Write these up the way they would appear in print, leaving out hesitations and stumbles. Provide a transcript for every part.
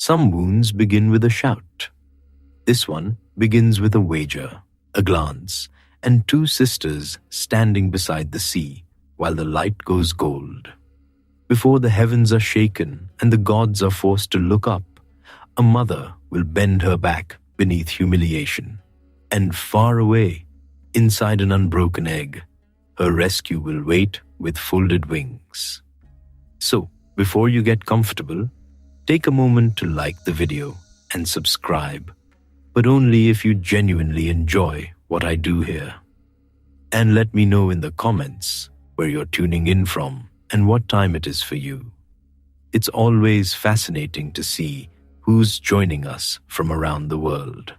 Some wounds begin with a shout. This one begins with a wager, a glance, and two sisters standing beside the sea while the light goes gold. Before the heavens are shaken and the gods are forced to look up, a mother will bend her back beneath humiliation. And far away, inside an unbroken egg, her rescue will wait with folded wings. So, before you get comfortable, take a moment to like the video and subscribe, but only if you genuinely enjoy what I do here. And let me know in the comments where you're tuning in from and what time it is for you. It's always fascinating to see who's joining us from around the world.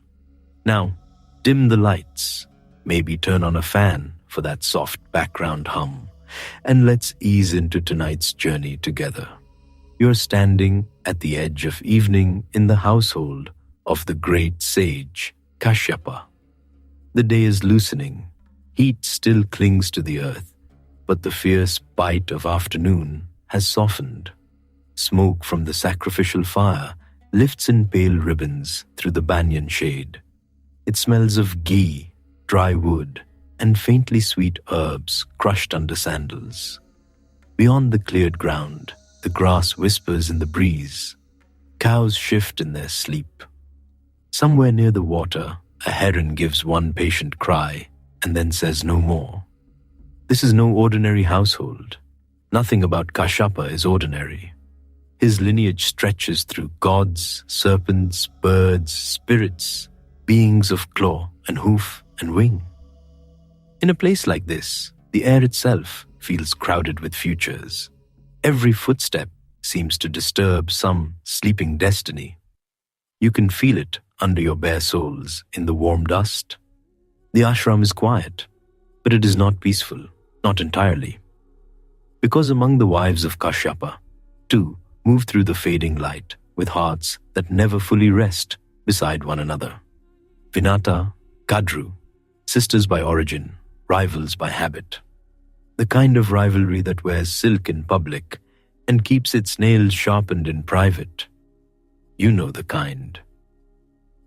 Now, dim the lights, maybe turn on a fan for that soft background hum, and let's ease into tonight's journey together. You're standing at the edge of evening in the household of the great sage Kashyapa. The day is loosening, heat still clings to the earth, but the fierce bite of afternoon has softened. Smoke from the sacrificial fire lifts in pale ribbons through the banyan shade. It smells of ghee, dry wood, and faintly sweet herbs crushed under sandals. Beyond the cleared ground, the grass whispers in the breeze. Cows shift in their sleep. Somewhere near the water, a heron gives one patient cry and then says no more. This is no ordinary household. Nothing about Kashyapa is ordinary. His lineage stretches through gods, serpents, birds, spirits, beings of claw and hoof and wing. In a place like this, the air itself feels crowded with futures. Every footstep seems to disturb some sleeping destiny. You can feel it under your bare soles in the warm dust. The ashram is quiet, but it is not peaceful, not entirely. Because among the wives of Kashyapa, two move through the fading light with hearts that never fully rest beside one another. Vinata, Kadru, sisters by origin, rivals by habit. The kind of rivalry that wears silk in public and keeps its nails sharpened in private. You know the kind.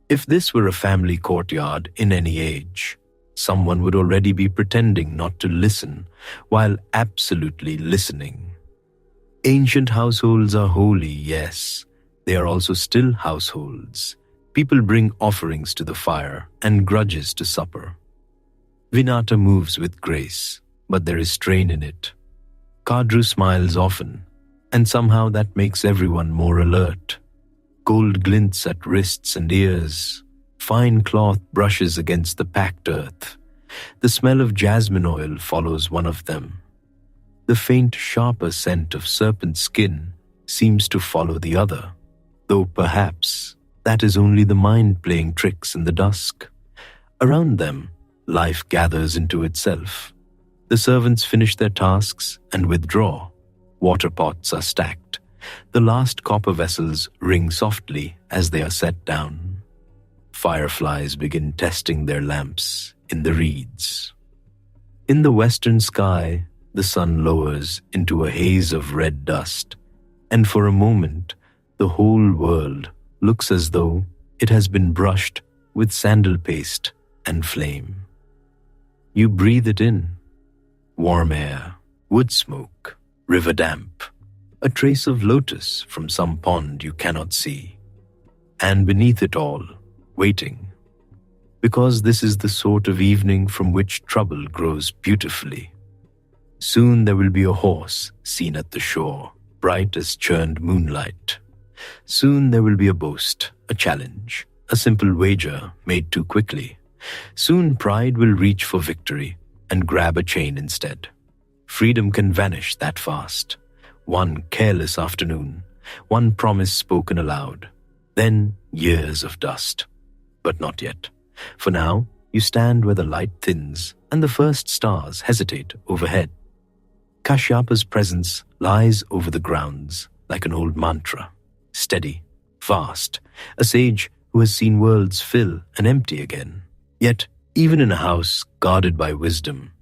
If this were a family courtyard in any age, someone would already be pretending not to listen while absolutely listening. Ancient households are holy, yes. They are also still households. People bring offerings to the fire and grudges to supper. Vinata moves with grace, but there is strain in it. Kadru smiles often, and somehow that makes everyone more alert. Gold glints at wrists and ears. Fine cloth brushes against the packed earth. The smell of jasmine oil follows one of them. The faint, sharper scent of serpent skin seems to follow the other, though perhaps that is only the mind playing tricks in the dusk. Around them, life gathers into itself. The servants finish their tasks and withdraw. Water pots are stacked. The last copper vessels ring softly as they are set down. Fireflies begin testing their lamps in the reeds. In the western sky, the sun lowers into a haze of red dust, and for a moment, the whole world looks as though it has been brushed with sandal paste and flame. You breathe it in. Warm air, wood smoke, river damp, a trace of lotus from some pond you cannot see. And beneath it all, waiting. Because this is the sort of evening from which trouble grows beautifully. Soon there will be a horse seen at the shore, bright as churned moonlight. Soon there will be a boast, a challenge, a simple wager made too quickly. Soon pride will reach for victory and grab a chain instead. Freedom can vanish that fast. One careless afternoon, one promise spoken aloud, then years of dust. But not yet. For now, you stand where the light thins and the first stars hesitate overhead. Kashyapa's presence lies over the grounds like an old mantra, steady, vast, a sage who has seen worlds fill and empty again. Yet, even in a house guarded by wisdom,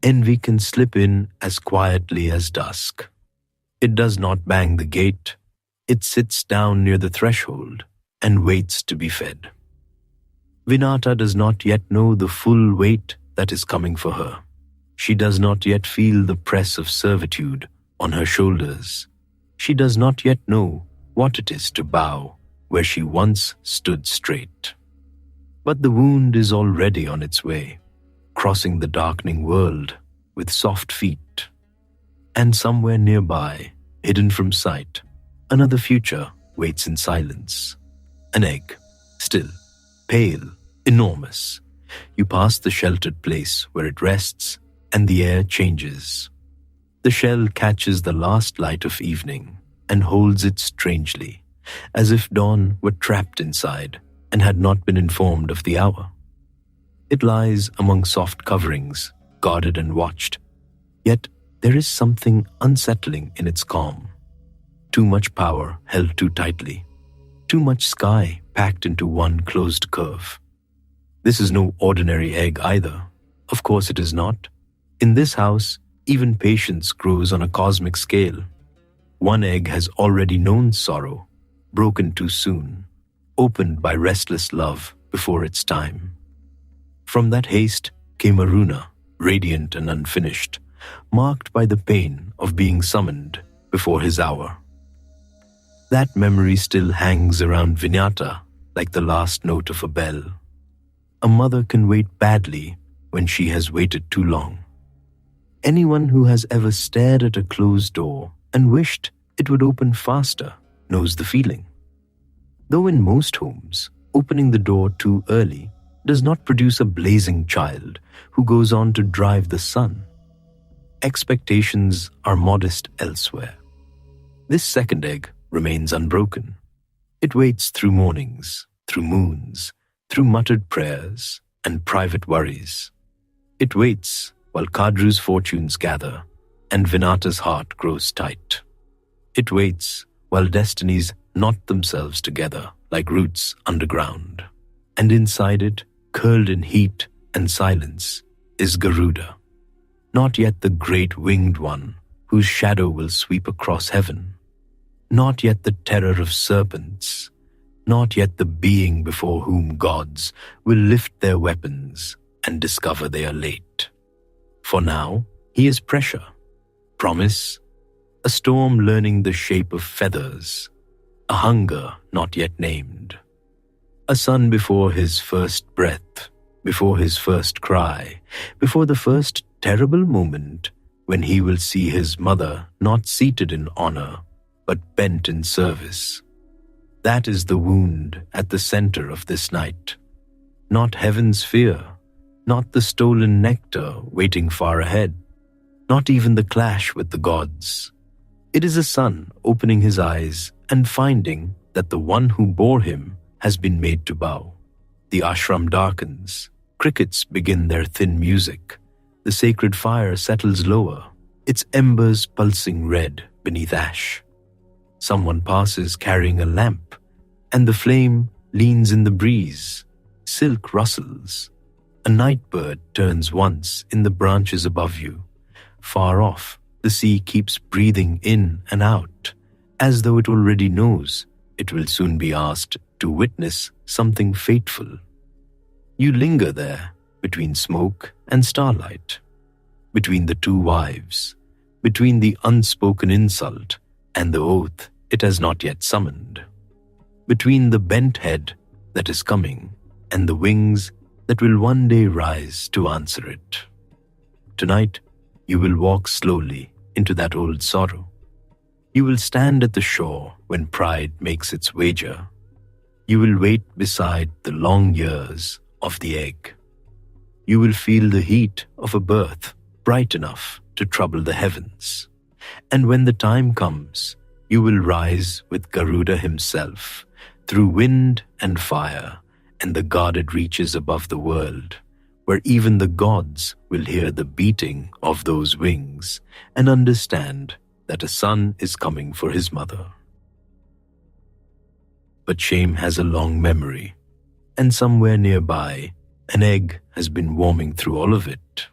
envy can slip in as quietly as dusk. It does not bang the gate, It sits down near the threshold and waits to be fed. Vinata does not yet know the full weight that is coming for her. She does not yet feel the press of servitude on her shoulders. She does not yet know what it is to bow where she once stood straight. But the wound is already on its way, crossing the darkening world with soft feet. And somewhere nearby, hidden from sight, another future waits in silence. An egg, still, pale, enormous. You pass the sheltered place where it rests, and the air changes. The shell catches the last light of evening and holds it strangely, as if dawn were trapped inside and had not been informed of the hour. It lies among soft coverings, guarded and watched, yet there is something unsettling in its calm. Too much power held too tightly, too much sky packed into one closed curve. This is no ordinary egg either. Of course it is not. In this house, even patience grows on a cosmic scale. One egg has already known sorrow, broken too soon, opened by restless love before its time. From that haste came a runa, radiant and unfinished, marked by the pain of being summoned before his hour. That memory still hangs around Vinata like the last note of a bell. A mother can wait badly when she has waited too long. Anyone who has ever stared at a closed door and wished it would open faster knows the feeling. Though in most homes, opening the door too early does not produce a blazing child who goes on to drive the sun. Expectations are modest elsewhere. This second egg remains unbroken. It waits through mornings, through moons, through muttered prayers and private worries. It waits while Kadru's fortunes gather and Vinata's heart grows tight. It waits while destinies knot themselves together like roots underground. And inside it, curled in heat and silence, is Garuda. Not yet the great winged one whose shadow will sweep across heaven. Not yet the terror of serpents. Not yet the being before whom gods will lift their weapons and discover they are late. For now, he is pressure, promise, a storm learning the shape of feathers, a hunger not yet named, a son before his first breath, before his first cry, before the first terrible moment when he will see his mother not seated in honor, but bent in service. That is the wound at the center of this night. Not heaven's fear, not the stolen nectar waiting far ahead, not even the clash with the gods. It is a son opening his eyes and finding that the one who bore him has been made to bow. The ashram darkens, crickets begin their thin music, the sacred fire settles lower, its embers pulsing red beneath ash. Someone passes carrying a lamp, and the flame leans in the breeze, silk rustles. A night bird turns once in the branches above you. Far off, the sea keeps breathing in and out, as though it already knows it will soon be asked to witness something fateful. You linger there, between smoke and starlight, between the two wives, between the unspoken insult and the oath it has not yet summoned, between the bent head that is coming and the wings that will one day rise to answer it. Tonight, you will walk slowly into that old sorrow. You will stand at the shore when pride makes its wager. You will wait beside the long years of the egg. You will feel the heat of a birth bright enough to trouble the heavens. And when the time comes, you will rise with Garuda himself through wind and fire and the guarded reaches above the world, where even the gods will hear the beating of those wings and understand that a son is coming for his mother. But shame has a long memory, and somewhere nearby, an egg has been warming through all of it.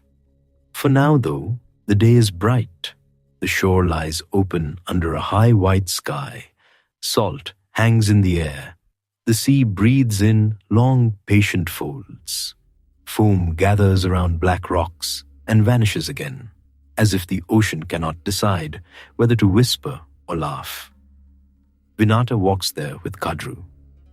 For now, though, the day is bright. The shore lies open under a high white sky. Salt hangs in the air. The sea breathes in long, patient folds. Foam gathers around black rocks and vanishes again, as if the ocean cannot decide whether to whisper or laugh. Vinata walks there with Kadru,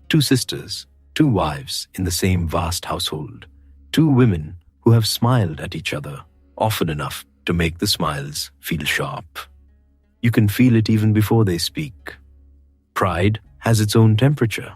two sisters, two wives in the same vast household, two women who have smiled at each other often enough to make the smiles feel sharp. You can feel it even before they speak. Pride has its own temperature.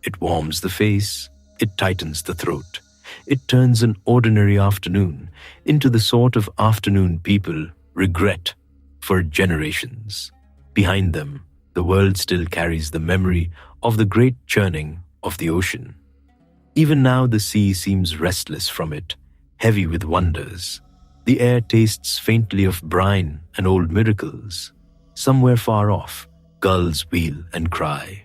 It warms the face, it tightens the throat. It turns an ordinary afternoon into the sort of afternoon people regret for generations. Behind them, the world still carries the memory of the great churning of the ocean. Even now the sea seems restless from it, heavy with wonders. The air tastes faintly of brine and old miracles. Somewhere far off, gulls wheel and cry.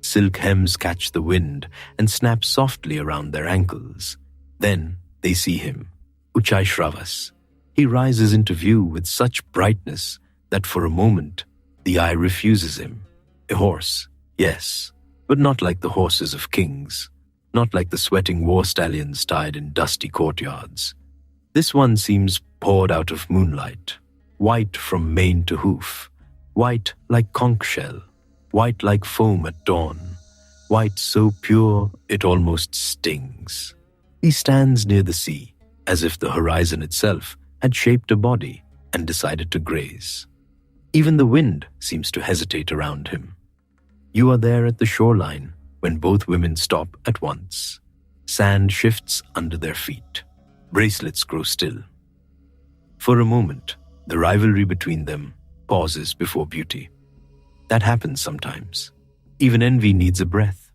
Silk hems catch the wind and snap softly around their ankles. Then they see him, Uchai Shravas. He rises into view with such brightness that for a moment the eye refuses him. A horse, yes, but not like the horses of kings, not like the sweating war stallions tied in dusty courtyards. This one seems poured out of moonlight, white from mane to hoof, white like conch shell, white like foam at dawn, white so pure it almost stings. He stands near the sea, as if the horizon itself had shaped a body and decided to graze. Even the wind seems to hesitate around him. You are there at the shoreline when both women stop at once. Sand shifts under their feet. Bracelets grow still. For a moment, the rivalry between them pauses before beauty. That happens sometimes. Even envy needs a breath.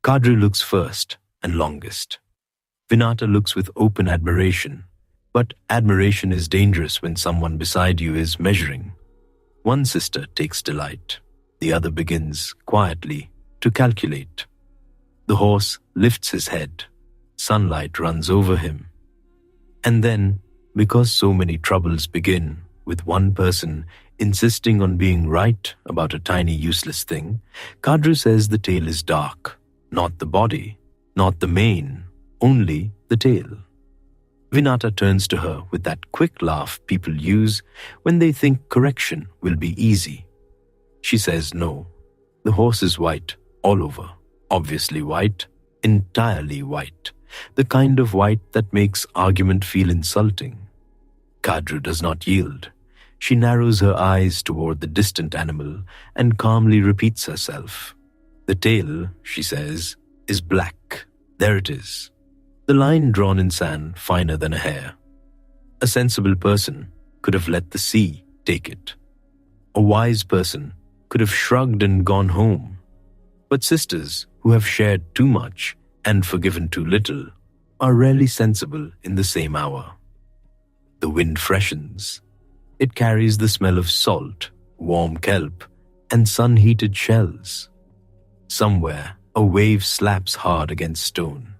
Kadru looks first and longest. Vinata looks with open admiration, but admiration is dangerous when someone beside you is measuring. One sister takes delight. The other begins, quietly, to calculate. The horse lifts his head. Sunlight runs over him. And then, because so many troubles begin with one person insisting on being right about a tiny useless thing, Kadru says the tail is dark, not the body, not the mane, only the tail. Vinata turns to her with that quick laugh people use when they think correction will be easy. She says no. The horse is white, all over, obviously white, entirely white, the kind of white that makes argument feel insulting. Kadru does not yield. She narrows her eyes toward the distant animal and calmly repeats herself. The tail, she says, is black. There it is. The line drawn in sand finer than a hair. A sensible person could have let the sea take it. A wise person could have shrugged and gone home. But sisters who have shared too much and forgiven too little are rarely sensible in the same hour. The wind freshens. It carries the smell of salt, warm kelp, and sun-heated shells. Somewhere, a wave slaps hard against stone.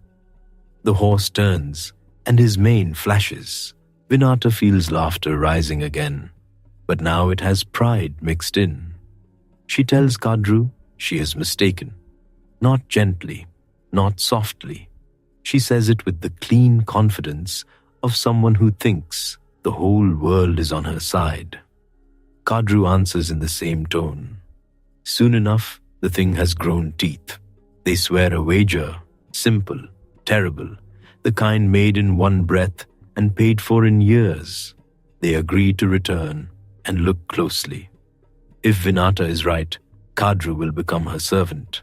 The horse turns, and his mane flashes. Vinata feels laughter rising again, but now it has pride mixed in. She tells Kadru she is mistaken. Not gently, not softly. She says it with the clean confidence of someone who thinks the whole world is on her side. Kadru answers in the same tone. Soon enough, the thing has grown teeth. They swear a wager, simple, terrible, the kind made in one breath and paid for in years. They agree to return and look closely. If Vinata is right, Kadru will become her servant.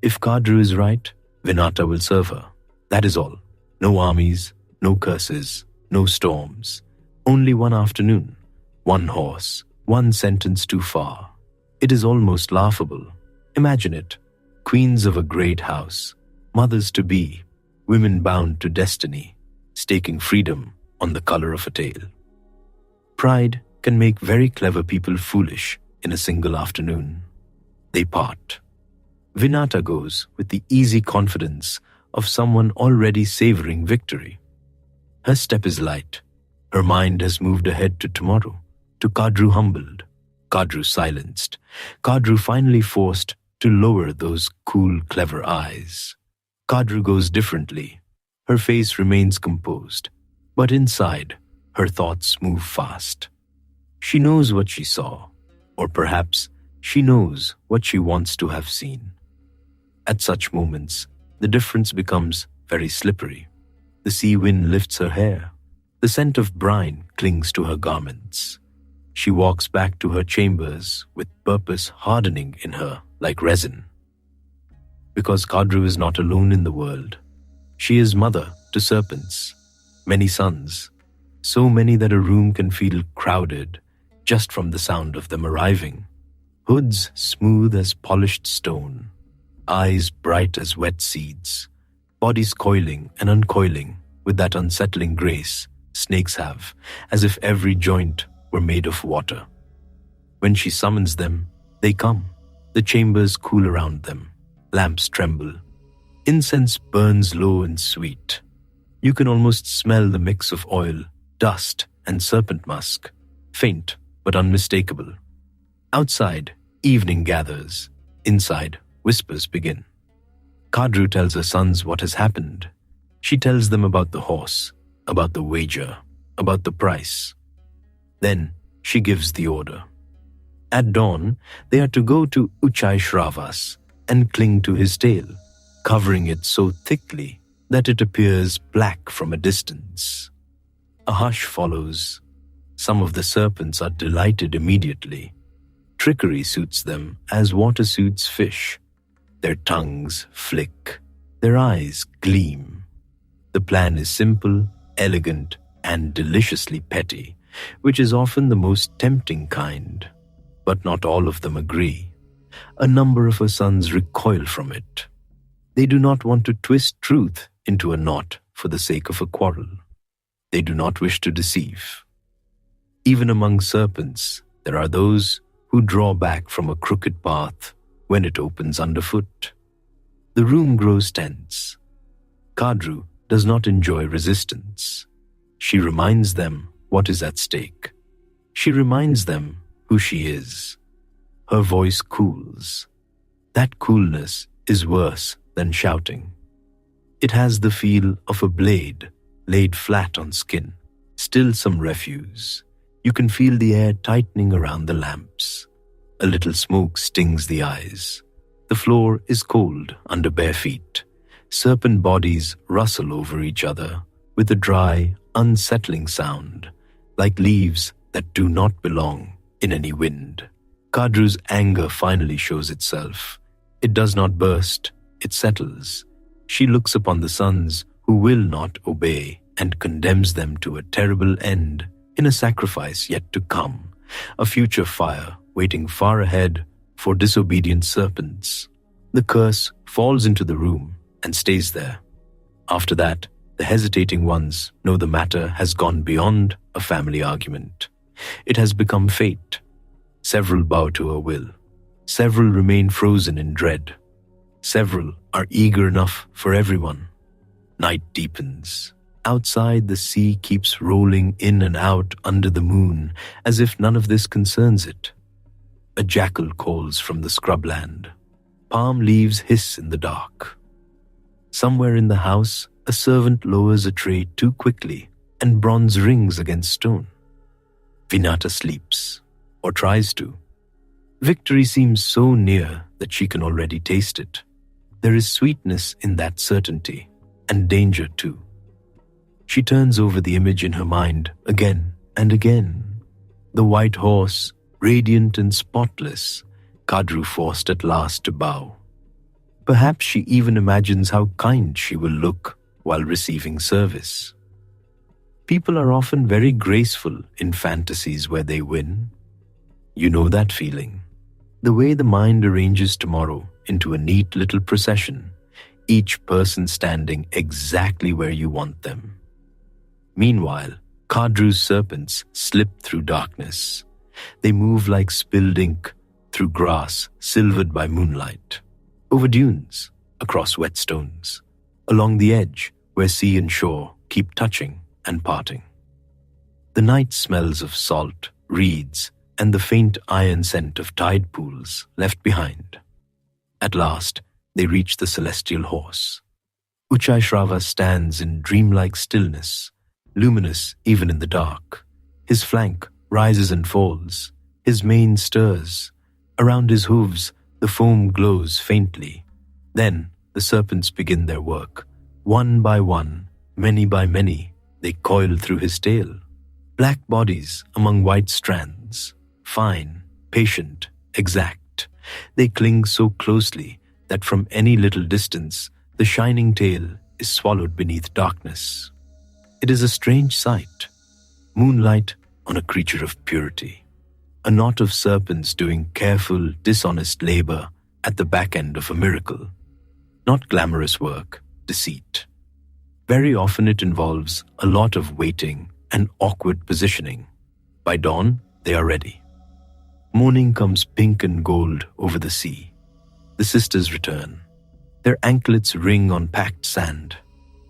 If Kadru is right, Vinata will serve her. That is all. No armies, no curses, no storms. Only one afternoon, one horse, one sentence too far. It is almost laughable. Imagine it. Queens of a great house, mothers-to-be, women bound to destiny, staking freedom on the color of a tail. Pride can make very clever people foolish in a single afternoon. They part. Vinata goes with the easy confidence of someone already savoring victory. Her step is light. Her mind has moved ahead to tomorrow, to Kadru humbled, Kadru silenced. Kadru finally forced to lower those cool, clever eyes. Kadru goes differently. Her face remains composed, but inside, her thoughts move fast. She knows what she saw, or perhaps she knows what she wants to have seen. At such moments, the difference becomes very slippery. The sea wind lifts her hair. The scent of brine clings to her garments. She walks back to her chambers with purpose hardening in her like resin. Because Kadru is not alone in the world. She is mother to serpents, many sons, so many that a room can feel crowded just from the sound of them arriving. Hoods smooth as polished stone, eyes bright as wet seeds, bodies coiling and uncoiling with that unsettling grace snakes have, as if every joint were made of water. When she summons them, they come. The chambers cool around them. Lamps tremble. Incense burns low and sweet. You can almost smell the mix of oil, dust, and serpent musk, faint but unmistakable. Outside, evening gathers. Inside, whispers begin. Kadru tells her sons what has happened. She tells them about the horse, about the wager, about the price. Then she gives the order. At dawn, they are to go to Uchai Shravas and cling to his tail, covering it so thickly that it appears black from a distance. A hush follows. Some of the serpents are delighted immediately. Trickery suits them as water suits fish. Their tongues flick, their eyes gleam. The plan is simple, elegant, and deliciously petty, which is often the most tempting kind. But not all of them agree. A number of her sons recoil from it. They do not want to twist truth into a knot for the sake of a quarrel. They do not wish to deceive. Even among serpents, there are those who draw back from a crooked path when it opens underfoot. The room grows tense. Kadru does not enjoy resistance. She reminds them what is at stake. She reminds them who she is. Her voice cools. That coolness is worse than shouting. It has the feel of a blade laid flat on skin, still some refuse. You can feel the air tightening around the lamps. A little smoke stings the eyes. The floor is cold under bare feet. Serpent bodies rustle over each other with a dry, unsettling sound, like leaves that do not belong in any wind. Kadru's anger finally shows itself. It does not burst, it settles. She looks upon the sons who will not obey and condemns them to a terrible end in a sacrifice yet to come, a future fire waiting far ahead for disobedient serpents. The curse falls into the room and stays there. After that, the hesitating ones know the matter has gone beyond a family argument. It has become fate. Several bow to her will. Several remain frozen in dread. Several are eager enough for everyone. Night deepens. Outside, the sea keeps rolling in and out under the moon as if none of this concerns it. A jackal calls from the scrubland. Palm leaves hiss in the dark. Somewhere in the house, a servant lowers a tray too quickly and bronze rings against stone. Vinata sleeps, or tries to. Victory seems so near that she can already taste it. There is sweetness in that certainty, and danger too. She turns over the image in her mind again and again. The white horse, radiant and spotless, Kadru forced at last to bow. Perhaps she even imagines how kind she will look while receiving service. People are often very graceful in fantasies where they win. You know that feeling. The way the mind arranges tomorrow into a neat little procession, each person standing exactly where you want them. Meanwhile, Kadru's serpents slip through darkness. They move like spilled ink through grass silvered by moonlight, over dunes, across wet stones, along the edge where sea and shore keep touching and parting. The night smells of salt, reeds, and the faint iron scent of tide pools left behind. At last, they reach the celestial horse. Uchaishrava stands in dreamlike stillness, luminous even in the dark. His flank rises and falls, his mane stirs. Around his hooves, the foam glows faintly. Then the serpents begin their work. One by one, many by many, they coil through his tail. Black bodies among white strands, fine, patient, exact. They cling so closely that from any little distance, the shining tail is swallowed beneath darkness. It is a strange sight, moonlight on a creature of purity. A knot of serpents doing careful, dishonest labor at the back end of a miracle. Not glamorous work, deceit. Very often it involves a lot of waiting and awkward positioning. By dawn, they are ready. Morning comes pink and gold over the sea. The sisters return. Their anklets ring on packed sand.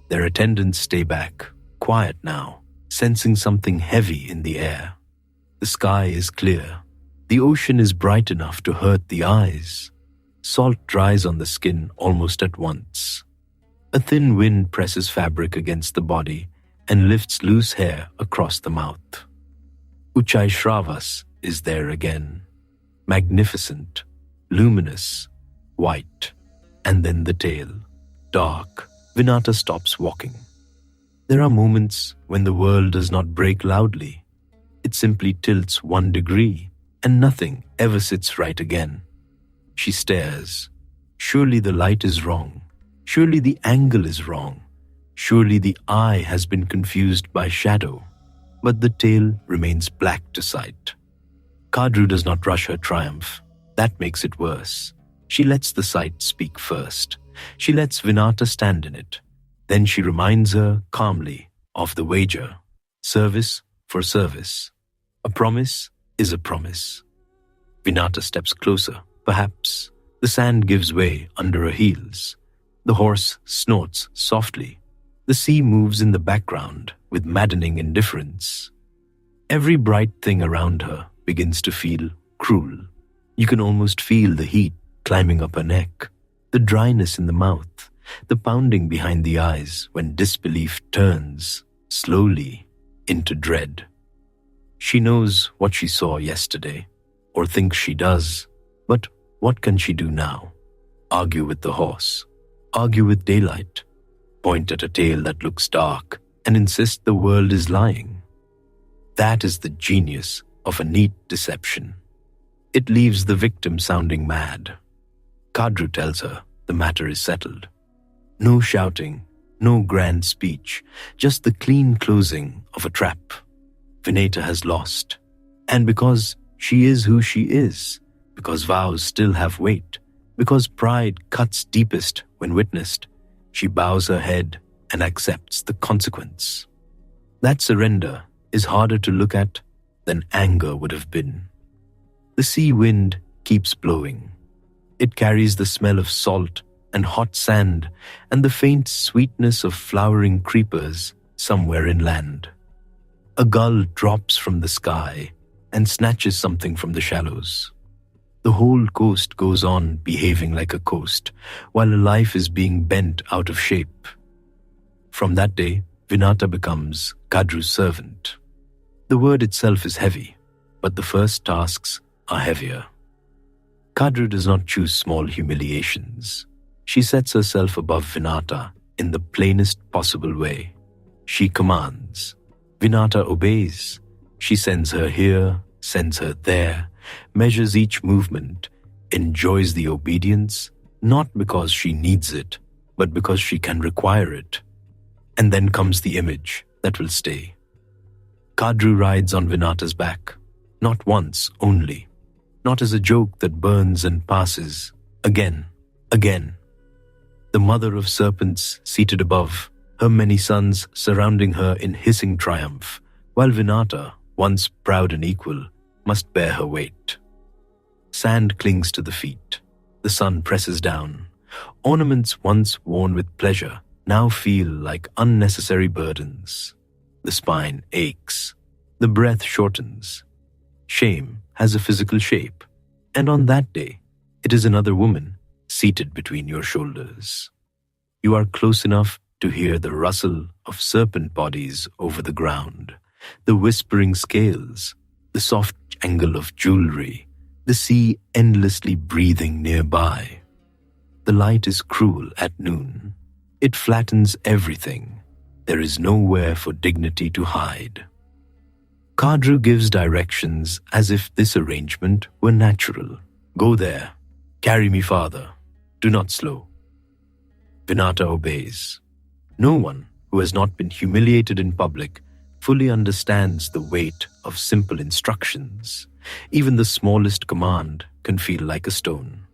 Their attendants stay back, quiet now, sensing something heavy in the air. The sky is clear. The ocean is bright enough to hurt the eyes. Salt dries on the skin almost at once. A thin wind presses fabric against the body and lifts loose hair across the mouth. Uchaishravas is there again. Magnificent, luminous, white, and then the tail. Dark, Vinata stops walking. There are moments when the world does not break loudly. It simply tilts 1 degree, and nothing ever sits right again. She stares. Surely the light is wrong. Surely the angle is wrong. Surely the eye has been confused by shadow. But the tail remains black to sight. Kadru does not rush her triumph. That makes it worse. She lets the sight speak first. She lets Vinata stand in it. Then she reminds her calmly of the wager. Service for service. A promise is a promise. Vinata steps closer. Perhaps the sand gives way under her heels. The horse snorts softly. The sea moves in the background with maddening indifference. Every bright thing around her begins to feel cruel. You can almost feel the heat climbing up her neck, the dryness in the mouth, the pounding behind the eyes when disbelief turns, slowly, into dread. She knows what she saw yesterday, or thinks she does, but what can she do now? Argue with the horse, argue with daylight, point at a tail that looks dark, and insist the world is lying. That is the genius of a neat deception. It leaves the victim sounding mad. Kadru tells her the matter is settled. No shouting, no grand speech, just the clean closing of a trap. Vinata has lost. And because she is who she is, because vows still have weight, because pride cuts deepest when witnessed, she bows her head and accepts the consequence. That surrender is harder to look at than anger would have been. The sea wind keeps blowing. It carries the smell of salt and hot sand and the faint sweetness of flowering creepers somewhere inland. A gull drops from the sky and snatches something from the shallows. The whole coast goes on behaving like a coast, while a life is being bent out of shape. From that day, Vinata becomes Kadru's servant. The word itself is heavy, but the first tasks are heavier. Kadru does not choose small humiliations. She sets herself above Vinata in the plainest possible way. She commands. Vinata obeys. She sends her here, sends her there, measures each movement, enjoys the obedience, not because she needs it, but because she can require it. And then comes the image that will stay. Kadru rides on Vinata's back, not once only, not as a joke that burns and passes, again, again. The mother of serpents seated above, her many sons surrounding her in hissing triumph, while Vinata, once proud and equal, must bear her weight. Sand clings to the feet. The sun presses down. Ornaments once worn with pleasure now feel like unnecessary burdens. The spine aches. The breath shortens. Shame has a physical shape, and on that day, it is another woman seated between your shoulders. You are close enough to hear the rustle of serpent bodies over the ground, the whispering scales, the soft jangle of jewelry, the sea endlessly breathing nearby. The light is cruel at noon. It flattens everything. There is nowhere for dignity to hide. Kadru gives directions as if this arrangement were natural. Go there. Carry me farther. Do not slow. Vinata obeys. No one who has not been humiliated in public fully understands the weight of simple instructions. Even the smallest command can feel like a stone.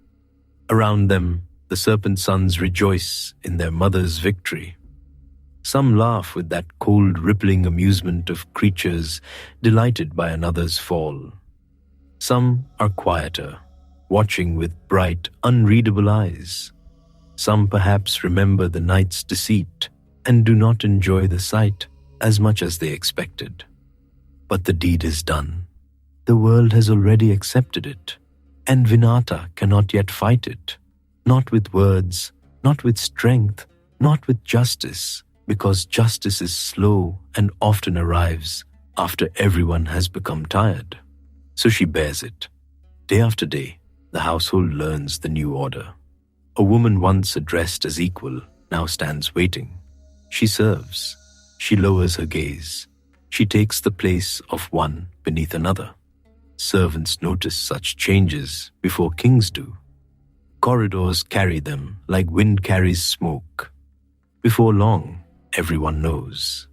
Around them, the serpent sons rejoice in their mother's victory. Some laugh with that cold, rippling amusement of creatures delighted by another's fall. Some are quieter, watching with bright, unreadable eyes. Some perhaps remember the night's deceit and do not enjoy the sight as much as they expected. But the deed is done. The world has already accepted it, and Vinata cannot yet fight it. Not with words, not with strength, not with justice, because justice is slow and often arrives after everyone has become tired. So she bears it. Day after day, the household learns the new order. A woman once addressed as equal now stands waiting. She serves. She lowers her gaze. She takes the place of one beneath another. Servants notice such changes before kings do. Corridors carry them like wind carries smoke. Before long, everyone knows.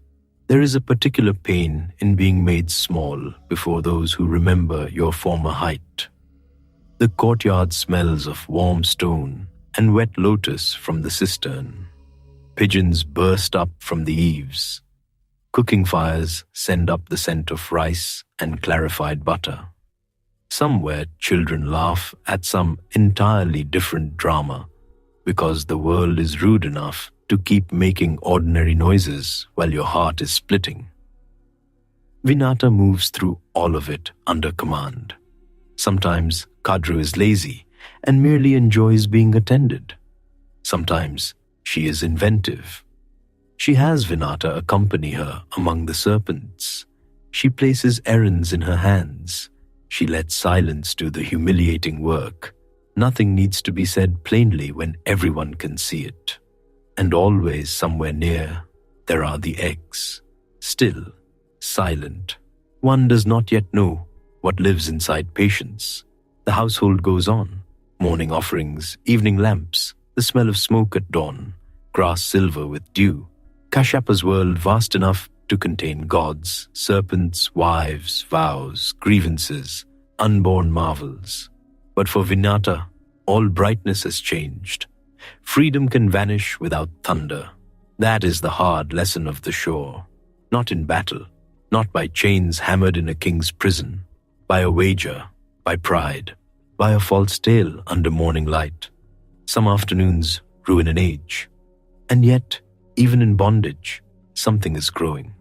There is a particular pain in being made small before those who remember your former height. The courtyard smells of warm stone and wet lotus from the cistern. Pigeons burst up from the eaves. Cooking fires send up the scent of rice and clarified butter. Somewhere children laugh at some entirely different drama because the world is rude enough to keep making ordinary noises while your heart is splitting. Vinata moves through all of it under command. Sometimes Kadru is lazy and merely enjoys being attended. Sometimes she is inventive. She has Vinata accompany her among the serpents. She places errands in her hands. She lets silence do the humiliating work. Nothing needs to be said plainly when everyone can see it. And always somewhere near, there are the eggs. Still, silent. One does not yet know what lives inside patience. The household goes on. Morning offerings, evening lamps, the smell of smoke at dawn, grass silver with dew. Kashyapa's world vast enough to contain gods, serpents, wives, vows, grievances, unborn marvels. But for Vinata, all brightness has changed. Freedom can vanish without thunder. That is the hard lesson of the shore. Not in battle, not by chains hammered in a king's prison, by a wager, by pride, by a false tale under morning light. Some afternoons ruin an age. And yet, even in bondage, something is growing.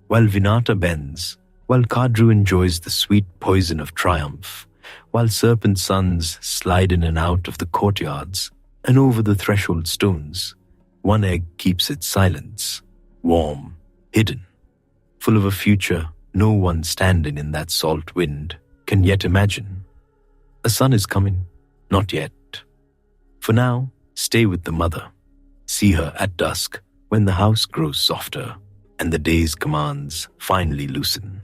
While Vinata bends, while Kadru enjoys the sweet poison of triumph, while serpent sons slide in and out of the courtyards and over the threshold stones, one egg keeps its silence, warm, hidden, full of a future no one standing in that salt wind can yet imagine. A sun is coming, not yet. For now, stay with the mother. See her at dusk when the house grows softer and the day's commands finally loosen.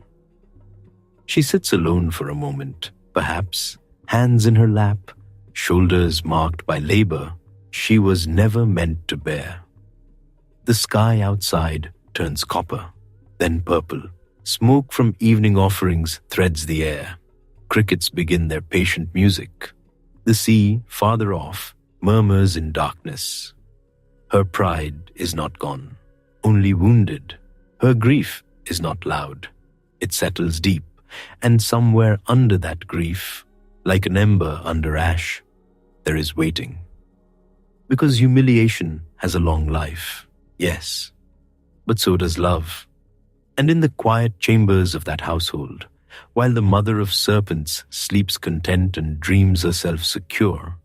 She sits alone for a moment, perhaps, hands in her lap, shoulders marked by labor she was never meant to bear. The sky outside turns copper, then purple. Smoke from evening offerings threads the air. Crickets begin their patient music. The sea, farther off, murmurs in darkness. Her pride is not gone, only wounded. Her grief is not loud. It settles deep, and somewhere under that grief, like an ember under ash, there is waiting. Because humiliation has a long life, yes, but so does love. And in the quiet chambers of that household, While the mother of serpents sleeps content and dreams herself secure,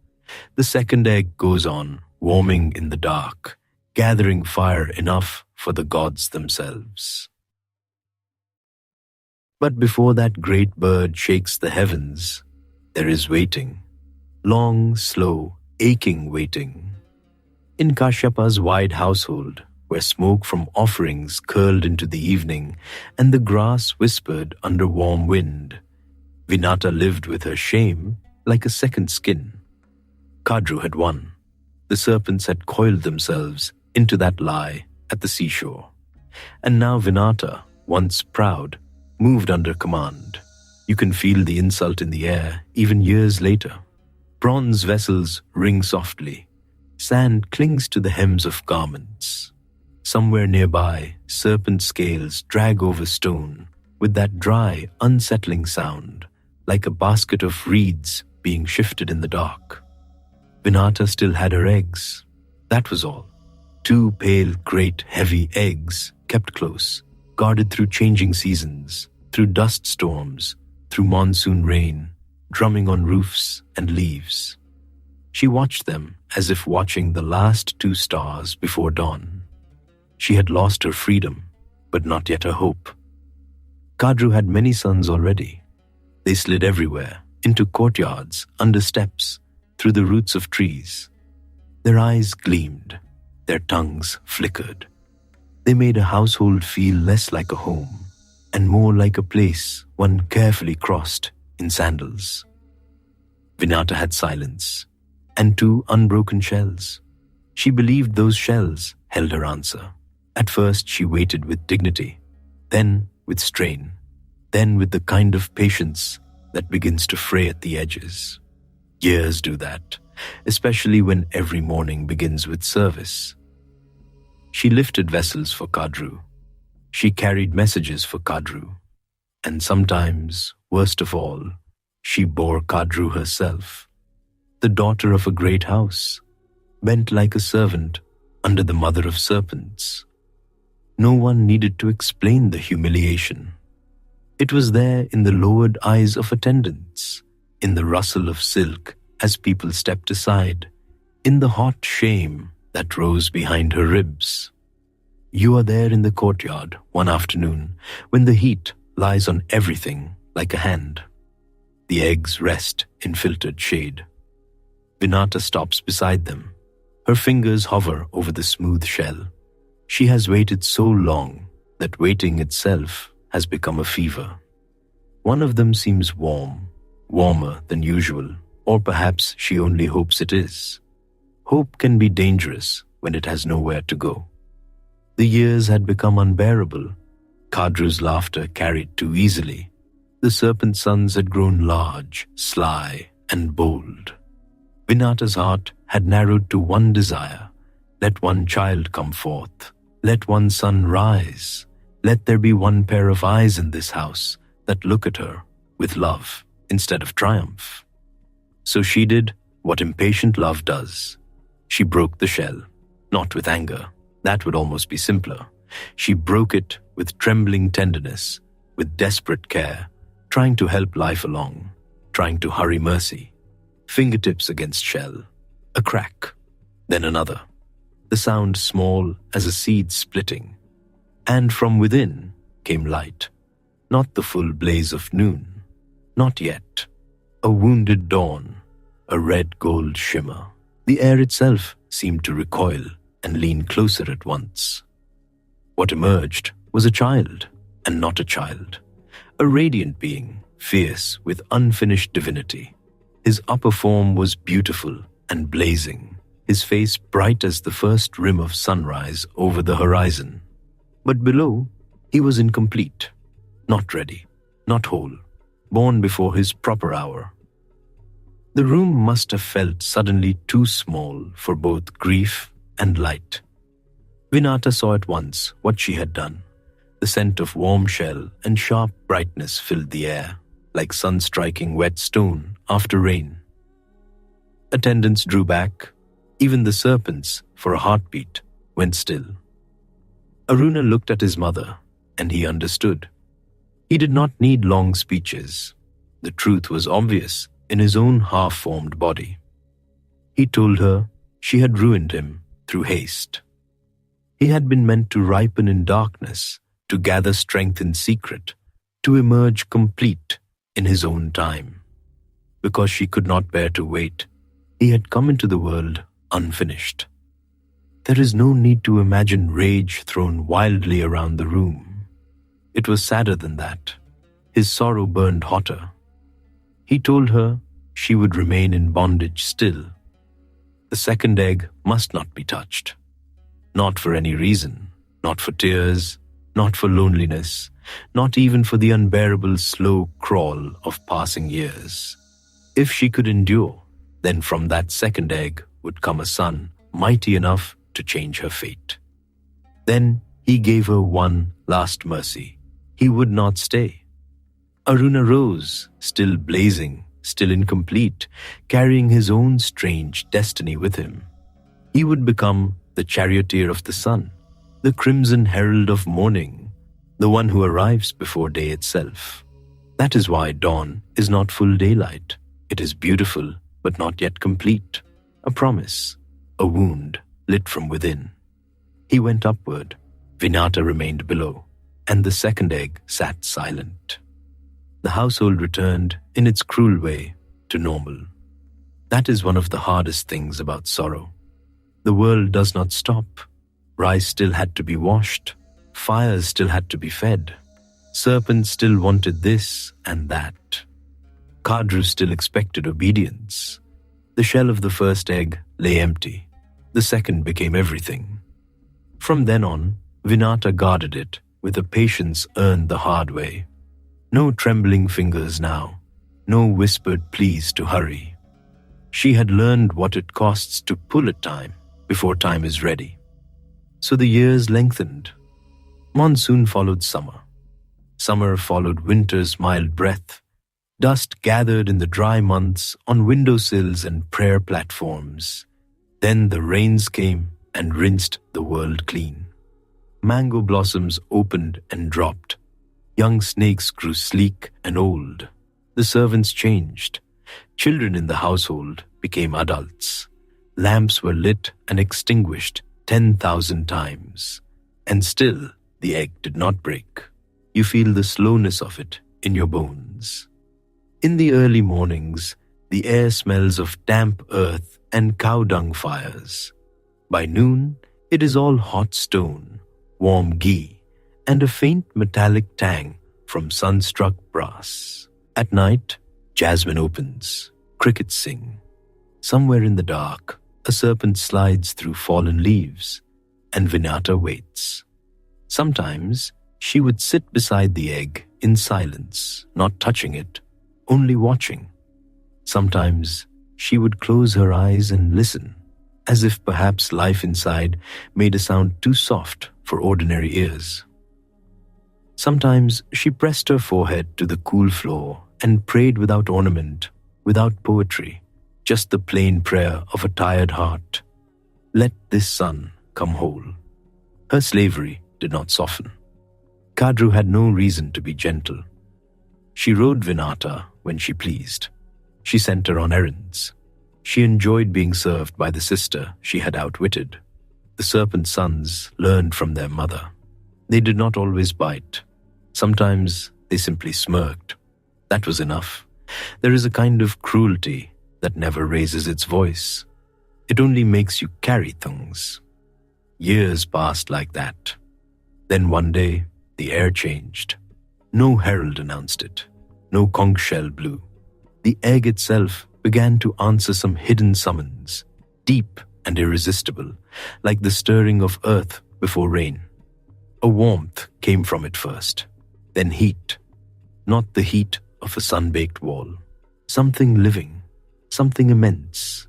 the second egg goes on, warming in the dark, gathering fire enough for the gods themselves. But before that great bird shakes the heavens, there is waiting, long, slow, aching waiting. In Kashyapa's wide household, where smoke from offerings curled into the evening and the grass whispered under warm wind, Vinata lived with her shame like a second skin. Kadru had won. The serpents had coiled themselves into that lie at the seashore. And now Vinata, once proud, moved under command. You can feel the insult in the air even years later. Bronze vessels ring softly. Sand clings to the hems of garments. Somewhere nearby, serpent scales drag over stone with that dry, unsettling sound, like a basket of reeds being shifted in the dark. Vinata still had her eggs. That was all. 2 pale, great, heavy eggs kept close, guarded through changing seasons, through dust storms, through monsoon rain, drumming on roofs and leaves. She watched them as if watching the last 2 stars before dawn. She had lost her freedom, but not yet her hope. Kadru had many sons already. They slid everywhere, into courtyards, under steps, through the roots of trees. Their eyes gleamed, their tongues flickered. They made a household feel less like a home, and more like a place one carefully crossed in sandals. Vinata had silence, and 2 unbroken shells. She believed those shells held her answer. At first she waited with dignity, then with strain, then with the kind of patience that begins to fray at the edges. Years do that, especially when every morning begins with service. She lifted vessels for Kadru. She carried messages for Kadru. And sometimes, worst of all, she bore Kadru herself, the daughter of a great house, bent like a servant under the mother of serpents. No one needed to explain the humiliation. It was there in the lowered eyes of attendants, in the rustle of silk as people stepped aside, in the hot shame that rose behind her ribs. You are there in the courtyard one afternoon when the heat lies on everything like a hand. The eggs rest in filtered shade. Vinata stops beside them. Her fingers hover over the smooth shell. She has waited so long that waiting itself has become a fever. One of them seems warm, warmer than usual, or perhaps she only hopes it is. Hope can be dangerous when it has nowhere to go. The years had become unbearable. Kadru's laughter carried too easily. The serpent sons had grown large, sly, and bold. Vinata's heart had narrowed to one desire. Let one child come forth. Let one son rise. Let there be one pair of eyes in this house that look at her with love instead of triumph. So she did what impatient love does. She broke the shell, not with anger. That would almost be simpler. She broke it with trembling tenderness, with desperate care, trying to help life along, trying to hurry mercy. Fingertips against shell, a crack, then another. The sound small as a seed splitting. And from within came light, not the full blaze of noon, not yet. A wounded dawn, a red gold shimmer. The air itself seemed to recoil and lean closer at once. What emerged was a child, and not a child. A radiant being, fierce with unfinished divinity. His upper form was beautiful and blazing, his face bright as the first rim of sunrise over the horizon. But below, he was incomplete, not ready, not whole, born before his proper hour. The room must have felt suddenly too small for both grief and light. Vinata saw at once what she had done. The scent of warm shell and sharp brightness filled the air, like sun striking wet stone after rain. Attendants drew back. Even the serpents, for a heartbeat, went still. Aruna looked at his mother, and he understood. He did not need long speeches. The truth was obvious in his own half-formed body. He told her she had ruined him through haste. He had been meant to ripen in darkness, to gather strength in secret, to emerge complete in his own time. Because she could not bear to wait, he had come into the world unfinished. There is no need to imagine rage thrown wildly around the room. It was sadder than that. His sorrow burned hotter. He told her she would remain in bondage still. The second egg must not be touched. Not for any reason, not for tears, not for loneliness, not even for the unbearable slow crawl of passing years. If she could endure, then from that second egg would come a son mighty enough to change her fate. Then he gave her one last mercy. He would not stay. Aruna rose, still blazing, still incomplete, carrying his own strange destiny with him. He would become the charioteer of the sun, the crimson herald of morning, the one who arrives before day itself. That is why dawn is not full daylight. It is beautiful, but not yet complete. A promise, a wound lit from within. He went upward. Vinata remained below, and the second egg sat silent. The household returned, in its cruel way, to normal. That is one of the hardest things about sorrow. The world does not stop. Rice still had to be washed. Fires still had to be fed. Serpents still wanted this and that. Kadru still expected obedience. The shell of the first egg lay empty. The second became everything. From then on, Vinata guarded it with a patience earned the hard way. No trembling fingers now, no whispered pleas to hurry. She had learned what it costs to pull at time before time is ready. So the years lengthened. Monsoon followed summer. Summer followed winter's mild breath. Dust gathered in the dry months on windowsills and prayer platforms. Then the rains came and rinsed the world clean. Mango blossoms opened and dropped. Young snakes grew sleek and old. The servants changed. Children in the household became adults. Lamps were lit and extinguished 10,000 times. And still, the egg did not break. You feel the slowness of it in your bones. In the early mornings, the air smells of damp earth and cow dung fires. By noon, it is all hot stone, warm ghee, and a faint metallic tang from sun-struck brass. At night, jasmine opens, crickets sing. Somewhere in the dark, a serpent slides through fallen leaves, and Vinata waits. Sometimes, she would sit beside the egg in silence, not touching it, only watching. Sometimes, she would close her eyes and listen, as if perhaps life inside made a sound too soft for ordinary ears. Sometimes she pressed her forehead to the cool floor and prayed without ornament, without poetry, just the plain prayer of a tired heart. Let this son come whole. Her slavery did not soften. Kadru had no reason to be gentle. She rode Vinata when she pleased. She sent her on errands. She enjoyed being served by the sister she had outwitted. The serpent sons learned from their mother. They did not always bite. Sometimes they simply smirked. That was enough. There is a kind of cruelty that never raises its voice. It only makes you carry things. Years passed like that. Then one day, the air changed. No herald announced it. No conch shell blew. The egg itself began to answer some hidden summons, deep and irresistible, like the stirring of earth before rain. A warmth came from it first, then heat. Not the heat of a sun-baked wall. Something living, something immense.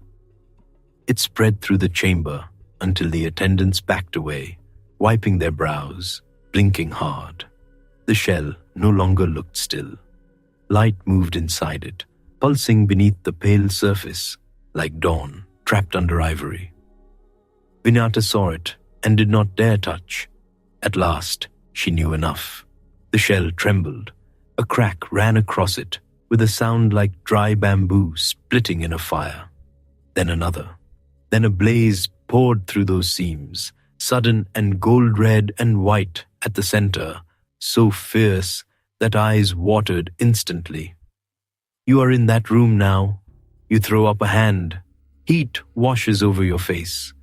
It spread through the chamber until the attendants backed away, wiping their brows, blinking hard. The shell no longer looked still. Light moved inside it, pulsing beneath the pale surface, like dawn trapped under ivory. Vinata saw it and did not dare touch. At last, she knew enough. The shell trembled, A crack ran across it with a sound like dry bamboo splitting in a fire. Then another. Then a blaze poured through those seams, sudden and gold-red and white at the center, so fierce that eyes watered instantly. You are in that room now. You throw up a hand. Heat washes over your face.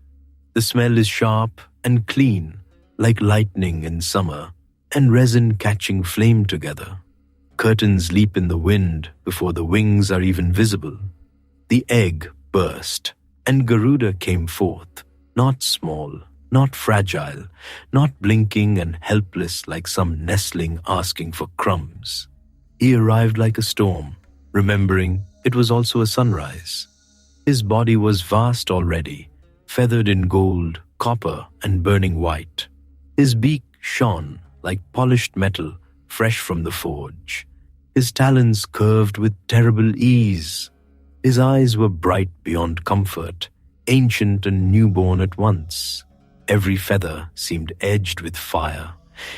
The smell is sharp and clean, like lightning in summer, and resin catching flame together. Curtains leap in the wind before the wings are even visible. The egg burst, and Garuda came forth, not small, not fragile, not blinking and helpless like some nestling asking for crumbs. He arrived like a storm, remembering it was also a sunrise. His body was vast already, feathered in gold, copper, and burning white. His beak shone like polished metal fresh from the forge. His talons curved with terrible ease. His eyes were bright beyond comfort, ancient and newborn at once. Every feather seemed edged with fire.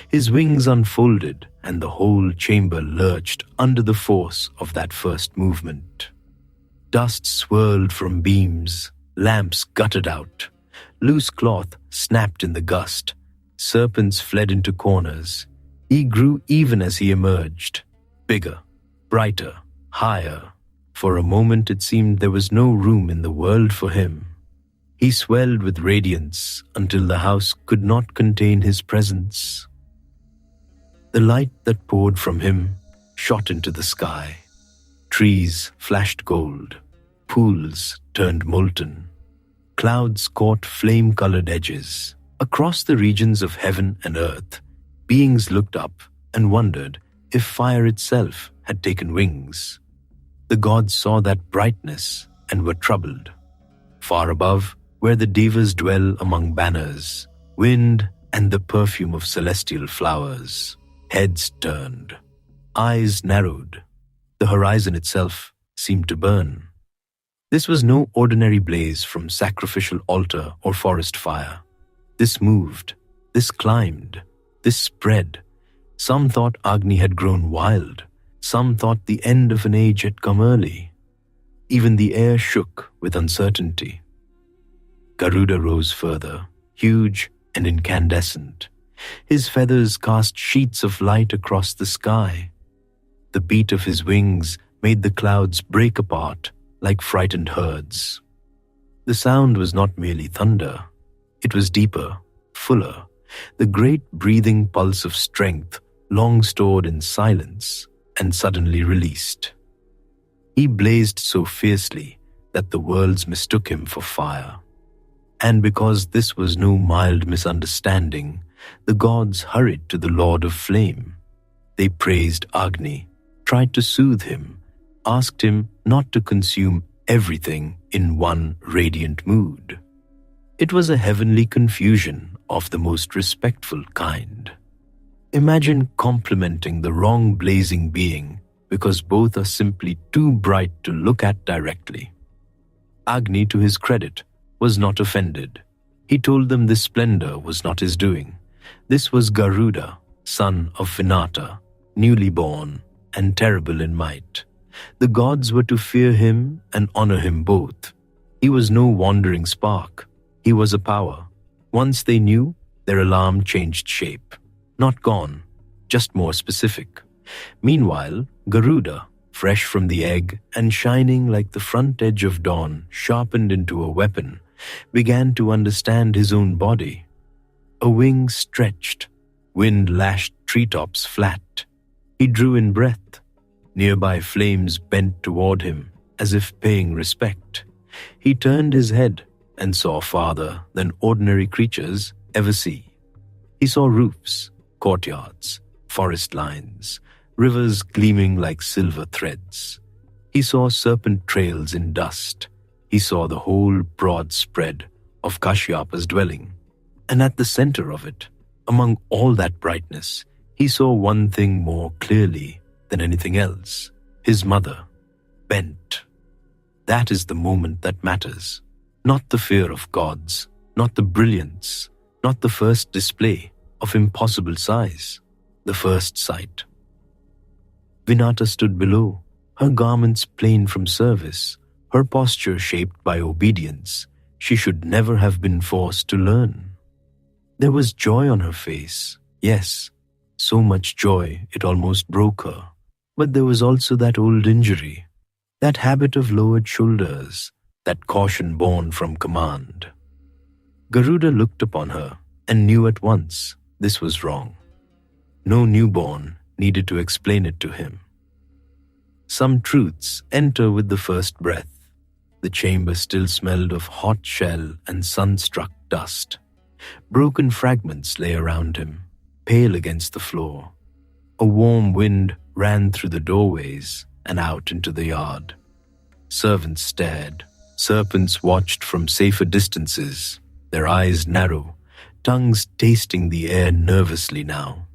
His wings unfolded, and the whole chamber lurched under the force of that first movement. Dust swirled from beams, lamps guttered out. Loose cloth snapped in the gust. Serpents fled into corners. He grew even as he emerged, bigger, brighter, higher. For a moment it seemed there was no room in the world for him. He swelled with radiance until the house could not contain his presence. The light that poured from him shot into the sky. Trees flashed gold. Pools turned molten. Clouds caught flame-colored edges. Across the regions of heaven and earth, beings looked up and wondered if fire itself had taken wings. The gods saw that brightness and were troubled. Far above, where the devas dwell among banners, wind and the perfume of celestial flowers, heads turned, eyes narrowed. The horizon itself seemed to burn. This was no ordinary blaze from sacrificial altar or forest fire. This moved, this climbed, this spread. Some thought Agni had grown wild. Some thought the end of an age had come early. Even the air shook with uncertainty. Garuda rose further, huge and incandescent. His feathers cast sheets of light across the sky. The beat of his wings made the clouds break apart like frightened herds. The sound was not merely thunder. It was deeper, fuller, the great breathing pulse of strength long stored in silence and suddenly released. He blazed so fiercely that the worlds mistook him for fire. And because this was no mild misunderstanding, the gods hurried to the Lord of Flame. They praised Agni, tried to soothe him, asked him not to consume everything in one radiant mood. It was a heavenly confusion of the most respectful kind. Imagine complimenting the wrong blazing being because both are simply too bright to look at directly. Agni, to his credit, was not offended. He told them this splendor was not his doing. This was Garuda, son of Vinata, newly born and terrible in might. The gods were to fear him and honor him both. He was no wandering spark. He was a power. Once they knew, their alarm changed shape. Not gone, just more specific. Meanwhile, Garuda, fresh from the egg and shining like the front edge of dawn sharpened into a weapon, began to understand his own body. A wing stretched, wind lashed treetops flat. He drew in breath. Nearby flames bent toward him as if paying respect. He turned his head and saw farther than ordinary creatures ever see. He saw roofs, courtyards, forest lines, rivers gleaming like silver threads. He saw serpent trails in dust. He saw the whole broad spread of Kashyapa's dwelling. And at the center of it, among all that brightness, he saw one thing more clearly than anything else: his mother, bent. That is the moment that matters. Not the fear of gods, not the brilliance, not the first display of impossible size, the first sight. Vinata stood below, her garments plain from service, her posture shaped by obedience. She should never have been forced to learn. There was joy on her face, yes, so much joy it almost broke her. But there was also that old injury, that habit of lowered shoulders, that caution born from command. Garuda looked upon her and knew at once this was wrong. No newborn needed to explain it to him. Some truths enter with the first breath. The chamber still smelled of hot shell and sun-struck dust. Broken fragments lay around him, pale against the floor. A warm wind ran through the doorways and out into the yard. Servants stared. Serpents watched from safer distances, their eyes narrow, tongues tasting the air nervously now.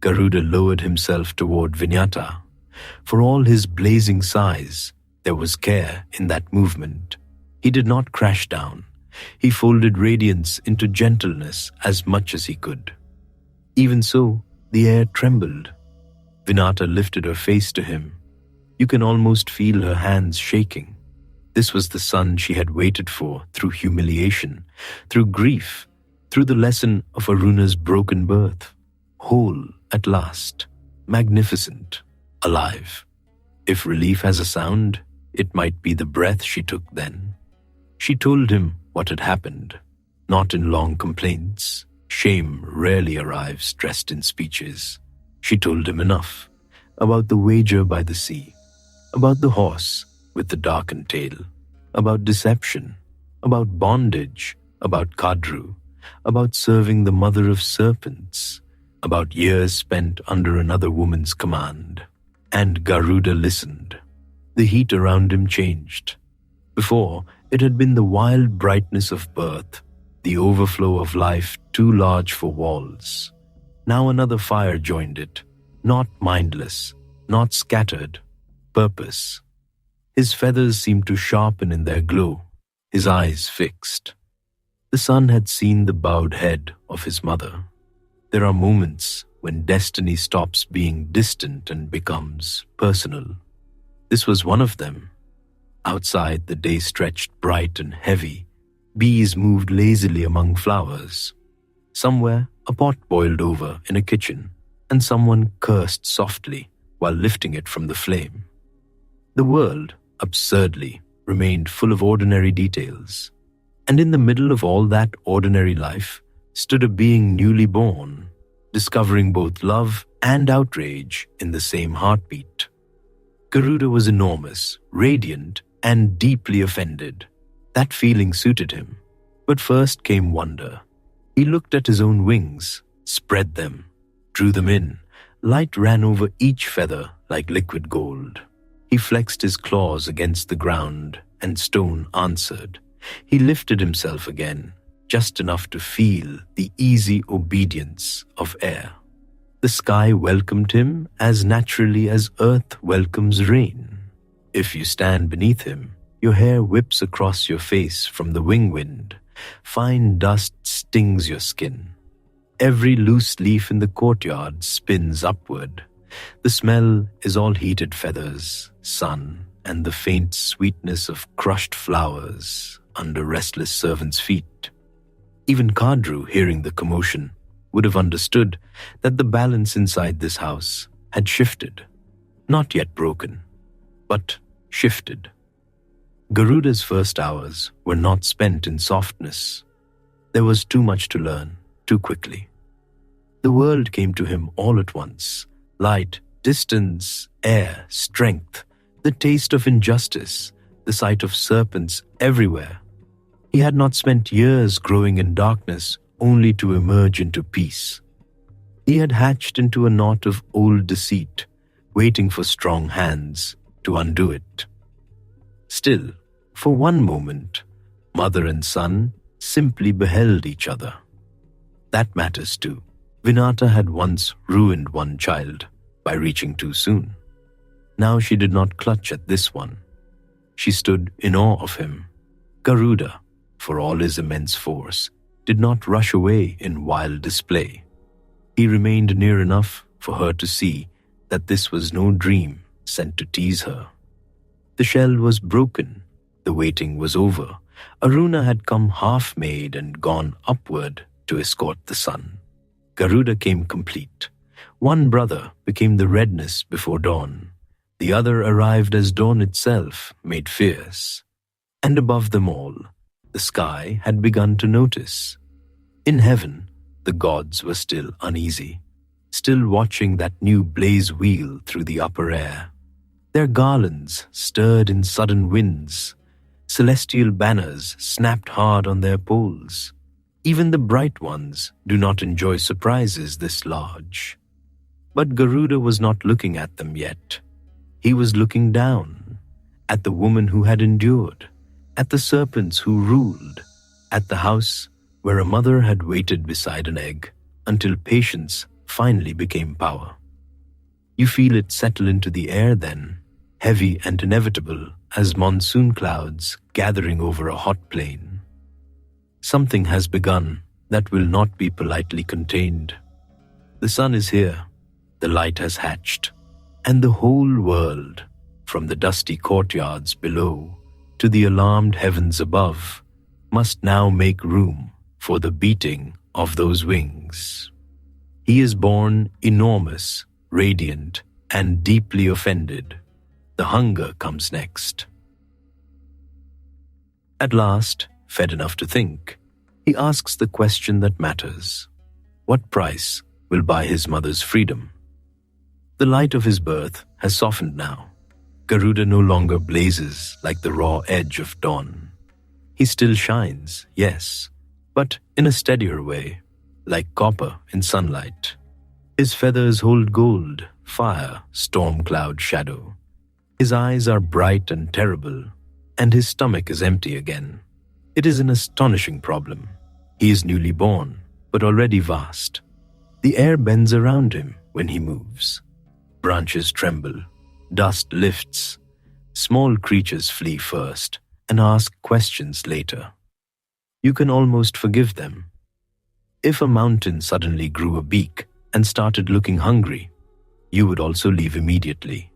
Garuda lowered himself toward Vinata. For all his blazing size, there was care in that movement. He did not crash down. He folded radiance into gentleness as much as he could. Even so, the air trembled. Vinata lifted her face to him. You can almost feel her hands shaking. This was the son she had waited for through humiliation, through grief, through the lesson of Aruna's broken birth. Whole at last, magnificent, alive. If relief has a sound, it might be the breath she took then. She told him what had happened, not in long complaints. Shame rarely arrives dressed in speeches. She told him enough about the wager by the sea, about the horse with the darkened tail, about deception, about bondage, about Kadru, about serving the mother of serpents, about years spent under another woman's command. And Garuda listened. The heat around him changed. Before, it had been the wild brightness of birth, the overflow of life too large for walls. Now another fire joined it, not mindless, not scattered, purpose. His feathers seemed to sharpen in their glow, his eyes fixed. The son had seen the bowed head of his mother. There are moments when destiny stops being distant and becomes personal. This was one of them. Outside, the day stretched bright and heavy. Bees moved lazily among flowers. Somewhere, a pot boiled over in a kitchen, and someone cursed softly while lifting it from the flame. The world, absurdly, remained full of ordinary details. And in the middle of all that ordinary life stood a being newly born, discovering both love and outrage in the same heartbeat. Garuda was enormous, radiant, and deeply offended. That feeling suited him. But first came wonder. He looked at his own wings, spread them, drew them in. Light ran over each feather like liquid gold. He flexed his claws against the ground, and stone answered. He lifted himself again, just enough to feel the easy obedience of air. The sky welcomed him as naturally as earth welcomes rain. If you stand beneath him, your hair whips across your face from the wing wind. Fine dust stings your skin. Every loose leaf in the courtyard spins upward. The smell is all heated feathers, sun, and the faint sweetness of crushed flowers under restless servants' feet. Even Kadru, hearing the commotion, would have understood that the balance inside this house had shifted. Not yet broken, but shifted. Garuda's first hours were not spent in softness. There was too much to learn, too quickly. The world came to him all at once. Light, distance, air, strength, the taste of injustice, the sight of serpents everywhere. He had not spent years growing in darkness only to emerge into peace. He had hatched into a knot of old deceit, waiting for strong hands to undo it. Still, for one moment, mother and son simply beheld each other. That matters too. Vinata had once ruined one child by reaching too soon. Now she did not clutch at this one. She stood in awe of him. Garuda, for all his immense force, did not rush away in wild display. He remained near enough for her to see that this was no dream sent to tease her. The shell was broken, the waiting was over. Aruna had come half-made and gone upward to escort the sun. Garuda came complete. One brother became the redness before dawn. The other arrived as dawn itself, made fierce. And above them all, the sky had begun to notice. In heaven, the gods were still uneasy, still watching that new blaze wheel through the upper air. Their garlands stirred in sudden winds. Celestial banners snapped hard on their poles. Even the bright ones do not enjoy surprises this large. But Garuda was not looking at them yet. He was looking down, at the woman who had endured, at the serpents who ruled, at the house where a mother had waited beside an egg until patience finally became power. You feel it settle into the air then, heavy and inevitable as monsoon clouds gathering over a hot plain. Something has begun that will not be politely contained. The sun is here, the light has hatched, and the whole world, from the dusty courtyards below to the alarmed heavens above, must now make room for the beating of those wings. He is born enormous, radiant, and deeply offended. The hunger comes next. At last, fed enough to think, he asks the question that matters. What price will buy his mother's freedom? The light of his birth has softened now. Garuda no longer blazes like the raw edge of dawn. He still shines, yes, but in a steadier way, like copper in sunlight. His feathers hold gold, fire, storm cloud shadow. His eyes are bright and terrible, and his stomach is empty again. It is an astonishing problem. He is newly born, but already vast. The air bends around him when he moves. Branches tremble, dust lifts. Small creatures flee first and ask questions later. You can almost forgive them. If a mountain suddenly grew a beak and started looking hungry, you would also leave immediately.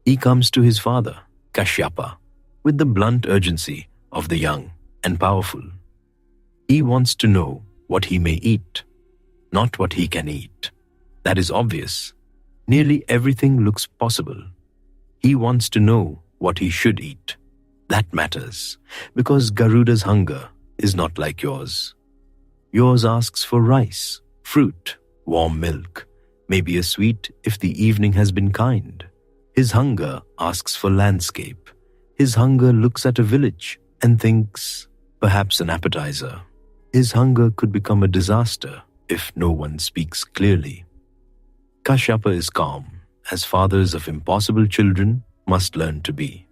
He comes to his father, Kashyapa, with the blunt urgency of the young and powerful. He wants to know what he may eat, not what he can eat. That is obvious. Nearly everything looks possible. He wants to know what he should eat. That matters, because Garuda's hunger is not like yours. Yours asks for rice, fruit, warm milk, maybe a sweet if the evening has been kind. His hunger asks for landscape. His hunger looks at a village and thinks, perhaps an appetizer. His hunger could become a disaster if no one speaks clearly. Kashyapa is calm, as fathers of impossible children must learn to be.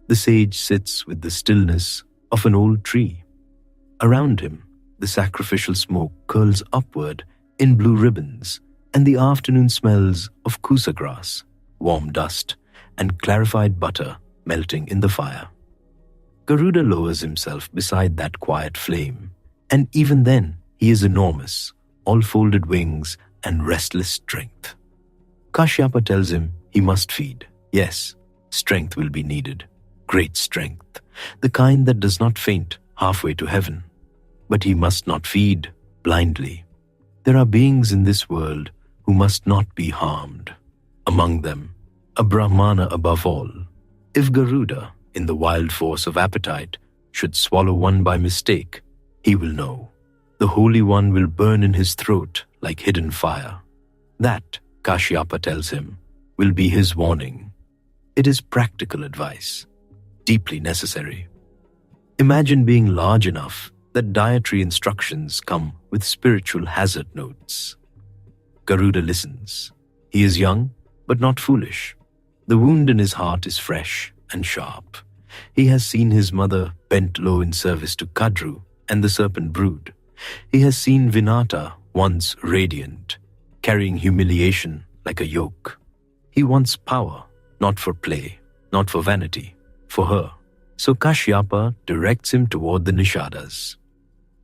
The sage sits with the stillness of an old tree. Around him, the sacrificial smoke curls upward in blue ribbons, and the afternoon smells of Kusha grass, warm dust, and clarified butter melting in the fire. Garuda lowers himself beside that quiet flame, and even then he is enormous, all folded wings and restless strength. Kashyapa tells him he must feed. Yes, strength will be needed, great strength, the kind that does not faint halfway to heaven. But he must not feed blindly. There are beings in this world who must not be harmed. Among them, a Brahmana above all. If Garuda, in the wild force of appetite, should swallow one by mistake, he will know. The Holy One will burn in his throat like hidden fire. That, Kashyapa tells him, will be his warning. It is practical advice, deeply necessary. Imagine being large enough that dietary instructions come with spiritual hazard notes. Garuda listens. He is young, but not foolish. The wound in his heart is fresh and sharp. He has seen his mother bent low in service to Kadru and the serpent brood. He has seen Vinata, once radiant, carrying humiliation like a yoke. He wants power, not for play, not for vanity, for her. So Kashyapa directs him toward the Nishadas.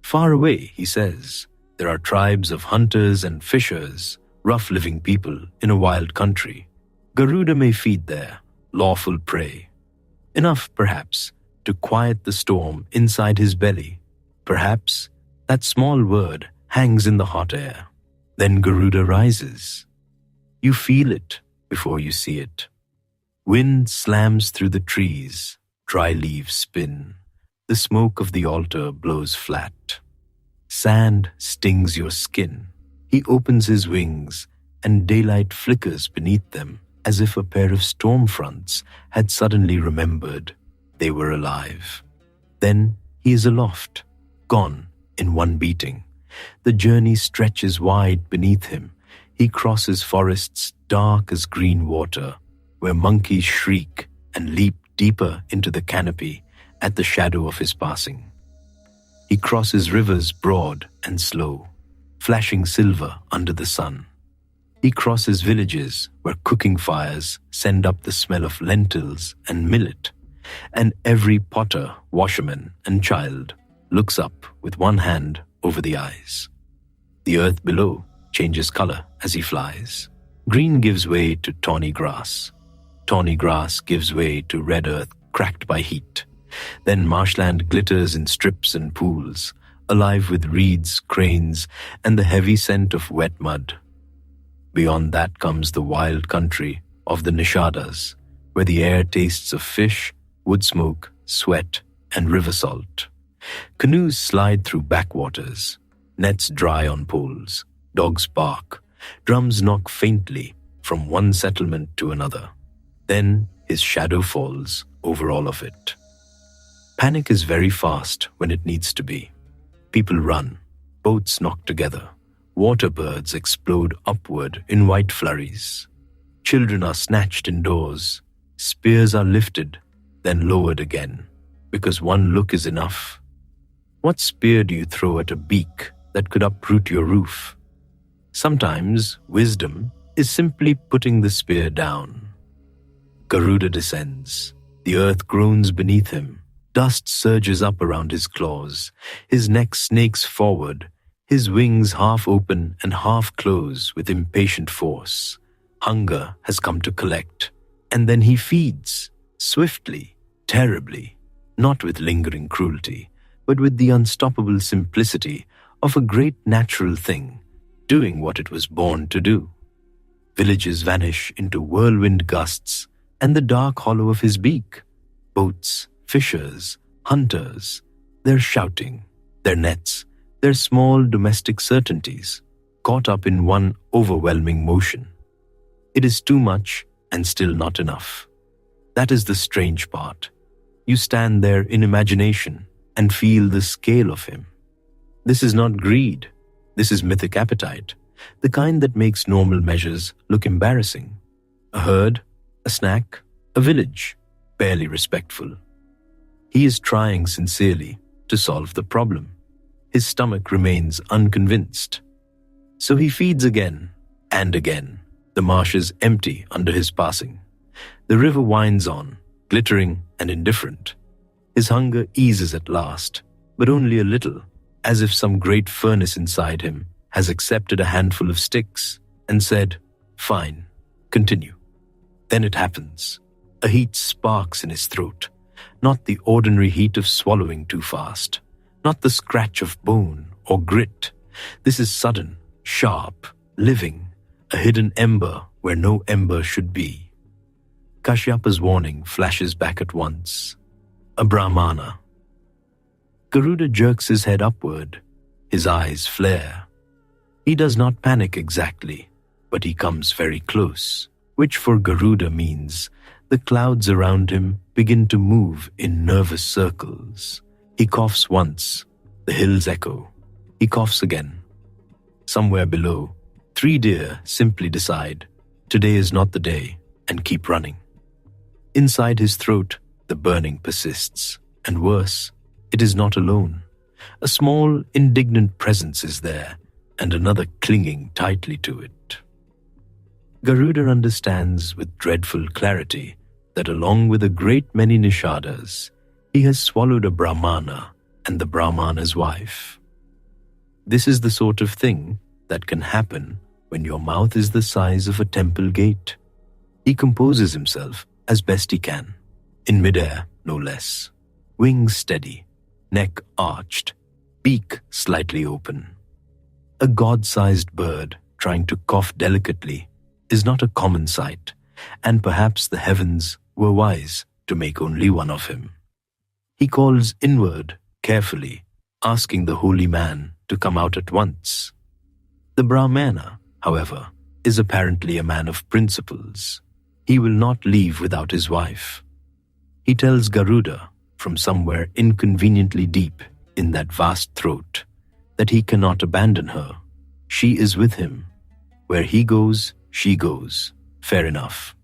Far away, he says, there are tribes of hunters and fishers rough-living people in a wild country. Garuda may feed their lawful prey. Enough, perhaps, to quiet the storm inside his belly. Perhaps that small word hangs in the hot air. Then Garuda rises. You feel it before you see it. Wind slams through the trees, dry leaves spin. The smoke of the altar blows flat. Sand stings your skin. He opens his wings, and daylight flickers beneath them as if a pair of storm fronts had suddenly remembered they were alive. Then he is aloft, gone in one beating. The journey stretches wide beneath him. He crosses forests dark as green water, where monkeys shriek and leap deeper into the canopy at the shadow of his passing. He crosses rivers broad and slow, flashing silver under the sun. He crosses villages where cooking fires send up the smell of lentils and millet, and every potter, washerman, and child looks up with one hand over the eyes. The earth below changes color as he flies. Green gives way to tawny grass. Tawny grass gives way to red earth cracked by heat. Then marshland glitters in strips and pools, alive with reeds, cranes, and the heavy scent of wet mud. Beyond that comes the wild country of the Nishadas, where the air tastes of fish, wood smoke, sweat, and river salt. Canoes slide through backwaters, nets dry on poles, dogs bark, drums knock faintly from one settlement to another. Then his shadow falls over all of it. Panic is very fast when it needs to be. People run, boats knock together, water birds explode upward in white flurries. Children are snatched indoors, spears are lifted, then lowered again, because one look is enough. What spear do you throw at a beak that could uproot your roof? Sometimes wisdom is simply putting the spear down. Garuda descends. The earth groans beneath him. Dust surges up around his claws. His neck snakes forward, his wings half open and half close with impatient force. Hunger has come to collect, and then he feeds, swiftly, terribly, not with lingering cruelty, but with the unstoppable simplicity of a great natural thing, doing what it was born to do. Villages vanish into whirlwind gusts, and the dark hollow of his beak. Boats, fishers, hunters, they're shouting, their nets, their small domestic certainties, caught up in one overwhelming motion. It is too much and still not enough. That is the strange part. You stand there in imagination and feel the scale of him. This is not greed. This is mythic appetite, the kind that makes normal measures look embarrassing. A herd, a snack, a village, barely respectful. He is trying sincerely to solve the problem. His stomach remains unconvinced. So he feeds again and again. The marshes empty under his passing. The river winds on, glittering and indifferent. His hunger eases at last, but only a little, as if some great furnace inside him has accepted a handful of sticks and said, "Fine, continue." Then it happens. A heat sparks in his throat, not the ordinary heat of swallowing too fast, not the scratch of bone or grit. This is sudden, sharp, living, a hidden ember where no ember should be. Kashyapa's warning flashes back at once. A Brahmana. Garuda jerks his head upward. His eyes flare. He does not panic exactly, but he comes very close, which for Garuda means the clouds around him begin to move in nervous circles. He coughs once. The hills echo. He coughs again. Somewhere below, 3 deer simply decide, today is not the day, and keep running. Inside his throat, the burning persists, and worse, it is not alone. A small, indignant presence is there, and another clinging tightly to it. Garuda understands with dreadful clarity that along with a great many Nishadas, he has swallowed a Brahmana and the Brahmana's wife. This is the sort of thing that can happen when your mouth is the size of a temple gate. He composes himself as best he can, in midair no less, wings steady, neck arched, beak slightly open. A god-sized bird trying to cough delicately is not a common sight, and perhaps the heavens were wise to make only one of him. He calls inward carefully, asking the holy man to come out at once. The Brahmana, however, is apparently a man of principles. He will not leave without his wife. He tells Garuda, from somewhere inconveniently deep in that vast throat, that he cannot abandon her. She is with him. Where he goes, she goes. Fair enough.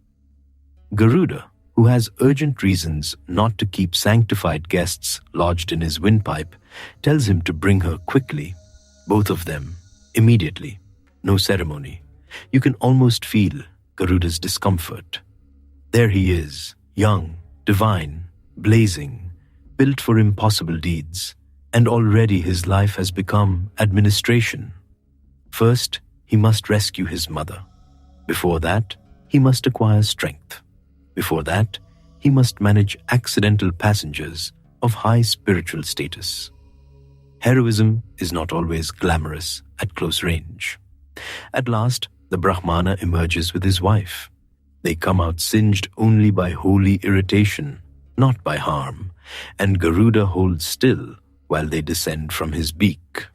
Garuda, who has urgent reasons not to keep sanctified guests lodged in his windpipe, tells him to bring her quickly, both of them, immediately. No ceremony. You can almost feel Garuda's discomfort. There he is, young, divine, blazing, built for impossible deeds, and already his life has become administration. First, he must rescue his mother. Before that, he must acquire strength. Before that, he must manage accidental passengers of high spiritual status. Heroism is not always glamorous at close range. At last, the Brahmana emerges with his wife. They come out singed only by holy irritation, not by harm, and Garuda holds still while they descend from his beak.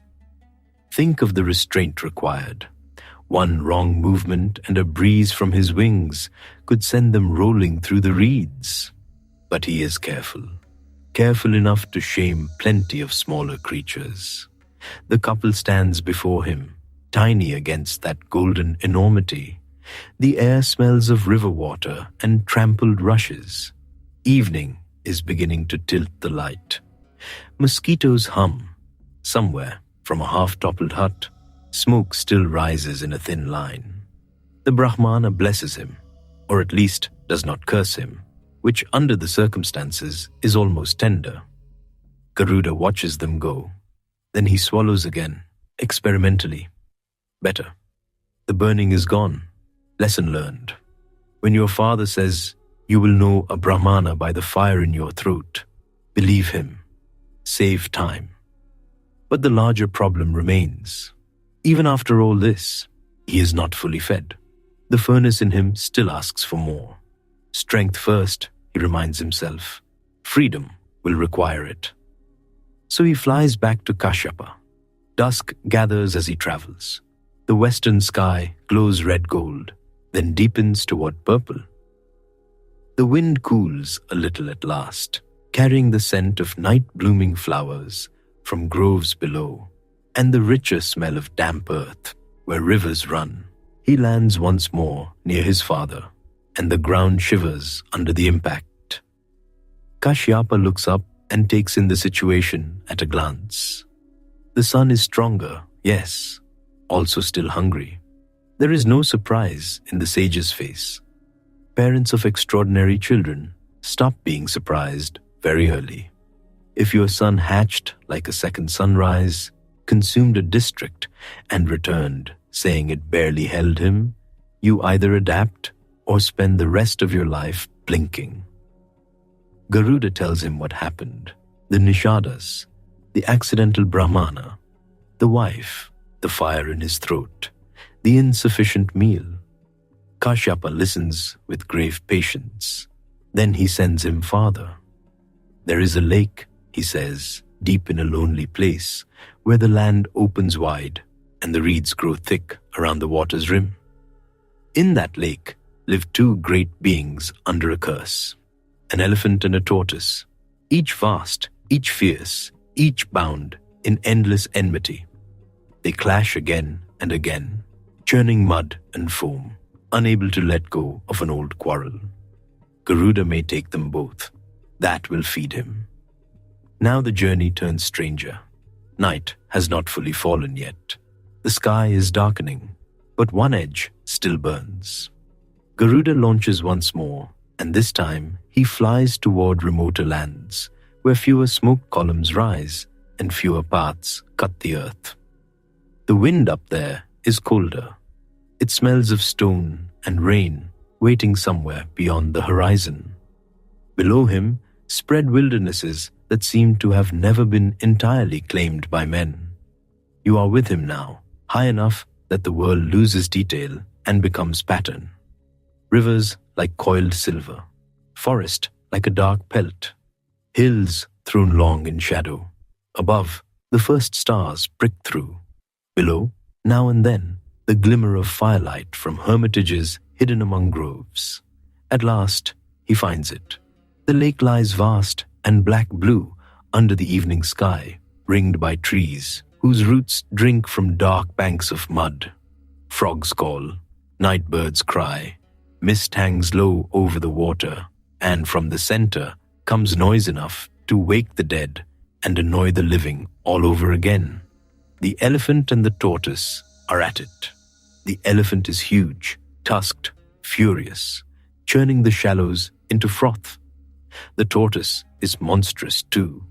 Think of the restraint required. One wrong movement and a breeze from his wings could send them rolling through the reeds. But he is careful, careful enough to shame plenty of smaller creatures. The couple stands before him, tiny against that golden enormity. The air smells of river water and trampled rushes. Evening is beginning to tilt the light. Mosquitoes hum. Somewhere, from a half-toppled hut, smoke still rises in a thin line. The Brahmana blesses him, or at least does not curse him, which under the circumstances is almost tender. Garuda watches them go. Then he swallows again, experimentally. Better. The burning is gone. Lesson learned. When your father says, "You will know a Brahmana by the fire in your throat," believe him. Save time. But the larger problem remains. Even after all this, he is not fully fed. The furnace in him still asks for more. Strength first, he reminds himself. Freedom will require it. So he flies back to Kashyapa. Dusk gathers as he travels. The western sky glows red-gold, then deepens toward purple. The wind cools a little at last, carrying the scent of night-blooming flowers from groves below, and the richer smell of damp earth where rivers run. He lands once more near his father, and the ground shivers under the impact. Kashyapa looks up and takes in the situation at a glance. The sun is stronger, yes, also still hungry. There is no surprise in the sage's face. Parents of extraordinary children stop being surprised very early. If your son hatched like a second sunrise, consumed a district, and returned, saying it barely held him, you either adapt or spend the rest of your life blinking. Garuda tells him what happened. The Nishadas, the accidental Brahmana, the wife, the fire in his throat, the insufficient meal. Kashyapa listens with grave patience. Then he sends him farther. There is a lake, he says, deep in a lonely place, where the land opens wide and the reeds grow thick around the water's rim. In that lake live two great beings under a curse, an elephant and a tortoise, each vast, each fierce, each bound in endless enmity. They clash again and again, churning mud and foam, unable to let go of an old quarrel. Garuda may take them both. That will feed him. Now the journey turns stranger. Night has not fully fallen yet. The sky is darkening, but one edge still burns. Garuda launches once more, and this time he flies toward remoter lands, where fewer smoke columns rise and fewer paths cut the earth. The wind up there is colder. It smells of stone and rain waiting somewhere beyond the horizon. Below him spread wildernesses that seem to have never been entirely claimed by men. You are with him now, high enough that the world loses detail and becomes pattern. Rivers like coiled silver, forest like a dark pelt, hills thrown long in shadow. Above, the first stars prick through. Below, now and then, the glimmer of firelight from hermitages hidden among groves. At last, he finds it. The lake lies vast and black-blue under the evening sky, ringed by trees whose roots drink from dark banks of mud. Frogs call, night birds cry, mist hangs low over the water, and from the center comes noise enough to wake the dead and annoy the living all over again. The elephant and the tortoise are at it. The elephant is huge, tusked, furious, churning the shallows into froth. The tortoise is monstrous too,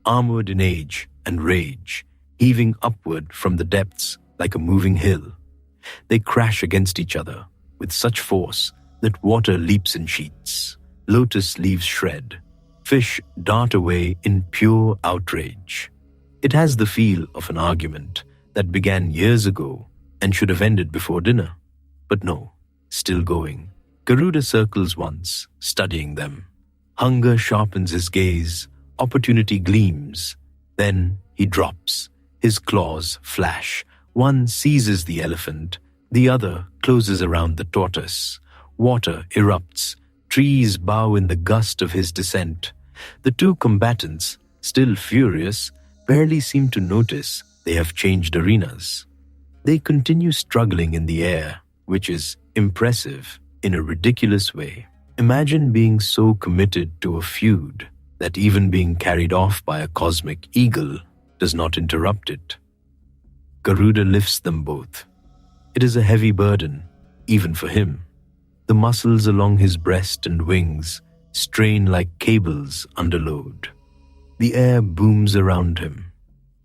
armored in age and rage, heaving upward from the depths like a moving hill. They crash against each other with such force that water leaps in sheets, lotus leaves shred, fish dart away in pure outrage. It has the feel of an argument that began years ago and should have ended before dinner. But no, still going. Garuda circles once, studying them. Hunger sharpens his gaze, opportunity gleams. Then he drops. His claws flash. One seizes the elephant, the other closes around the tortoise. Water erupts. Trees bow in the gust of his descent. The two combatants, still furious, barely seem to notice they have changed arenas. They continue struggling in the air, which is impressive in a ridiculous way. Imagine being so committed to a feud that even being carried off by a cosmic eagle does not interrupt it. Garuda lifts them both. It is a heavy burden, even for him. The muscles along his breast and wings strain like cables under load. The air booms around him.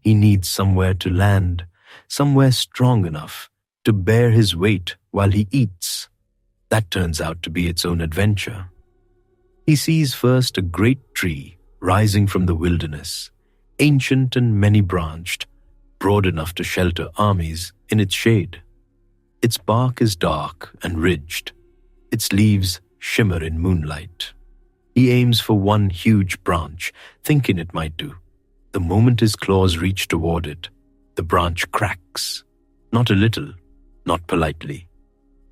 He needs somewhere to land, somewhere strong enough to bear his weight while he eats. That turns out to be its own adventure. He sees first a great tree rising from the wilderness, ancient and many-branched, broad enough to shelter armies in its shade. Its bark is dark and ridged. Its leaves shimmer in moonlight. He aims for one huge branch, thinking it might do. The moment his claws reach toward it, the branch cracks. Not a little, not politely.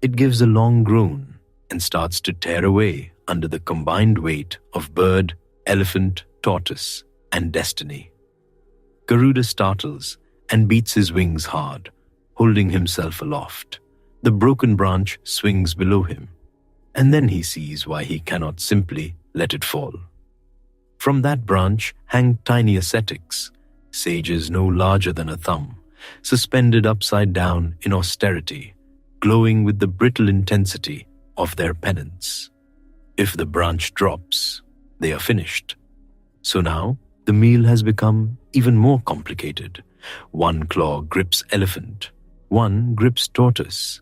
It gives a long groan and starts to tear away under the combined weight of bird, elephant, tortoise, and destiny. Garuda startles and beats his wings hard, holding himself aloft. The broken branch swings below him, and then he sees why he cannot simply let it fall. From that branch hang tiny ascetics, sages no larger than a thumb, suspended upside down in austerity, glowing with the brittle intensity of their penance. If the branch drops, they are finished. So now, the meal has become even more complicated. One claw grips elephant, one grips tortoise.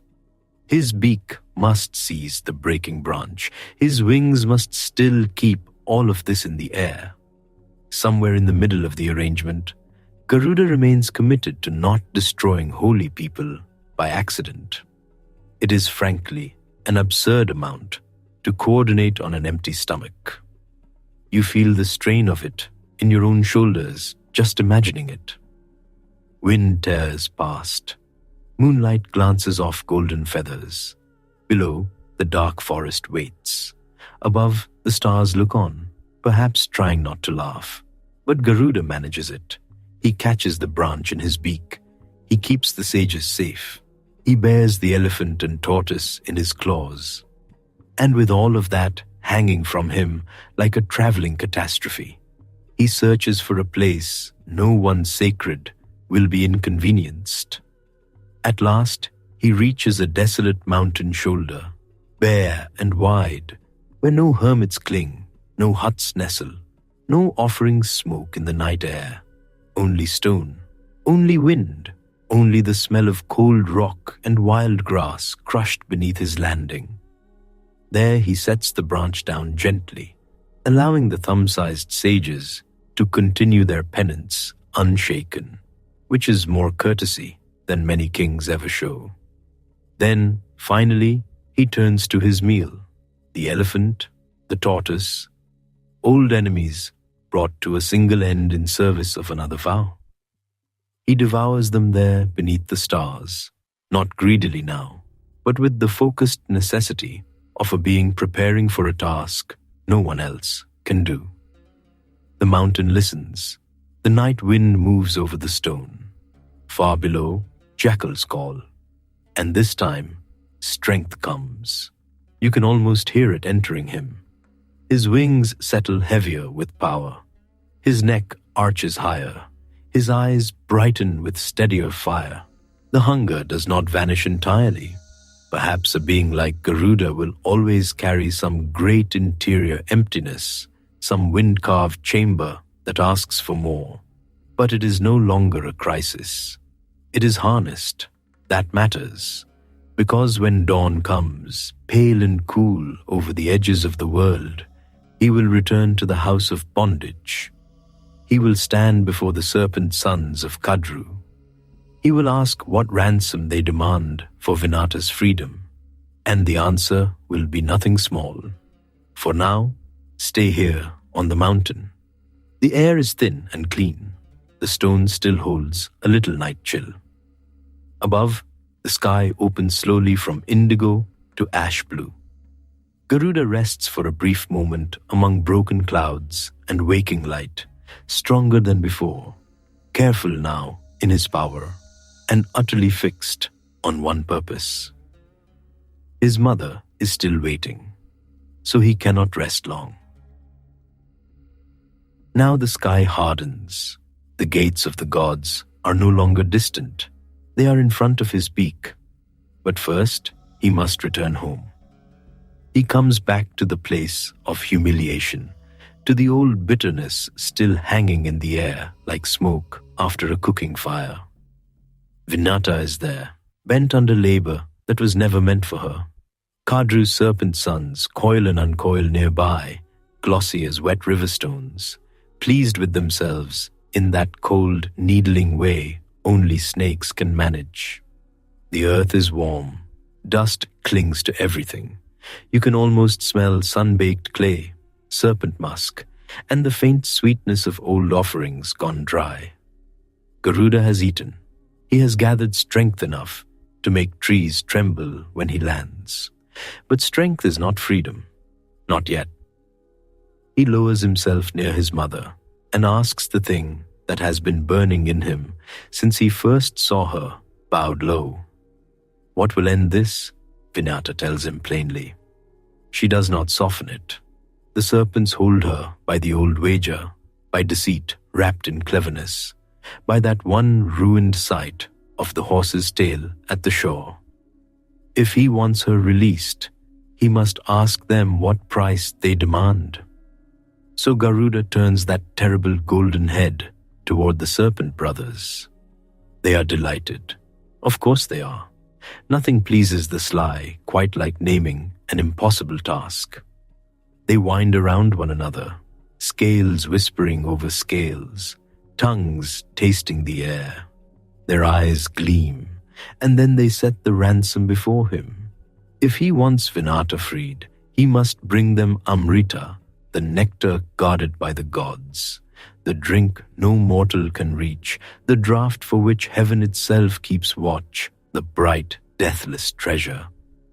His beak must seize the breaking branch. His wings must still keep all of this in the air. Somewhere in the middle of the arrangement, Garuda remains committed to not destroying holy people by accident. It is frankly an absurd amount to coordinate on an empty stomach. You feel the strain of it in your own shoulders just imagining it. Wind tears past. Moonlight glances off golden feathers. Below, the dark forest waits. Above, the stars look on, perhaps trying not to laugh. But Garuda manages it. He catches the branch in his beak. He keeps the sages safe. He bears the elephant and tortoise in his claws. And with all of that hanging from him like a traveling catastrophe, he searches for a place no one sacred will be inconvenienced. At last, he reaches a desolate mountain shoulder, bare and wide, where no hermits cling, no huts nestle, no offerings smoke in the night air. Only stone, only wind, only the smell of cold rock and wild grass crushed beneath his landing. There he sets the branch down gently, allowing the thumb-sized sages to continue their penance unshaken, which is more courtesy than many kings ever show. Then, finally, he turns to his meal, the elephant, the tortoise, old enemies brought to a single end in service of another vow. He devours them there beneath the stars, not greedily now, but with the focused necessity of a being preparing for a task no one else can do. The mountain listens. The night wind moves over the stone. Far below, jackals call. And this time, strength comes. You can almost hear it entering him. His wings settle heavier with power. His neck arches higher. His eyes brighten with steadier fire. The hunger does not vanish entirely. Perhaps a being like Garuda will always carry some great interior emptiness, some wind-carved chamber that asks for more. But it is no longer a crisis. It is harnessed. That matters. Because when dawn comes, pale and cool over the edges of the world, he will return to the house of bondage. He will stand before the serpent sons of Kadru. He will ask what ransom they demand for Vinata's freedom, and the answer will be nothing small. For now, stay here on the mountain. The air is thin and clean. The stone still holds a little night chill. Above, the sky opens slowly from indigo to ash blue. Garuda rests for a brief moment among broken clouds and waking light, stronger than before, careful now in his power, and utterly fixed on one purpose. His mother is still waiting, so he cannot rest long. Now the sky hardens. The gates of the gods are no longer distant. They are in front of his beak. But first, he must return home. He comes back to the place of humiliation, to the old bitterness still hanging in the air like smoke after a cooking fire. Vinata is there, bent under labor that was never meant for her. Kadru's serpent sons coil and uncoil nearby, glossy as wet river stones, pleased with themselves in that cold, needling way only snakes can manage. The earth is warm. Dust clings to everything. You can almost smell sun-baked clay, serpent musk, and the faint sweetness of old offerings gone dry. Garuda has eaten. He has gathered strength enough to make trees tremble when he lands. But strength is not freedom. Not yet. He lowers himself near his mother and asks the thing that has been burning in him since he first saw her bowed low. What will end this? Vinata tells him plainly. She does not soften it. The serpents hold her by the old wager, by deceit wrapped in cleverness, by that one ruined sight of the horse's tail at the shore. If he wants her released, he must ask them what price they demand. So Garuda turns that terrible golden head toward the serpent brothers. They are delighted. Of course they are. Nothing pleases the sly quite like naming an impossible task. They wind around one another, scales whispering over scales, tongues tasting the air. Their eyes gleam, and then they set the ransom before him. If he wants Vinata freed, he must bring them Amrita, the nectar guarded by the gods, the drink no mortal can reach, the draught for which heaven itself keeps watch, the bright, deathless treasure.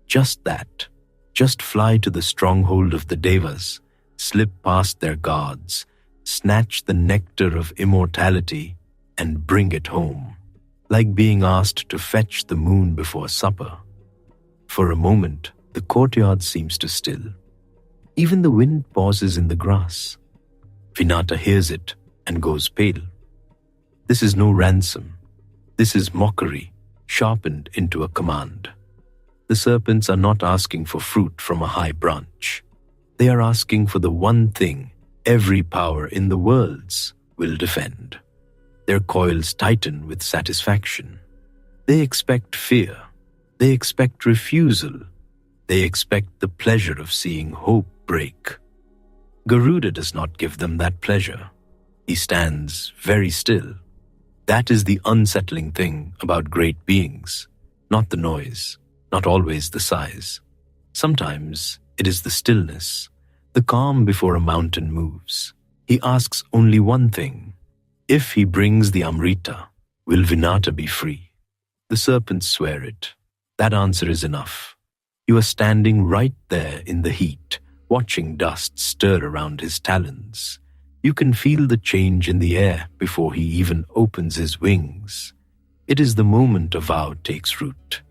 Just that. Just fly to the stronghold of the Devas, slip past their guards, snatch the nectar of immortality, and bring it home, like being asked to fetch the moon before supper. For a moment, the courtyard seems to still. Even the wind pauses in the grass. Vinata hears it and goes pale. This is no ransom. This is mockery, sharpened into a command. The serpents are not asking for fruit from a high branch. They are asking for the one thing every power in the worlds will defend. Their coils tighten with satisfaction. They expect fear. They expect refusal. They expect the pleasure of seeing hope break. Garuda does not give them that pleasure. He stands very still. That is the unsettling thing about great beings. Not the noise, not always the size. Sometimes it is the stillness, the calm before a mountain moves. He asks only one thing. If he brings the Amrita, will Vinata be free? The serpents swear it. That answer is enough. You are standing right there in the heat, watching dust stir around his talons. You can feel the change in the air before he even opens his wings. It is the moment a vow takes root.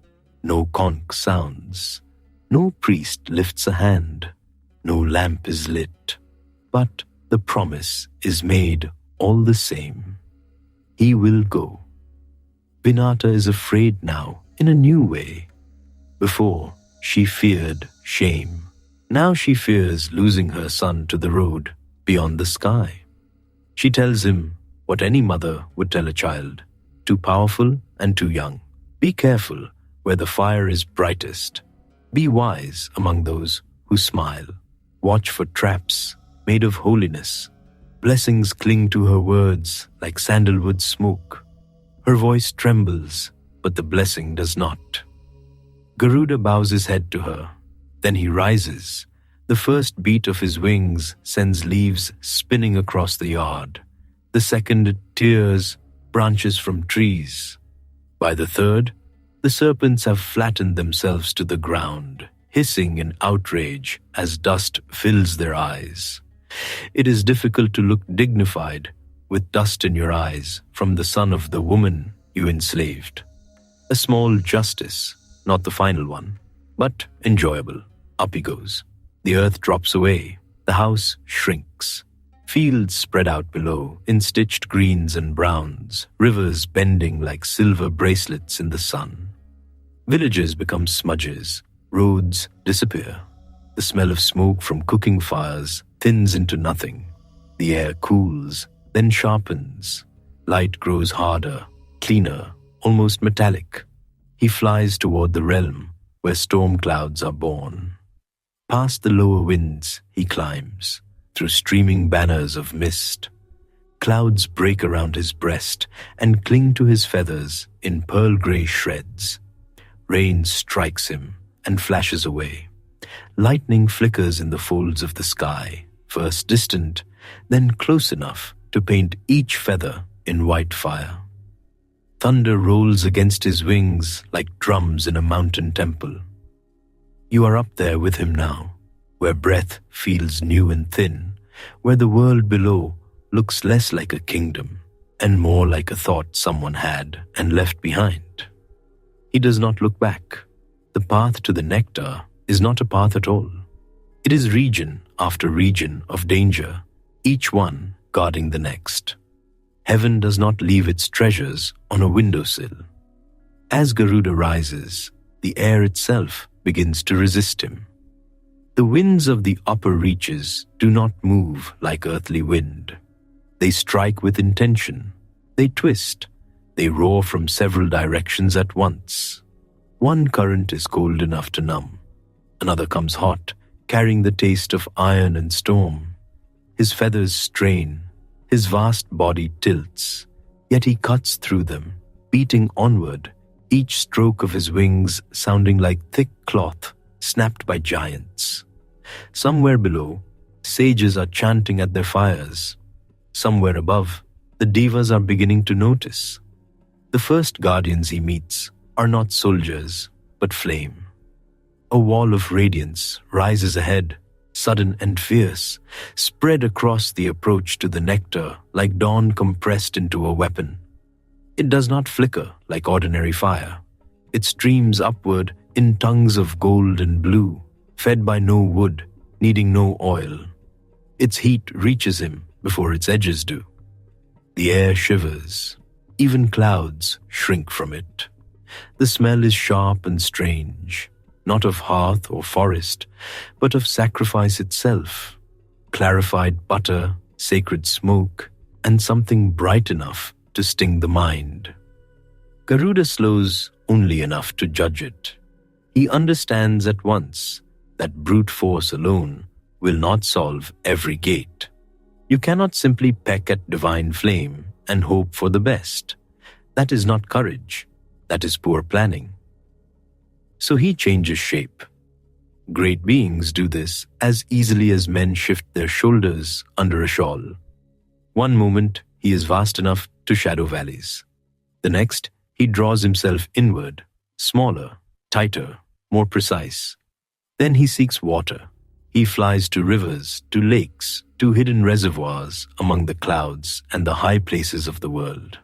No conch sounds. No priest lifts a hand. No lamp is lit. But the promise is made all the same. He will go. Vinata is afraid now in a new way. Before, she feared shame. Now she fears losing her son to the road beyond the sky. She tells him what any mother would tell a child, too powerful and too young. Be careful where the fire is brightest. Be wise among those who smile. Watch for traps made of holiness. Blessings cling to her words like sandalwood smoke. Her voice trembles, but the blessing does not. Garuda bows his head to her. Then he rises. The first beat of his wings sends leaves spinning across the yard. The second tears branches from trees. By the third, the serpents have flattened themselves to the ground, hissing in outrage as dust fills their eyes. It is difficult to look dignified with dust in your eyes from the son of the woman you enslaved. A small justice, not the final one, but enjoyable. Up he goes. The earth drops away. The house shrinks. Fields spread out below in stitched greens and browns, rivers bending like silver bracelets in the sun. Villages become smudges. Roads disappear. The smell of smoke from cooking fires thins into nothing. The air cools, then sharpens. Light grows harder, cleaner, almost metallic. He flies toward the realm where storm clouds are born. Past the lower winds he climbs, through streaming banners of mist. Clouds break around his breast and cling to his feathers in pearl-grey shreds. Rain strikes him and flashes away. Lightning flickers in the folds of the sky, first distant, then close enough to paint each feather in white fire. Thunder rolls against his wings like drums in a mountain temple. You are up there with him now, where breath feels new and thin, where the world below looks less like a kingdom and more like a thought someone had and left behind. He does not look back. The path to the nectar is not a path at all. It is region after region of danger, each one guarding the next. Heaven does not leave its treasures on a windowsill. As Garuda rises, the air itself begins to resist him. The winds of the upper reaches do not move like earthly wind. They strike with intention. They twist. They roar from several directions at once. One current is cold enough to numb. Another comes hot, carrying the taste of iron and storm. His feathers strain. His vast body tilts. Yet he cuts through them, beating onward, each stroke of his wings sounding like thick cloth snapped by giants. Somewhere below, sages are chanting at their fires. Somewhere above, the devas are beginning to notice. The first guardians he meets are not soldiers, but flame. A wall of radiance rises ahead, sudden and fierce, spread across the approach to the nectar like dawn compressed into a weapon. It does not flicker like ordinary fire. It streams upward in tongues of gold and blue, fed by no wood, needing no oil. Its heat reaches him before its edges do. The air shivers. Even clouds shrink from it. The smell is sharp and strange, not of hearth or forest, but of sacrifice itself. Clarified butter, sacred smoke, and something bright enough to sting the mind. Garuda slows only enough to judge it. He understands at once that brute force alone will not solve every gate. You cannot simply peck at divine flame and hope for the best. That is not courage. That is poor planning. So he changes shape. Great beings do this as easily as men shift their shoulders under a shawl. One moment, he is vast enough to shadow valleys. The next, he draws himself inward, smaller, tighter, more precise. Then he seeks water. He flies to rivers, to lakes, to hidden reservoirs among the clouds and the high places of the world.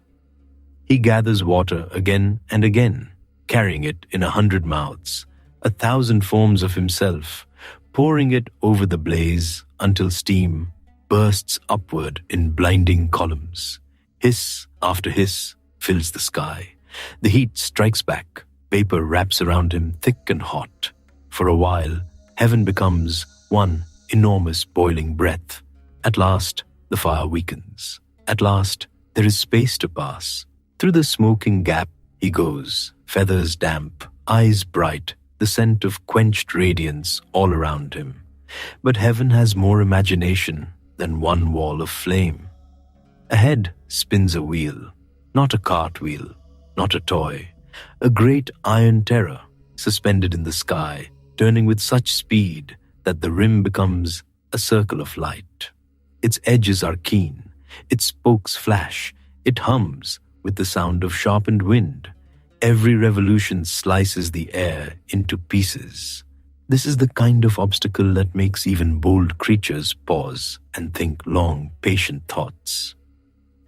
He gathers water again and again, carrying it in 100 mouths, 1,000 forms of himself, pouring it over the blaze until steam bursts upward in blinding columns. Hiss after hiss fills the sky. The heat strikes back. Vapor wraps around him thick and hot. For a while, heaven becomes one enormous boiling breath. At last, the fire weakens. At last, there is space to pass. Through the smoking gap he goes, feathers damp, eyes bright, the scent of quenched radiance all around him. But heaven has more imagination than one wall of flame. Ahead spins a wheel, not a cartwheel, not a toy, a great iron terror suspended in the sky, turning with such speed that the rim becomes a circle of light. Its edges are keen, its spokes flash, it hums with the sound of sharpened wind. Every revolution slices the air into pieces. This is the kind of obstacle that makes even bold creatures pause and think long, patient thoughts.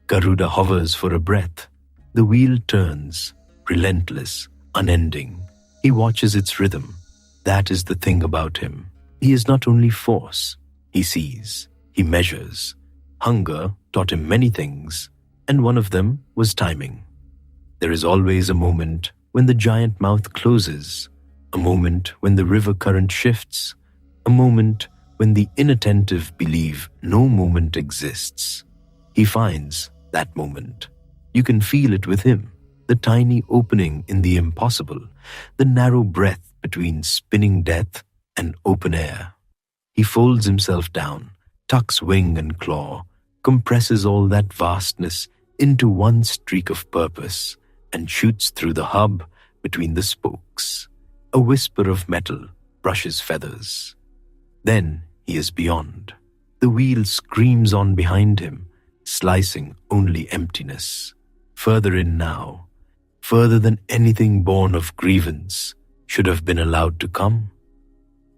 Garuda hovers for a breath. The wheel turns, relentless, unending. He watches its rhythm. That is the thing about him. He is not only force. He sees. He measures. Hunger taught him many things, and one of them was timing. There is always a moment when the giant mouth closes, a moment when the river current shifts, a moment when the inattentive believe no moment exists. He finds that moment. You can feel it with him, the tiny opening in the impossible, the narrow breath between spinning death and open air. He folds himself down, tucks wing and claw, compresses all that vastness into one streak of purpose, and shoots through the hub between the spokes. A whisper of metal brushes feathers. Then he is beyond. The wheel screams on behind him, slicing only emptiness. Further in now, further than anything born of grievance should have been allowed to come.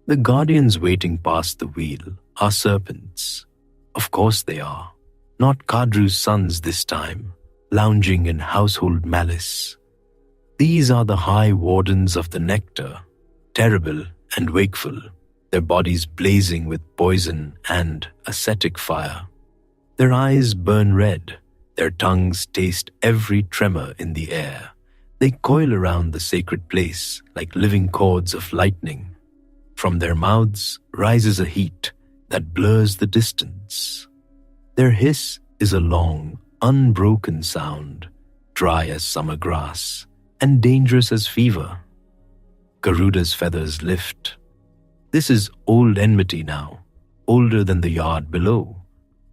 The guardians waiting past the wheel are serpents. Of course they are. Not Kadru's sons this time, lounging in household malice. These are the high wardens of the Nectar, terrible and wakeful, their bodies blazing with poison and ascetic fire. Their eyes burn red, their tongues taste every tremor in the air. They coil around the sacred place like living cords of lightning. From their mouths rises a heat that blurs the distance. Their hiss is a long, unbroken sound, dry as summer grass and dangerous as fever. Garuda's feathers lift. This is old enmity now, older than the yard below,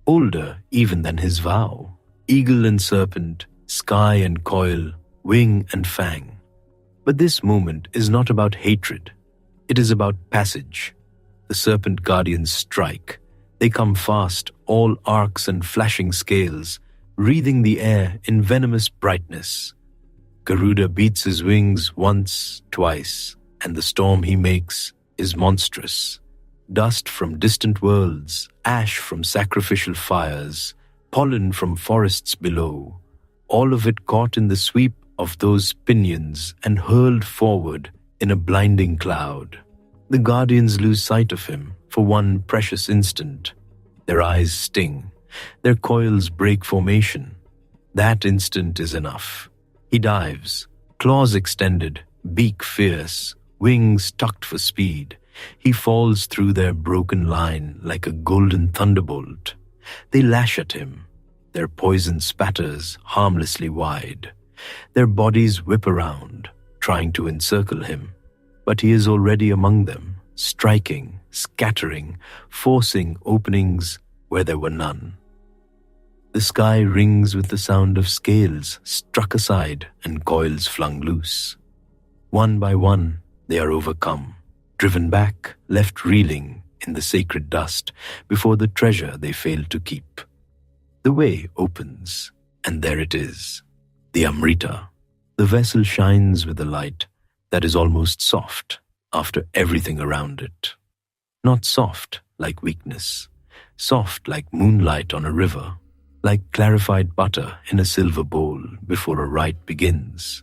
older even than his vow. Eagle and serpent, sky and coil, wing and fang. But this moment is not about hatred. It is about passage. The serpent guardians strike. They come fast, all arcs and flashing scales, wreathing the air in venomous brightness. Garuda beats his wings once, twice, and the storm he makes is monstrous. Dust from distant worlds, ash from sacrificial fires, pollen from forests below, all of it caught in the sweep of those pinions and hurled forward in a blinding cloud. The guardians lose sight of him for one precious instant. Their eyes sting. Their coils break formation. That instant is enough. He dives, claws extended, beak fierce, wings tucked for speed. He falls through their broken line like a golden thunderbolt. They lash at him. Their poison spatters harmlessly wide. Their bodies whip around, trying to encircle him, but he is already among them, striking, scattering, forcing openings where there were none. The sky rings with the sound of scales struck aside and coils flung loose. One by one, they are overcome, driven back, left reeling in the sacred dust before the treasure they failed to keep. The way opens, and there it is, the Amrita. The vessel shines with a light that is almost soft after everything around it. Not soft like weakness, soft like moonlight on a river, like clarified butter in a silver bowl before a rite begins,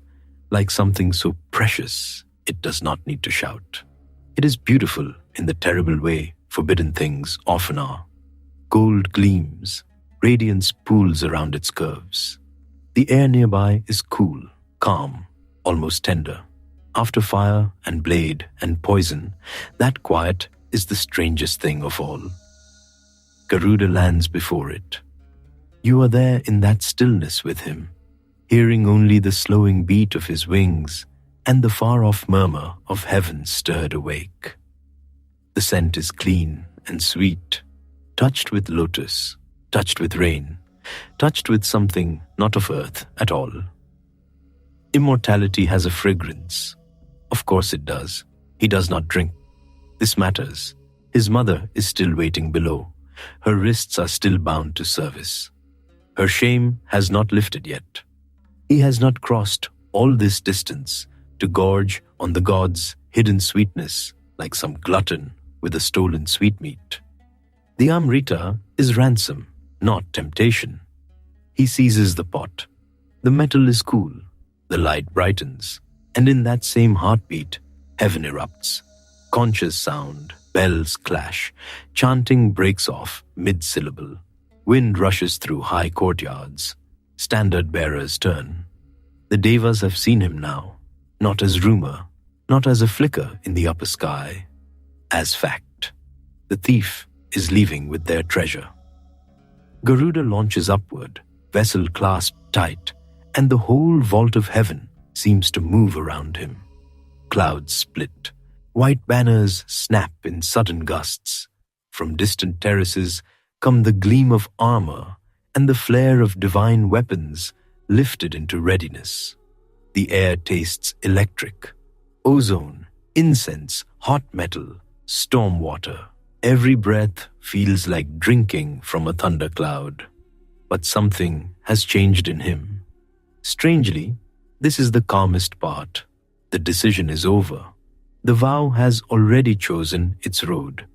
like something so precious it does not need to shout. It is beautiful in the terrible way forbidden things often are. Gold gleams, radiance pools around its curves. The air nearby is cool, calm, almost tender. After fire and blade and poison, that quiet is the strangest thing of all. Garuda lands before it. You are there in that stillness with him, hearing only the slowing beat of his wings and the far-off murmur of heaven stirred awake. The scent is clean and sweet, touched with lotus, touched with rain, touched with something not of earth at all. Immortality has a fragrance. Of course it does. He does not drink. This matters. His mother is still waiting below. Her wrists are still bound to service. Her shame has not lifted yet. He has not crossed all this distance to gorge on the gods' hidden sweetness like some glutton with a stolen sweetmeat. The Amrita is ransom, not temptation. He seizes the pot. The metal is cool. The light brightens. And in that same heartbeat, heaven erupts. Conches sound, bells clash, chanting breaks off mid-syllable. Wind rushes through high courtyards. Standard bearers turn. The devas have seen him now, not as rumor, not as a flicker in the upper sky, as fact. The thief is leaving with their treasure. Garuda launches upward, vessel clasped tight, and the whole vault of heaven seems to move around him. Clouds split. White banners snap in sudden gusts. From distant terraces come the gleam of armor and the flare of divine weapons lifted into readiness. The air tastes electric. Ozone, incense, hot metal, storm water. Every breath feels like drinking from a thundercloud. But something has changed in him. Strangely, this is the calmest part. The decision is over. The vow has already chosen its road.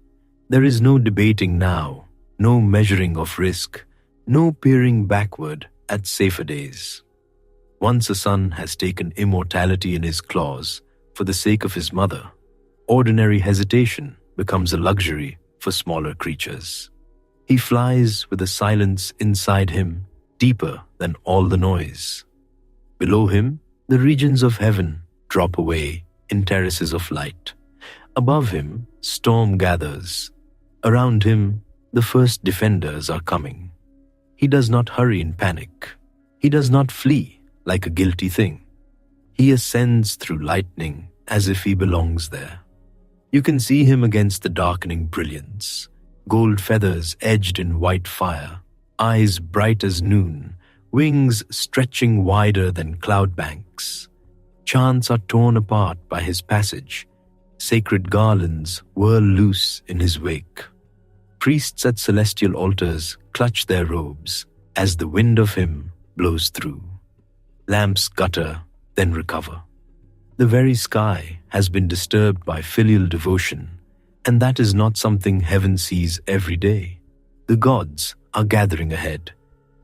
There is no debating now, no measuring of risk, no peering backward at safer days. Once a son has taken immortality in his claws for the sake of his mother, ordinary hesitation becomes a luxury for smaller creatures. He flies with a silence inside him deeper than all the noise. Below him, the regions of heaven drop away in terraces of light. Above him, storm gathers. Around him, the first defenders are coming. He does not hurry in panic. He does not flee like a guilty thing. He ascends through lightning as if he belongs there. You can see him against the darkening brilliance, gold feathers edged in white fire, eyes bright as noon, wings stretching wider than cloud banks. Chants are torn apart by his passage. Sacred garlands whirl loose in his wake. Priests at celestial altars clutch their robes as the wind of him blows through. Lamps gutter, then recover. The very sky has been disturbed by filial devotion, and that is not something heaven sees every day. The gods are gathering ahead.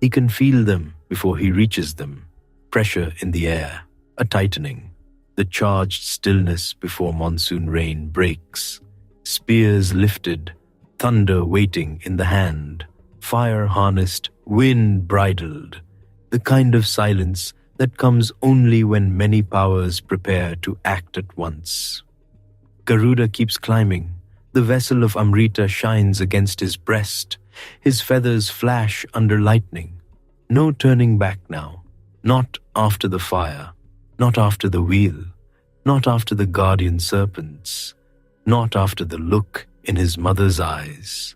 He can feel them before he reaches them. Pressure in the air, a tightening. The charged stillness before monsoon rain breaks. Spears lifted, thunder waiting in the hand, fire harnessed, wind bridled. The kind of silence that comes only when many powers prepare to act at once. Garuda keeps climbing. The vessel of Amrita shines against his breast. His feathers flash under lightning. No turning back now. Not after the fire, not after the wheel, not after the guardian serpents, not after the look in his mother's eyes.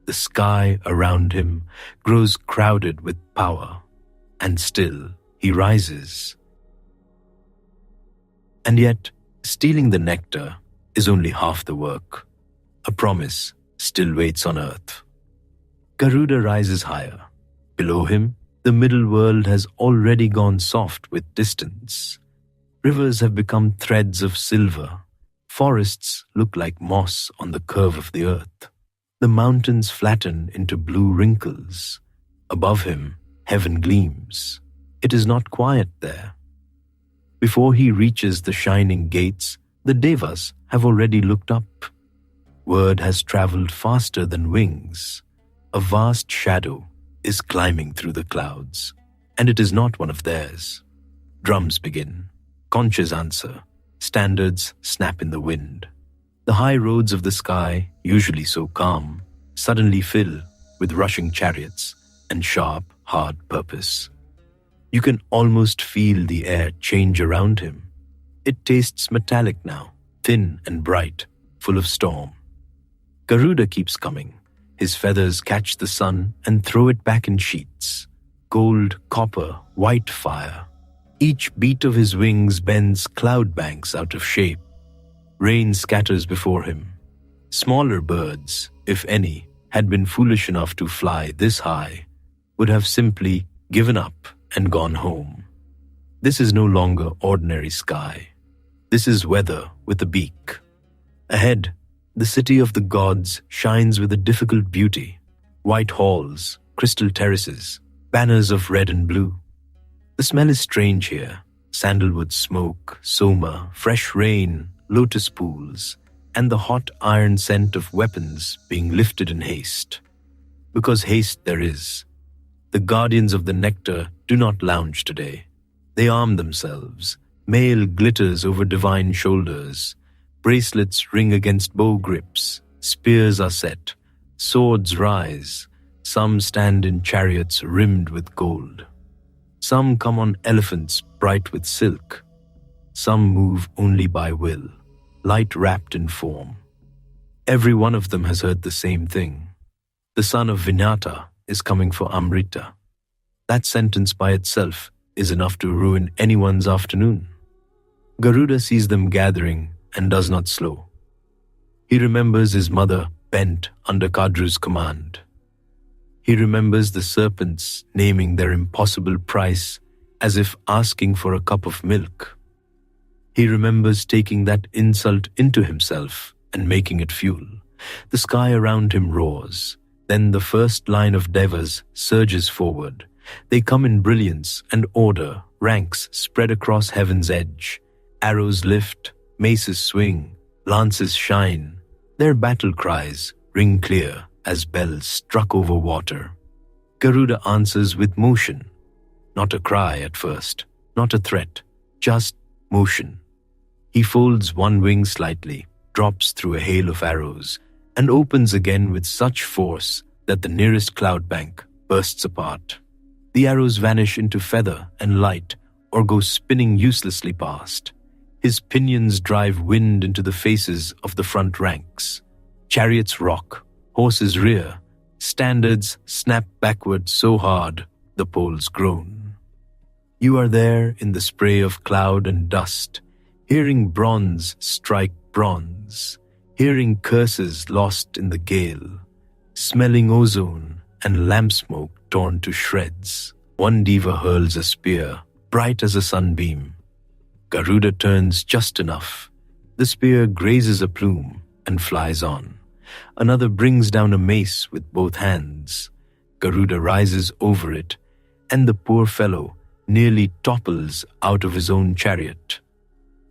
The sky around him grows crowded with power, and still he rises. And yet, stealing the nectar is only half the work. A promise still waits on earth. Garuda rises higher. Below him, the middle world has already gone soft with distance. Rivers have become threads of silver. Forests look like moss on the curve of the earth. The mountains flatten into blue wrinkles. Above him, heaven gleams. It is not quiet there. Before he reaches the shining gates, the devas have already looked up. Word has traveled faster than wings. A vast shadow is climbing through the clouds, and it is not one of theirs. Drums begin. Conches answer. Standards snap in the wind. The high roads of the sky, usually so calm, suddenly fill with rushing chariots and sharp, hard purpose. You can almost feel the air change around him. It tastes metallic now, thin and bright, full of storm. Garuda keeps coming. His feathers catch the sun and throw it back in sheets. Gold, copper, white fire. Each beat of his wings bends cloud banks out of shape. Rain scatters before him. Smaller birds, if any, had been foolish enough to fly this high, would have simply given up and gone home. This is no longer ordinary sky. This is weather with a beak. Ahead, the city of the gods shines with a difficult beauty. White halls, crystal terraces, banners of red and blue. The smell is strange here. Sandalwood smoke, soma, fresh rain, lotus pools, and the hot iron scent of weapons being lifted in haste. Because haste there is. The guardians of the nectar do not lounge today. They arm themselves. Mail glitters over divine shoulders. Bracelets ring against bow grips. Spears are set. Swords rise. Some stand in chariots rimmed with gold. Some come on elephants bright with silk. Some move only by will, light wrapped in form. Every one of them has heard the same thing. The son of Vinata is coming for Amrita. That sentence by itself is enough to ruin anyone's afternoon. Garuda sees them gathering and does not slow. He remembers his mother bent under Kadru's command. He remembers the serpents naming their impossible price as if asking for a cup of milk. He remembers taking that insult into himself and making it fuel. The sky around him roars. Then the first line of devas surges forward. They come in brilliance and order, ranks spread across heaven's edge. Arrows lift, maces swing, lances shine. Their battle cries ring clear as bells struck over water. Garuda answers with motion. Not a cry at first, not a threat, just motion. He folds one wing slightly, drops through a hail of arrows, and opens again with such force that the nearest cloud bank bursts apart. The arrows vanish into feather and light or go spinning uselessly past. His pinions drive wind into the faces of the front ranks. Chariots rock, horses rear, standards snap backward so hard the poles groan. You are there in the spray of cloud and dust, hearing bronze strike bronze, hearing curses lost in the gale, smelling ozone and lamp smoke torn to shreds. One diva hurls a spear, bright as a sunbeam. Garuda turns just enough. The spear grazes a plume and flies on. Another brings down a mace with both hands. Garuda rises over it, and the poor fellow nearly topples out of his own chariot.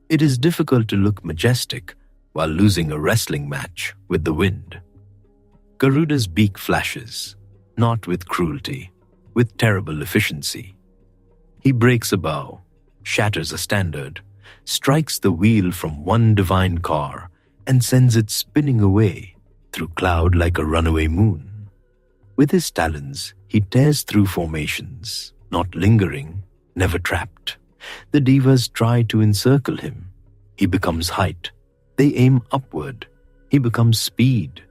It is difficult to look majestic while losing a wrestling match with the wind. Garuda's beak flashes, not with cruelty, with terrible efficiency. He breaks a bow, shatters a standard, strikes the wheel from one divine car, and sends it spinning away through cloud like a runaway moon. With his talons, he tears through formations, not lingering, never trapped. The devas try to encircle him. He becomes height. They aim upward. He becomes speed.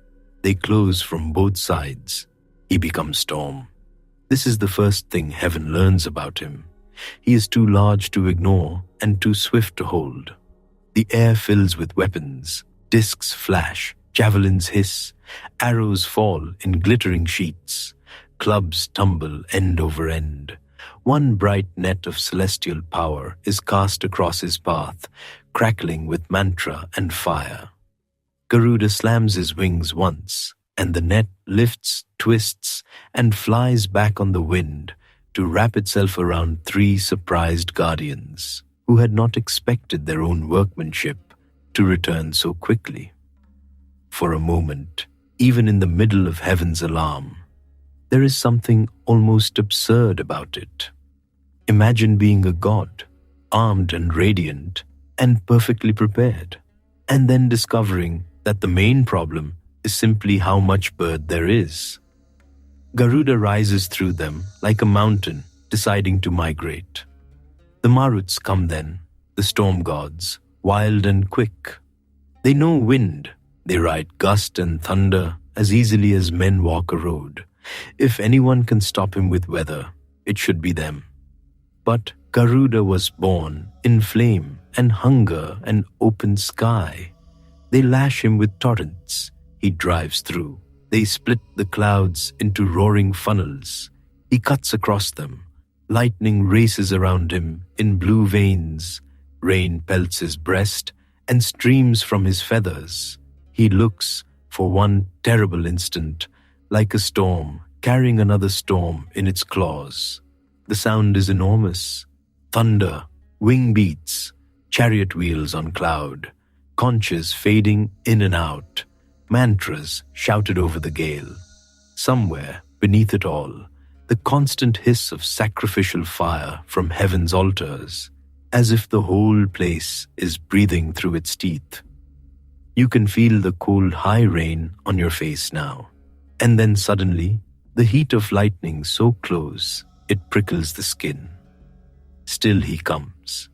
They close from both sides. He becomes storm. This is the first thing heaven learns about him. He is too large to ignore and too swift to hold. The air fills with weapons. Discs flash, javelins hiss, arrows fall in glittering sheets. Clubs tumble end over end. One bright net of celestial power is cast across his path, crackling with mantra and fire. Garuda slams his wings once, and the net lifts, twists, and flies back on the wind to wrap itself around 3 surprised guardians who had not expected their own workmanship to return so quickly. For a moment, even in the middle of heaven's alarm, there is something almost absurd about it. Imagine being a god, armed and radiant, and perfectly prepared, and then discovering that the main problem is simply how much bird there is. Garuda rises through them like a mountain deciding to migrate. The Maruts come then, the storm gods, wild and quick. They know wind. They ride gust and thunder as easily as men walk a road. If anyone can stop him with weather, it should be them. But Garuda was born in flame and hunger and open sky. They lash him with torrents. He drives through. They split the clouds into roaring funnels. He cuts across them. Lightning races around him in blue veins. Rain pelts his breast and streams from his feathers. He looks, for one terrible instant, like a storm carrying another storm in its claws. The sound is enormous. Thunder, wing beats, chariot wheels on cloud, conches fading in and out, mantras shouted over the gale. Somewhere beneath it all, the constant hiss of sacrificial fire from heaven's altars, as if the whole place is breathing through its teeth. You can feel the cold high rain on your face now, and then suddenly, the heat of lightning so close, it prickles the skin. Still he comes.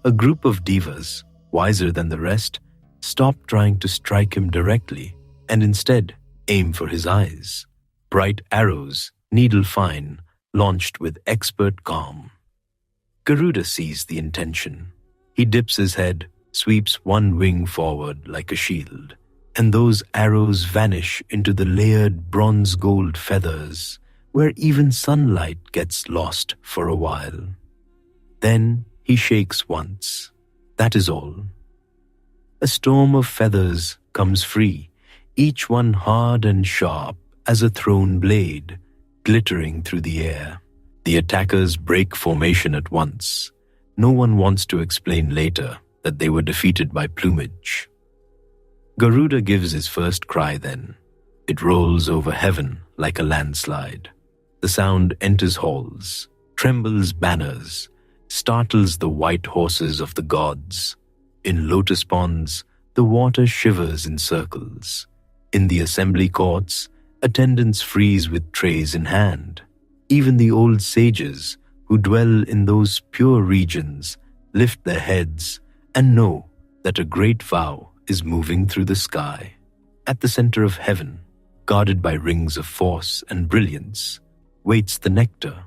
A group of devas, wiser than the rest, stop trying to strike him directly and instead aim for his eyes. Bright arrows, needle-fine, launched with expert calm. Garuda sees the intention. He dips his head, sweeps one wing forward like a shield, and those arrows vanish into the layered bronze-gold feathers, where even sunlight gets lost for a while. Then he shakes once. That is all. A storm of feathers comes free, each one hard and sharp as a thrown blade, glittering through the air. The attackers break formation at once. No one wants to explain later that they were defeated by plumage. Garuda gives his first cry then. It rolls over heaven like a landslide. The sound enters halls, trembles banners, startles the white horses of the gods. In lotus ponds, the water shivers in circles. In the assembly courts, attendants freeze with trays in hand. Even the old sages who dwell in those pure regions lift their heads and know that a great vow is moving through the sky. At the center of heaven, guarded by rings of force and brilliance, waits the Nectar.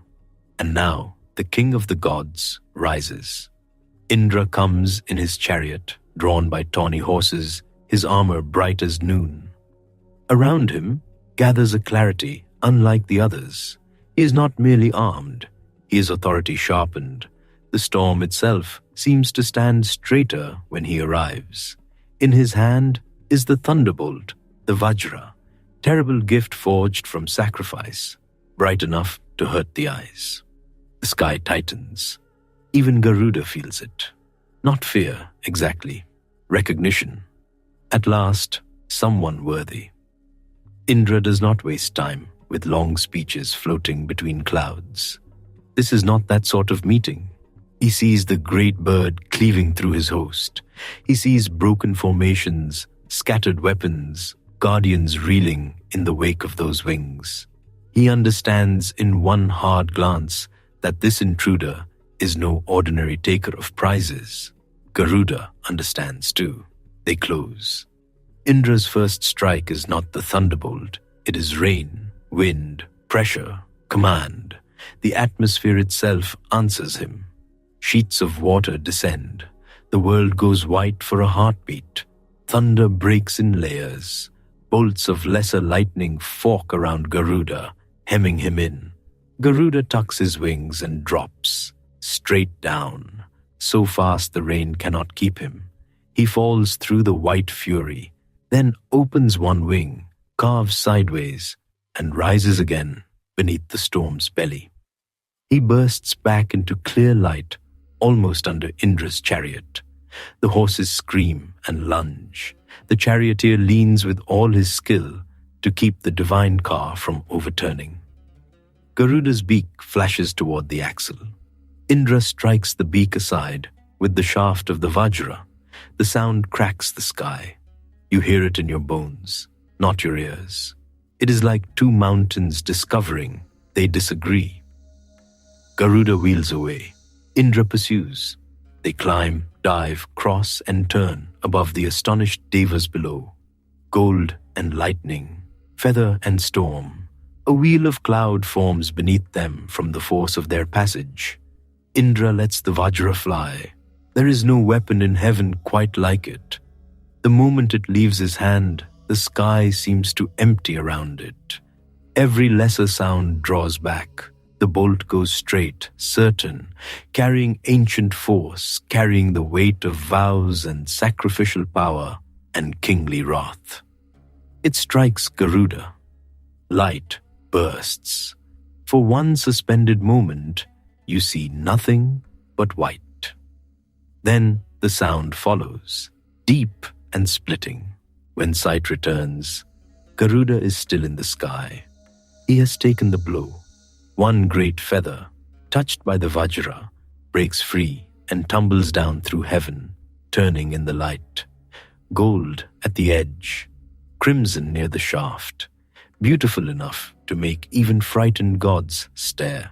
And now the king of the gods rises. Indra comes in his chariot, drawn by tawny horses, his armor bright as noon. Around him gathers a clarity unlike the others. He is not merely armed, he is authority sharpened. The storm itself seems to stand straighter when he arrives. In his hand is the thunderbolt, the Vajra, terrible gift forged from sacrifice, bright enough to hurt the eyes. The sky tightens. Even Garuda feels it. Not fear, exactly. Recognition. At last, someone worthy. Indra does not waste time with long speeches floating between clouds. This is not that sort of meeting. He sees the great bird cleaving through his host. He sees broken formations, scattered weapons, guardians reeling in the wake of those wings. He understands in one hard glance that this intruder is no ordinary taker of prizes. Garuda understands too. They close. Indra's first strike is not the thunderbolt. It is rain, wind, pressure, command. The atmosphere itself answers him. Sheets of water descend. The world goes white for a heartbeat. Thunder breaks in layers. Bolts of lesser lightning fork around Garuda, hemming him in. Garuda tucks his wings and drops, straight down. So fast the rain cannot keep him. He falls through the white fury, then opens one wing, carves sideways, and rises again beneath the storm's belly. He bursts back into clear light, almost under Indra's chariot. The horses scream and lunge. The charioteer leans with all his skill to keep the divine car from overturning. Garuda's beak flashes toward the axle. Indra strikes the beak aside with the shaft of the Vajra. The sound cracks the sky. You hear it in your bones, not your ears. It is like two mountains discovering they disagree. Garuda wheels away. Indra pursues. They climb, dive, cross, and turn above the astonished devas below. Gold and lightning, feather and storm. A wheel of cloud forms beneath them from the force of their passage. Indra lets the Vajra fly. There is no weapon in heaven quite like it. The moment it leaves his hand, the sky seems to empty around it. Every lesser sound draws back. The bolt goes straight, certain, carrying ancient force, carrying the weight of vows and sacrificial power and kingly wrath. It strikes Garuda. Light bursts. For one suspended moment, you see nothing but white. Then the sound follows, deep and splitting. When sight returns, Garuda is still in the sky. He has taken the blow. One great feather, touched by the Vajra, breaks free and tumbles down through heaven, turning in the light. Gold at the edge, crimson near the shaft, beautiful enough to make even frightened gods stare.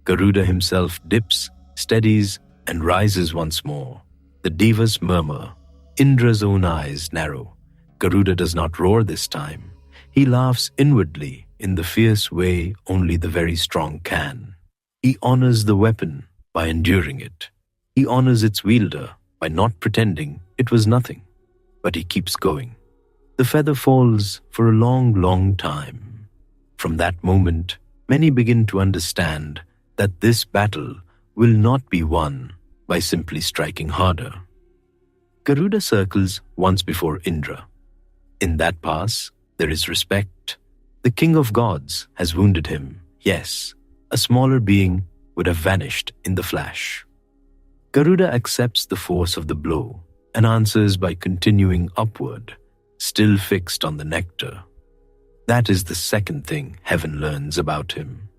Garuda himself dips, steadies, and rises once more. The devas murmur. Indra's own eyes narrow. Garuda does not roar this time. He laughs inwardly in the fierce way only the very strong can. He honors the weapon by enduring it. He honors its wielder by not pretending it was nothing. But he keeps going. The feather falls for a long, long time. From that moment, many begin to understand that this battle will not be won by simply striking harder. Garuda circles once before Indra. In that pass, there is respect. The king of gods has wounded him. Yes, a smaller being would have vanished in the flash. Garuda accepts the force of the blow and answers by continuing upward, still fixed on the nectar. That is the second thing heaven learns about him.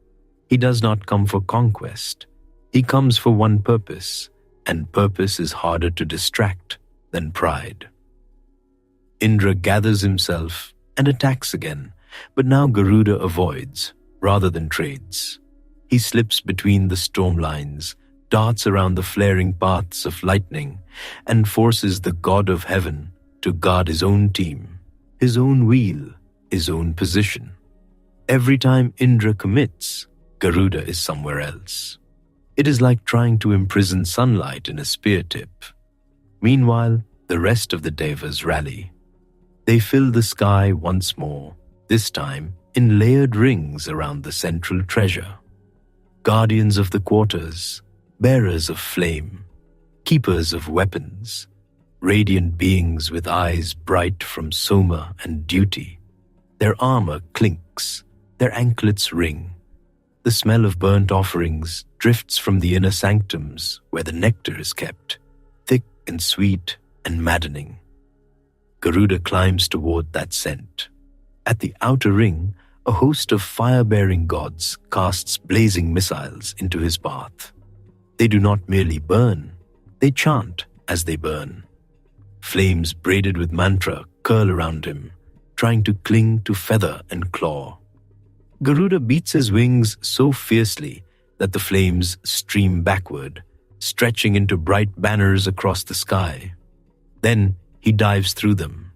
He does not come for conquest. He comes for one purpose, and purpose is harder to distract than pride. Indra gathers himself and attacks again, but now Garuda avoids rather than trades. He slips between the storm lines, darts around the flaring paths of lightning, and forces the god of heaven to guard his own team, his own wheel, his own position. Every time Indra commits, Garuda is somewhere else. It is like trying to imprison sunlight in a spear tip. Meanwhile, the rest of the devas rally. They fill the sky once more, this time in layered rings around the central treasure. Guardians of the quarters, bearers of flame, keepers of weapons, radiant beings with eyes bright from soma and duty. Their armor clinks, their anklets ring. The smell of burnt offerings drifts from the inner sanctums where the nectar is kept, thick and sweet and maddening. Garuda climbs toward that scent. At the outer ring, a host of fire-bearing gods casts blazing missiles into his path. They do not merely burn, they chant as they burn. Flames braided with mantra curl around him, trying to cling to feather and claw. Garuda beats his wings so fiercely that the flames stream backward, stretching into bright banners across the sky. Then he dives through them.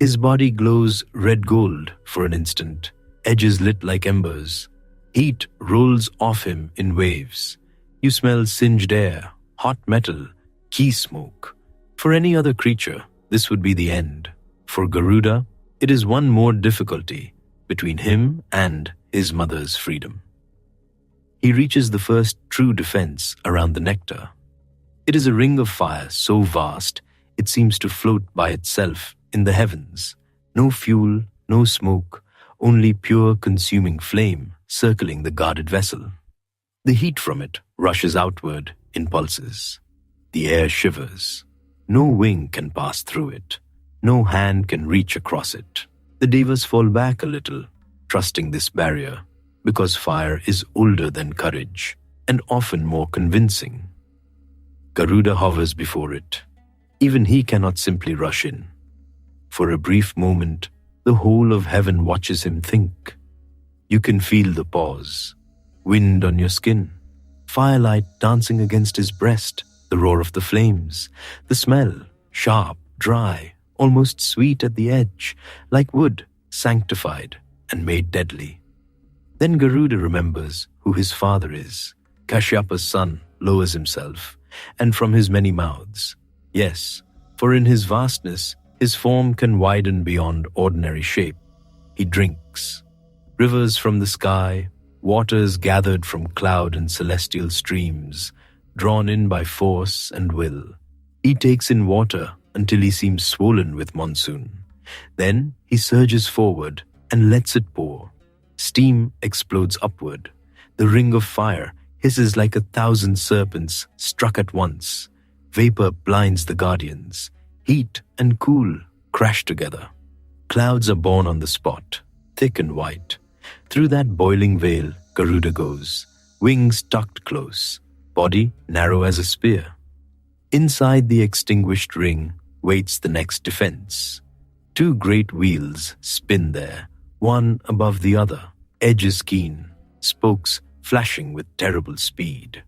His body glows red gold for an instant, edges lit like embers. Heat rolls off him in waves. You smell singed air, hot metal, key smoke. For any other creature, this would be the end. For Garuda, it is one more difficulty between him and his mother's freedom. He reaches the first true defense around the nectar. It is a ring of fire so vast it seems to float by itself in the heavens. No fuel, no smoke, only pure consuming flame circling the guarded vessel. The heat from it rushes outward in pulses. The air shivers. No wing can pass through it. No hand can reach across it. The devas fall back a little, trusting this barrier, because fire is older than courage and often more convincing. Garuda hovers before it. Even he cannot simply rush in. For a brief moment, the whole of heaven watches him think. You can feel the pause, wind on your skin, firelight dancing against his breast, the roar of the flames, the smell, sharp, dry, almost sweet at the edge, like wood, sanctified and made deadly. Then Garuda remembers who his father is. Kashyapa's son lowers himself, and from his many mouths. Yes, for in his vastness, his form can widen beyond ordinary shape. He drinks. Rivers from the sky, waters gathered from cloud and celestial streams, drawn in by force and will. He takes in water until he seems swollen with monsoon. Then he surges forward and lets it pour. Steam explodes upward. The ring of fire hisses like 1,000 serpents struck at once. Vapor blinds the guardians. Heat and cool crash together. Clouds are born on the spot, thick and white. Through that boiling veil, Garuda goes, wings tucked close, body narrow as a spear. Inside the extinguished ring waits the next defense. 2 great wheels spin there, one above the other, edges keen, spokes flashing with terrible speed.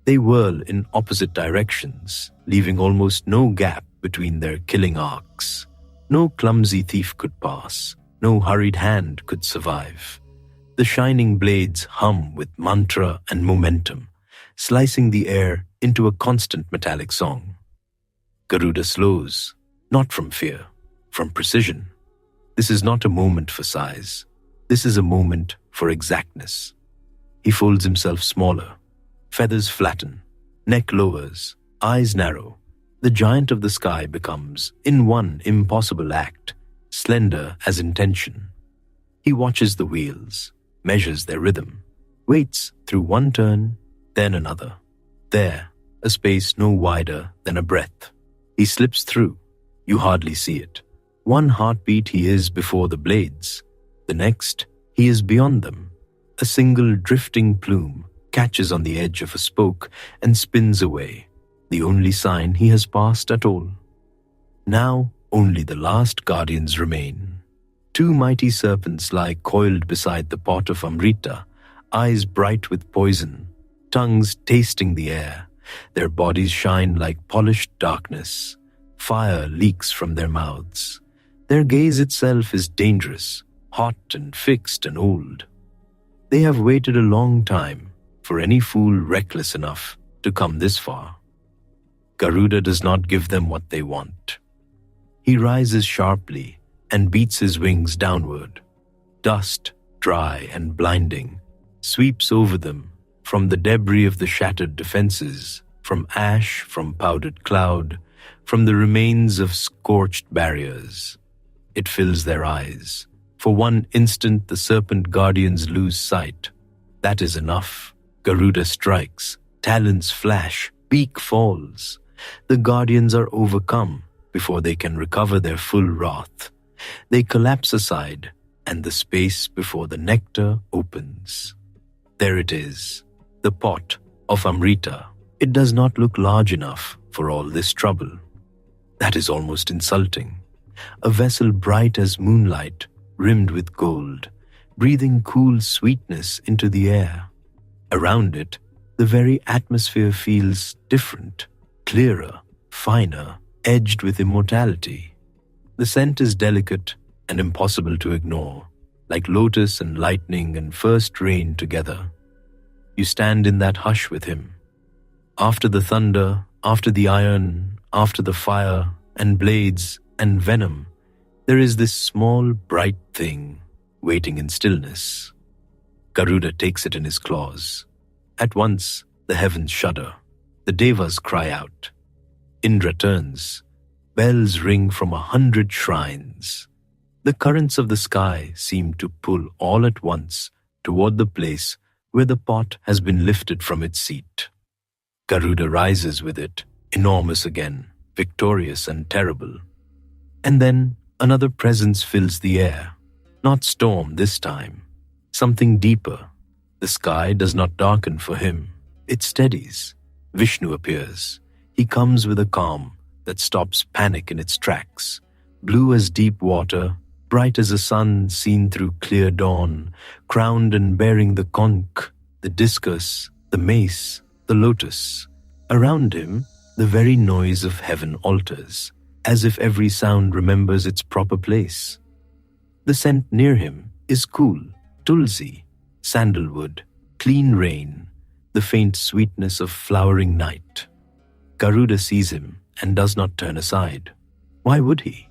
They whirl in opposite directions, leaving almost no gap between their killing arcs. No clumsy thief could pass, no hurried hand could survive. The shining blades hum with mantra and momentum, slicing the air into a constant metallic song. Garuda slows, not from fear, from precision. This is not a moment for size. This is a moment for exactness. He folds himself smaller. Feathers flatten, neck lowers, eyes narrow. The giant of the sky becomes, in one impossible act, slender as intention. He watches the wheels, measures their rhythm, waits through one turn, then another. There, a space no wider than a breath. He slips through. You hardly see it. One heartbeat he is before the blades. The next, he is beyond them. A single drifting plume catches on the edge of a spoke and spins away, the only sign he has passed at all. Now only the last guardians remain. 2 mighty serpents lie coiled beside the pot of Amrita, eyes bright with poison, tongues tasting the air. Their bodies shine like polished darkness. Fire leaks from their mouths. Their gaze itself is dangerous, hot and fixed and old. They have waited a long time for any fool reckless enough to come this far. Garuda does not give them what they want. He rises sharply and beats his wings downward. Dust, dry and blinding, sweeps over them from the debris of the shattered defenses, from ash, from powdered cloud, from the remains of scorched barriers. It fills their eyes. For one instant the serpent guardians lose sight. That is enough. Garuda strikes, talons flash, beak falls. The guardians are overcome before they can recover their full wrath. They collapse aside, and the space before the nectar opens. There it is, the pot of Amrita. It does not look large enough for all this trouble. That is almost insulting. A vessel bright as moonlight, rimmed with gold, breathing cool sweetness into the air. Around it, the very atmosphere feels different, clearer, finer, edged with immortality. The scent is delicate and impossible to ignore, like lotus and lightning and first rain together. You stand in that hush with him. After the thunder, after the iron, after the fire and blades and venom, there is this small, bright thing waiting in stillness. Garuda takes it in his claws. At once, the heavens shudder. The devas cry out. Indra turns. Bells ring from 100 shrines. The currents of the sky seem to pull all at once toward the place where the pot has been lifted from its seat. Garuda rises with it, enormous again, victorious and terrible. And then another presence fills the air. Not storm this time. Something deeper. The sky does not darken for him. It steadies. Vishnu appears. He comes with a calm that stops panic in its tracks. Blue as deep water, bright as a sun seen through clear dawn, crowned and bearing the conch, the discus, the mace, the lotus. Around him, the very noise of heaven alters, as if every sound remembers its proper place. The scent near him is cool, tulsi, sandalwood, clean rain, the faint sweetness of flowering night. Garuda sees him and does not turn aside. Why would he?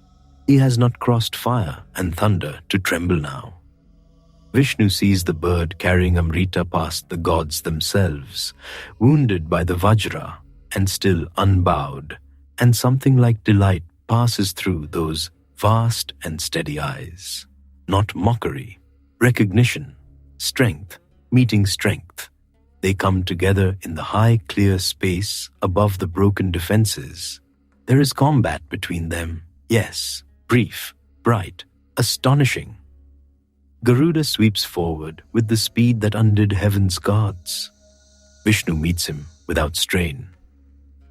He has not crossed fire and thunder to tremble now. Vishnu sees the bird carrying Amrita past the gods themselves, wounded by the Vajra and still unbowed, and something like delight passes through those vast and steady eyes. Not mockery, recognition, strength meeting strength. They come together in the high, clear space above the broken defenses. There is combat between them, yes, brief, bright, astonishing. Garuda sweeps forward with the speed that undid heaven's gods. Vishnu meets him without strain.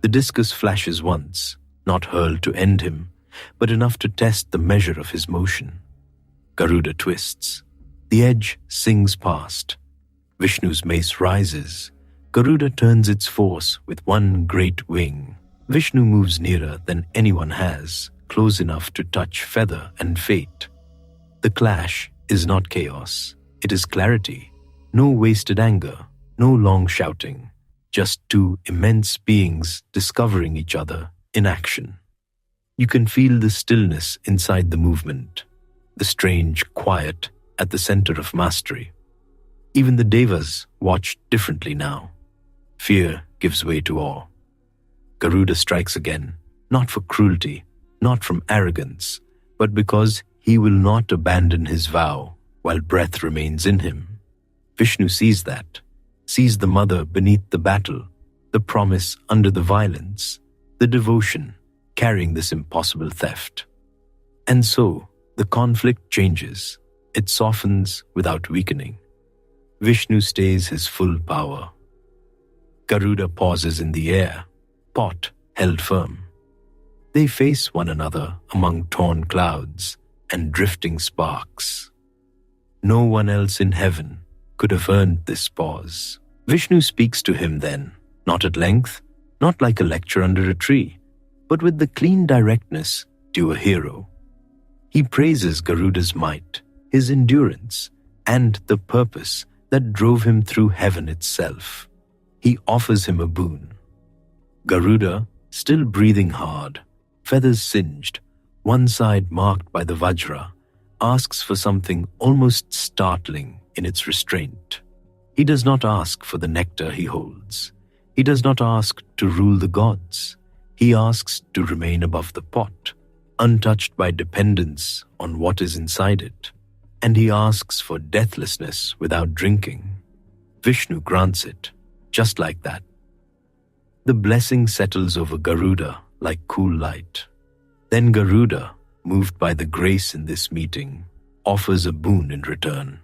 The discus flashes once, not hurled to end him, but enough to test the measure of his motion. Garuda twists. The edge sings past. Vishnu's mace rises. Garuda turns its force with one great wing. Vishnu moves nearer than anyone has, close enough to touch feather and fate. The clash is not chaos. It is clarity. No wasted anger, no long shouting. Just two immense beings discovering each other in action. You can feel the stillness inside the movement, the strange quiet at the center of mastery. Even the devas watch differently now. Fear gives way to awe. Garuda strikes again, not for cruelty, not from arrogance, but because he will not abandon his vow while breath remains in him. Vishnu sees that, sees the mother beneath the battle, the promise under the violence, the devotion carrying this impossible theft. And so, the conflict changes. It softens without weakening. Vishnu stays his full power. Garuda pauses in the air, pot held firm. They face one another among torn clouds and drifting sparks. No one else in heaven could have earned this pause. Vishnu speaks to him then, not at length, not like a lecture under a tree, but with the clean directness due a hero. He praises Garuda's might, his endurance, and the purpose that drove him through heaven itself. He offers him a boon. Garuda, still breathing hard, feathers singed, one side marked by the Vajra, asks for something almost startling in its restraint. He does not ask for the nectar he holds. He does not ask to rule the gods. He asks to remain above the pot, untouched by dependence on what is inside it. And he asks for deathlessness without drinking. Vishnu grants it, just like that. The blessing settles over Garuda like cool light. Then Garuda, moved by the grace in this meeting, offers a boon in return.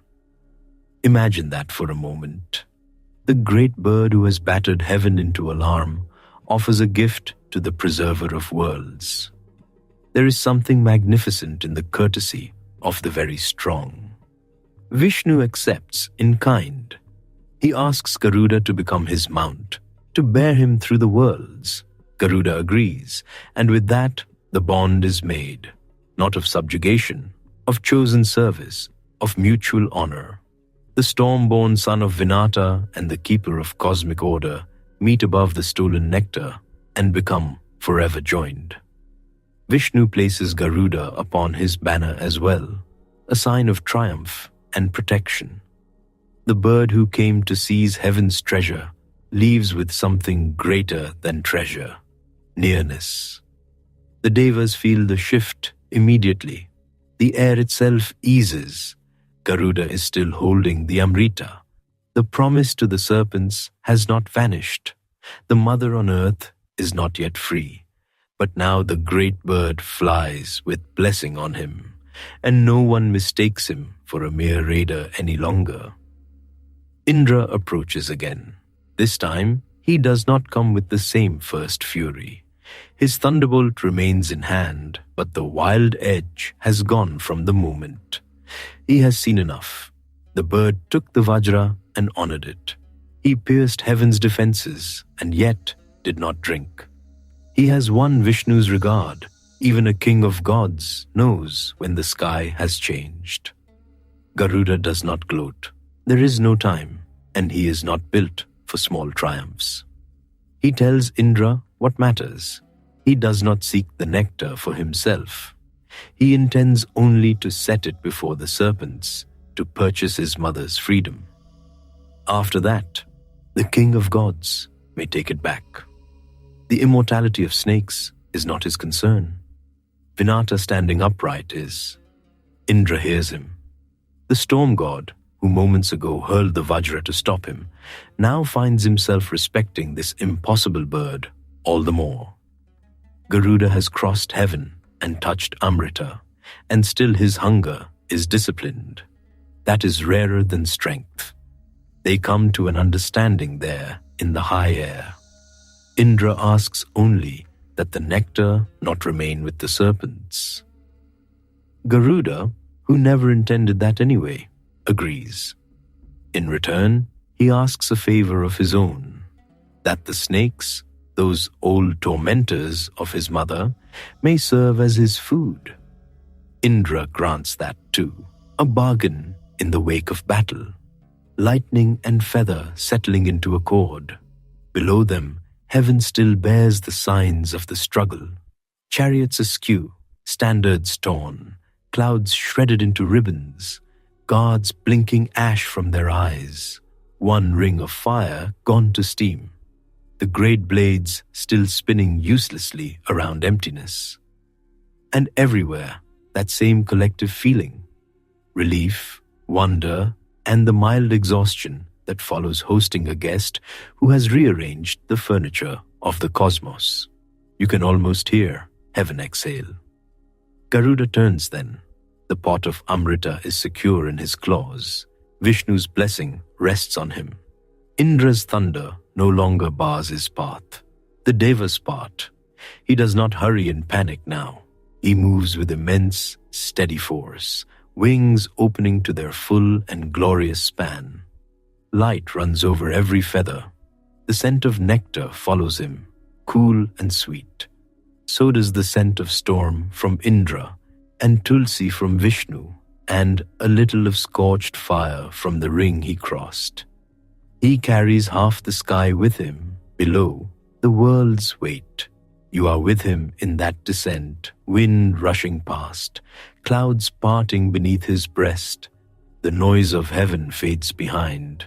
Imagine that for a moment. The great bird who has battered heaven into alarm offers a gift to the preserver of worlds. There is something magnificent in the courtesy of the very strong. Vishnu accepts in kind. He asks Garuda to become his mount, to bear him through the worlds. Garuda agrees, and with that, the bond is made, not of subjugation, of chosen service, of mutual honor. The storm-born son of Vinata and the keeper of cosmic order meet above the stolen nectar and become forever joined. Vishnu places Garuda upon his banner as well, a sign of triumph and protection. The bird who came to seize heaven's treasure leaves with something greater than treasure, nearness. The devas feel the shift immediately. The air itself eases. Garuda is still holding the Amrita. The promise to the serpents has not vanished. The mother on earth is not yet free. But now the great bird flies with blessing on him, and no one mistakes him for a mere raider any longer. Indra approaches again. This time, he does not come with the same first fury. His thunderbolt remains in hand, but the wild edge has gone from the moment. He has seen enough. The bird took the Vajra and honored it. He pierced heaven's defenses and yet did not drink. He has won Vishnu's regard. Even a king of gods knows when the sky has changed. Garuda does not gloat. There is no time, and he is not built for small triumphs. He tells Indra what matters. He does not seek the nectar for himself. He intends only to set it before the serpents to purchase his mother's freedom. After that, the king of gods may take it back. The immortality of snakes is not his concern. Vinata standing upright is. Indra hears him. The storm god, who moments ago hurled the Vajra to stop him, now finds himself respecting this impossible bird all the more. Garuda has crossed heaven and touched Amrita, and still his hunger is disciplined. That is rarer than strength. They come to an understanding there in the high air. Indra asks only that the nectar not remain with the serpents. Garuda, who never intended that anyway, agrees. In return, he asks a favor of his own, that the snakes, those old tormentors of his mother, may serve as his food. Indra grants that too, a bargain in the wake of battle. Lightning and feather settling into accord. Below them, heaven still bears the signs of the struggle. Chariots askew, standards torn, clouds shredded into ribbons, guards blinking ash from their eyes, one ring of fire gone to steam, the great blades still spinning uselessly around emptiness. And everywhere, that same collective feeling, relief, wonder, and the mild exhaustion that follows hosting a guest who has rearranged the furniture of the cosmos. You can almost hear heaven exhale. Garuda turns then. The pot of Amrita is secure in his claws. Vishnu's blessing rests on him. Indra's thunder no longer bars his path. The Deva's part. He does not hurry in panic now. He moves with immense, steady force, wings opening to their full and glorious span. Light runs over every feather. The scent of nectar follows him, cool and sweet. So does the scent of storm from Indra, and tulsi from Vishnu, and a little of scorched fire from the ring he crossed. He carries half the sky with him. Below, the worlds wait. You are with him in that descent, wind rushing past, clouds parting beneath his breast. The noise of heaven fades behind.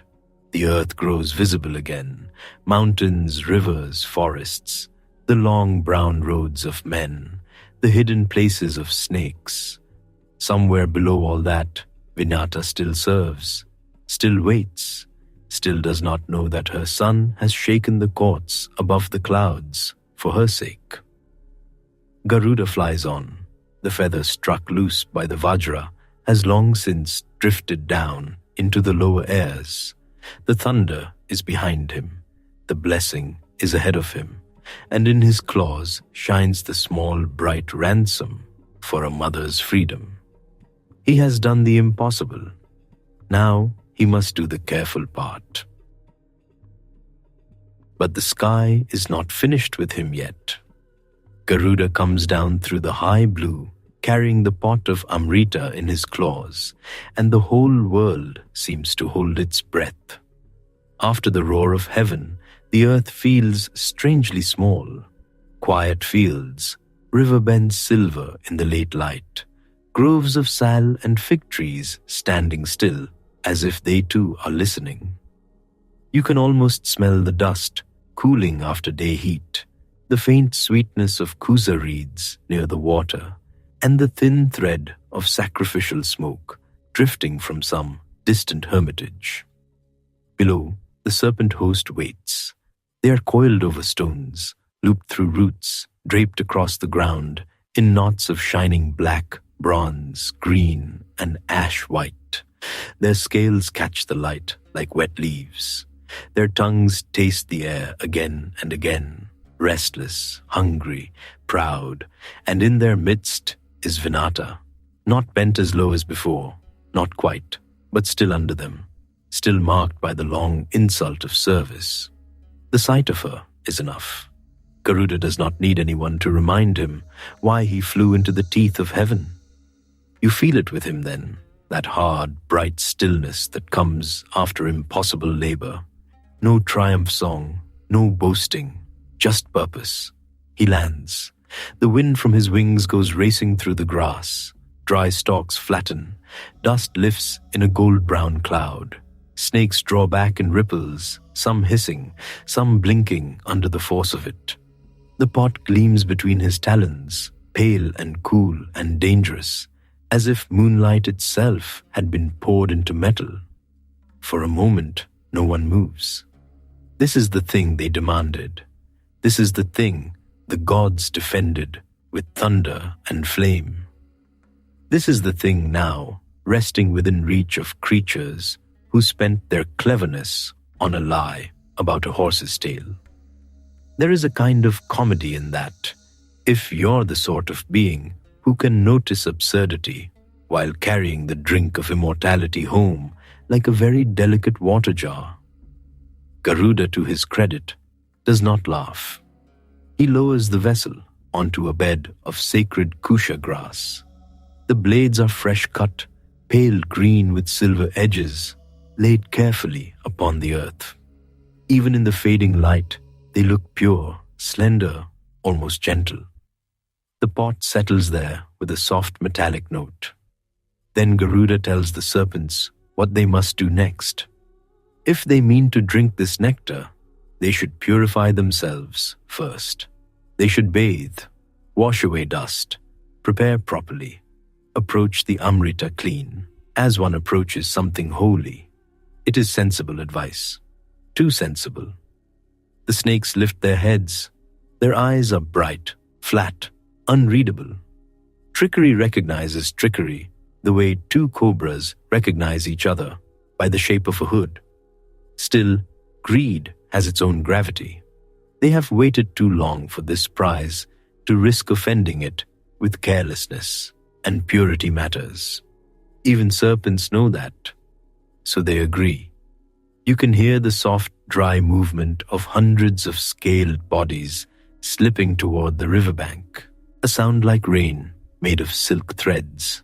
The earth grows visible again, mountains, rivers, forests, the long brown roads of men, the hidden places of snakes. Somewhere below all that, Vinata still serves, still waits, still does not know that her son has shaken the courts above the clouds for her sake. Garuda flies on. The feather struck loose by the Vajra has long since drifted down into the lower airs. The thunder is behind him. The blessing is ahead of him. And in his claws shines the small bright ransom for a mother's freedom. He has done the impossible. Now he must do the careful part. But the sky is not finished with him yet. Garuda comes down through the high blue, carrying the pot of Amrita in his claws, and the whole world seems to hold its breath. After the roar of heaven, the earth feels strangely small. Quiet fields, river bends silver in the late light, groves of sal and fig trees standing still, as if they too are listening. You can almost smell the dust cooling after day heat, the faint sweetness of Kusha reeds near the water, and the thin thread of sacrificial smoke drifting from some distant hermitage. Below, the serpent host waits. They are coiled over stones, looped through roots, draped across the ground in knots of shining black, bronze, green, and ash white. Their scales catch the light like wet leaves. Their tongues taste the air again and again, restless, hungry, proud, and in their midst is Vinata, not bent as low as before, not quite, but still under them, still marked by the long insult of service. The sight of her is enough. Garuda does not need anyone to remind him why he flew into the teeth of heaven. You feel it with him then, that hard, bright stillness that comes after impossible labor. No triumph song, no boasting, just purpose. He lands. The wind from his wings goes racing through the grass. Dry stalks flatten. Dust lifts in a gold-brown cloud. Snakes draw back in ripples, some hissing, some blinking under the force of it. The pot gleams between his talons, pale and cool and dangerous, as if moonlight itself had been poured into metal. For a moment, no one moves. This is the thing they demanded. This is the thing the gods defended with thunder and flame. This is the thing now, resting within reach of creatures who spent their cleverness on a lie about a horse's tail. There is a kind of comedy in that, if you're the sort of being who can notice absurdity while carrying the drink of immortality home like a very delicate water jar. Garuda, to his credit, does not laugh. He lowers the vessel onto a bed of sacred Kusha grass. The blades are fresh cut, pale green with silver edges, laid carefully upon the earth. Even in the fading light, they look pure, slender, almost gentle. The pot settles there with a soft metallic note. Then Garuda tells the serpents what they must do next. If they mean to drink this nectar, they should purify themselves first. They should bathe, wash away dust, prepare properly, approach the Amrita clean, as one approaches something holy. It is sensible advice, too sensible. The snakes lift their heads. Their eyes are bright, flat, unreadable. Trickery recognizes trickery the way two cobras recognize each other, by the shape of a hood. Still, greed has its own gravity. They have waited too long for this prize to risk offending it with carelessness, and purity matters. Even serpents know that, so they agree. You can hear the soft, dry movement of hundreds of scaled bodies slipping toward the riverbank, a sound like rain made of silk threads.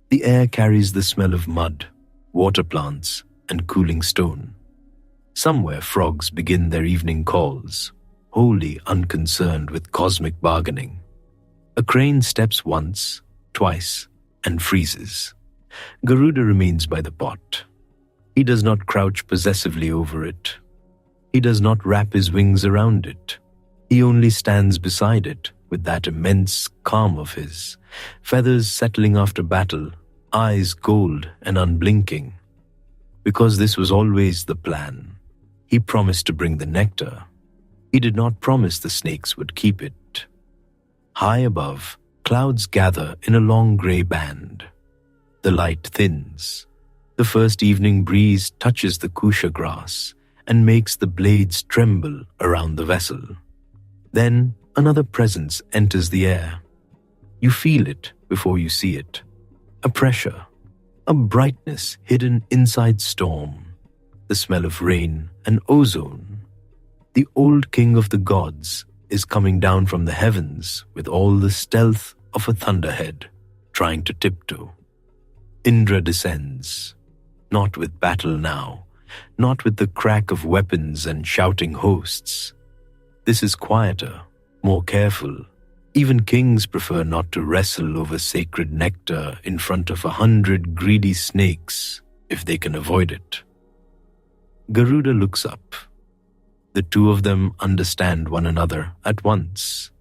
The air carries the smell of mud, water plants, and cooling stone. Somewhere frogs begin their evening calls, wholly unconcerned with cosmic bargaining. A crane steps once, twice, and freezes. Garuda remains by the pot. He does not crouch possessively over it. He does not wrap his wings around it. He only stands beside it with that immense calm of his, feathers settling after battle, eyes gold and unblinking. Because this was always the plan. He promised to bring the nectar. He did not promise the snakes would keep it. High above, clouds gather in a long grey band. The light thins. The first evening breeze touches the Kusha grass and makes the blades tremble around the vessel. Then another presence enters the air. You feel it before you see it. A pressure, a brightness hidden inside storm, the smell of rain and ozone. The old king of the gods is coming down from the heavens with all the stealth of a thunderhead, trying to tiptoe. Indra descends, not with battle now, not with the crack of weapons and shouting hosts. This is quieter, more careful. Even kings prefer not to wrestle over sacred nectar in front of 100 greedy snakes if they can avoid it. Garuda looks up. The two of them understand one another at once.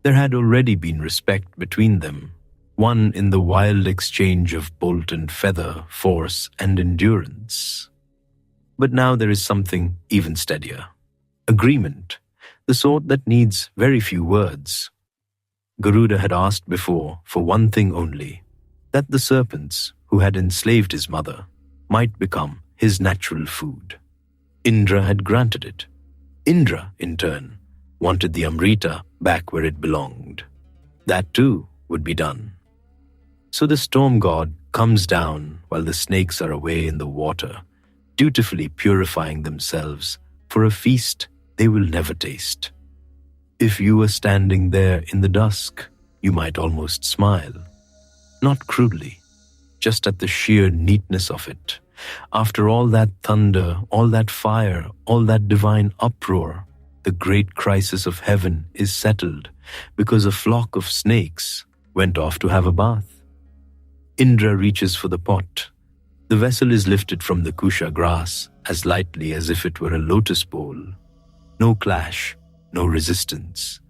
There had already been respect between them, one in the wild exchange of bolt and feather, force and endurance. But now there is something even steadier. Agreement, the sort that needs very few words. Garuda had asked before for one thing only, that the serpents who had enslaved his mother might become his natural food. Indra had granted it. Indra, in turn, wanted the Amrita back where it belonged. That too would be done. So the storm god comes down while the snakes are away in the water, dutifully purifying themselves for a feast they will never taste. If you were standing there in the dusk, you might almost smile. Not crudely, just at the sheer neatness of it. After all that thunder, all that fire, all that divine uproar, the great crisis of heaven is settled because a flock of snakes went off to have a bath. Indra reaches for the pot. The vessel is lifted from the Kusha grass as lightly as if it were a lotus bowl. No clash, no resistance,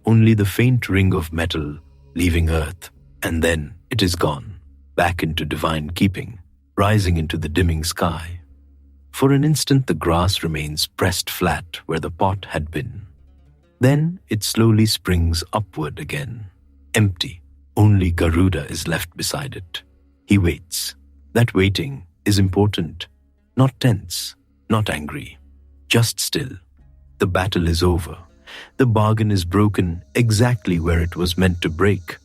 only the faint ring of metal leaving earth, and then it is gone, back into divine keeping, rising into the dimming sky. For an instant the grass remains pressed flat where the pot had been. Then it slowly springs upward again, empty. Only Garuda is left beside it. He waits. That waiting is important, not tense, not angry, just still. The battle is over. The bargain is broken exactly where it was meant to break.